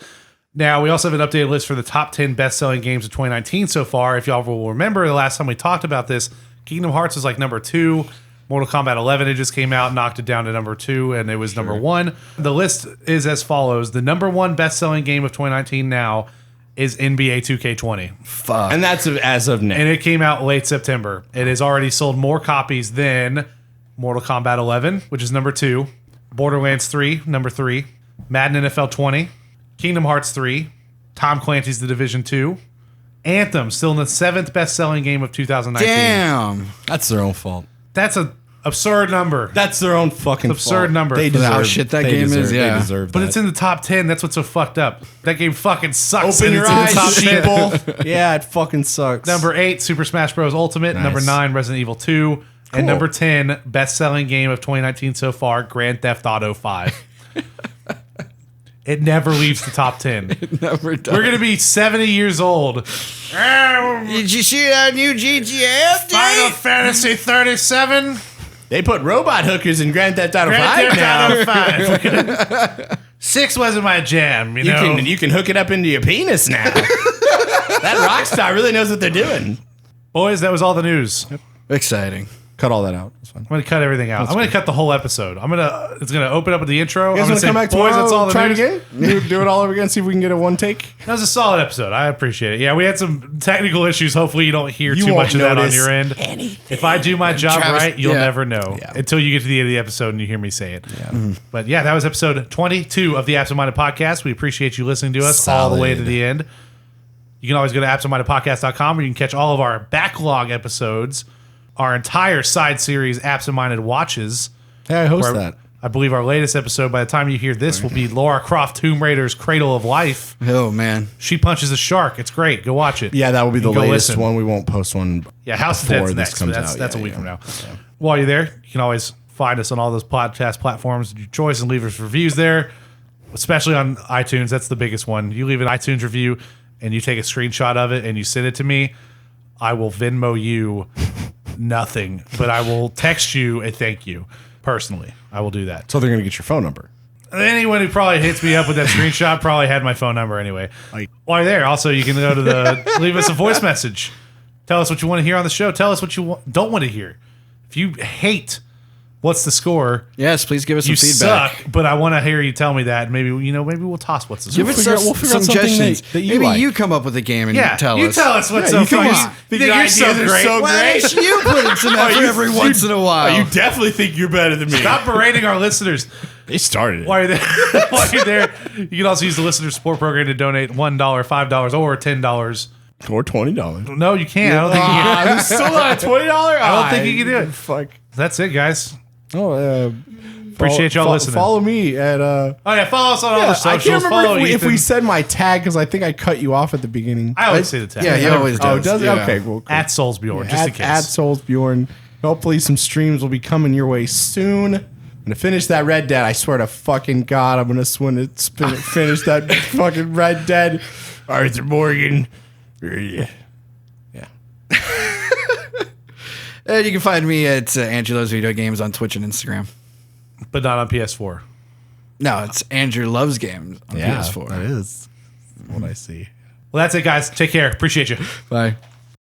Now, we also have an updated list for the top 10 best-selling games of 2019 so far. If y'all will remember, the last time we talked about this, Kingdom Hearts was like number 2. Mortal Kombat 11, it just came out, knocked it down to number 2, and it was number 1. The list is as follows. The number 1 best-selling game of 2019 now is NBA 2K20. Fuck. And that's as of now. And it came out late September. It has already sold more copies than Mortal Kombat 11, which is number 2, Borderlands 3, number 3, Madden NFL 20, Kingdom Hearts 3, Tom Clancy's The Division 2, Anthem, still in the 7th best-selling game of 2019. Damn. That's their own fault. That's an absurd number. That's their own fucking absurd fault. number. They For deserve how shit that they game is, deserve- yeah. They deserve But that. it's in the top 10. That's what's so fucked up. That game fucking sucks. Open and your it's in the eyes, top 10. sheeple. Yeah, it fucking sucks. Number 8, Super Smash Bros. Ultimate. Nice. Number 9, Resident Evil 2. And number 10, best-selling game of 2019 so far, Grand Theft Auto 5. It never leaves the top 10. Never done. We're going to be 70 years old. Did you see that new GTA Final update? Fantasy 37. They put robot hookers in Grand Theft Auto 5 Grand now. Theft Auto 5. 6 wasn't my jam, you know. You can hook it up into your penis now. That Rockstar really knows what they're doing. Boys, that was all the news. Exciting. Cut all that out. That's fine. I'm going to cut everything out. I'm going to cut the whole episode. It's going to open up with the intro. You I'm guys going want to to say, come back boys, tomorrow? that's all the Try news. it again? Do it all over again, see if we can get a one take? That was a solid episode. I appreciate it. Yeah, we had some technical issues. Hopefully, you don't hear You too won't much of that on notice your end. If I do my job Travis- right, you'll yeah. never know until you get to the end of the episode and you hear me say it. But yeah, that was episode 22 of the Absent Minded Podcast. We appreciate you listening to us all the way to Solid. the end. You can always go to absentmindedpodcast.com where you can catch all of our backlog episodes, our entire side series, Absent Minded Watches. Yeah, I host Where- that. I believe our latest episode, by the time you hear this, will be Lara Croft Tomb Raider's Cradle of Life. Oh, man. She punches a shark. It's great. Go watch it. Yeah, that will be the go latest listen. one. We won't post one. Yeah, House of before Dead's this next. comes But that's out. a week Yeah. from now. While you're there, you can always find us on all those podcast platforms of your choice and leave us reviews there, especially on iTunes. That's the biggest one. You leave an iTunes review and you take a screenshot of it and you send it to me, I will Venmo you nothing, but I will text you a thank you personally. I will do that. So they're gonna get your phone number. Anyone who probably hits me up with that screenshot probably had my phone number anyway. While you're there, also you can go to leave us a voice message. Tell us what you want to hear on the show. Tell us what you don't want to hear. If you hate What's the Score, Yes, please give us some you feedback. suck, but I want to hear you tell me that. Maybe we'll toss What's the Score. Give us we'll figure out something suggestions. that you Maybe like. you come up with a game and tell you us. tell us what's Yeah, so you fun. think You my- think your you're ideas so are great. so Why don't you put in some effort every once in a while? definitely think you're better than me. Stop berating our listeners. They started it. While you're there, you can also use the listener support program to donate $1, $5, or $10. Or $20. No, you can't. I don't think you can. I'm still on $20. I don't think you can do it. Fuck. That's it, guys. Oh, Appreciate y'all listening. Follow me at Oh yeah, follow us on all the I socials. can't remember Follow if we Ethan. said my tag because I think I cut you off at the beginning. I always say the tag. Yeah, he always does. Oh, does it? Yeah. Okay, well, cool. At Soulsbjorn, just in case. At Soulsbjorn. Hopefully some streams will be coming your way soon. I'm gonna finish that Red Dead. I swear to fucking God, I'm gonna finish that fucking Red Dead. Arthur Morgan. Yeah. And you can find me at Andrew Loves Video Games on Twitch and Instagram. But not on PS4. No, it's Andrew Loves Games on PS4. That is what I see. Well, that's it, guys. Take care. Appreciate you. Bye.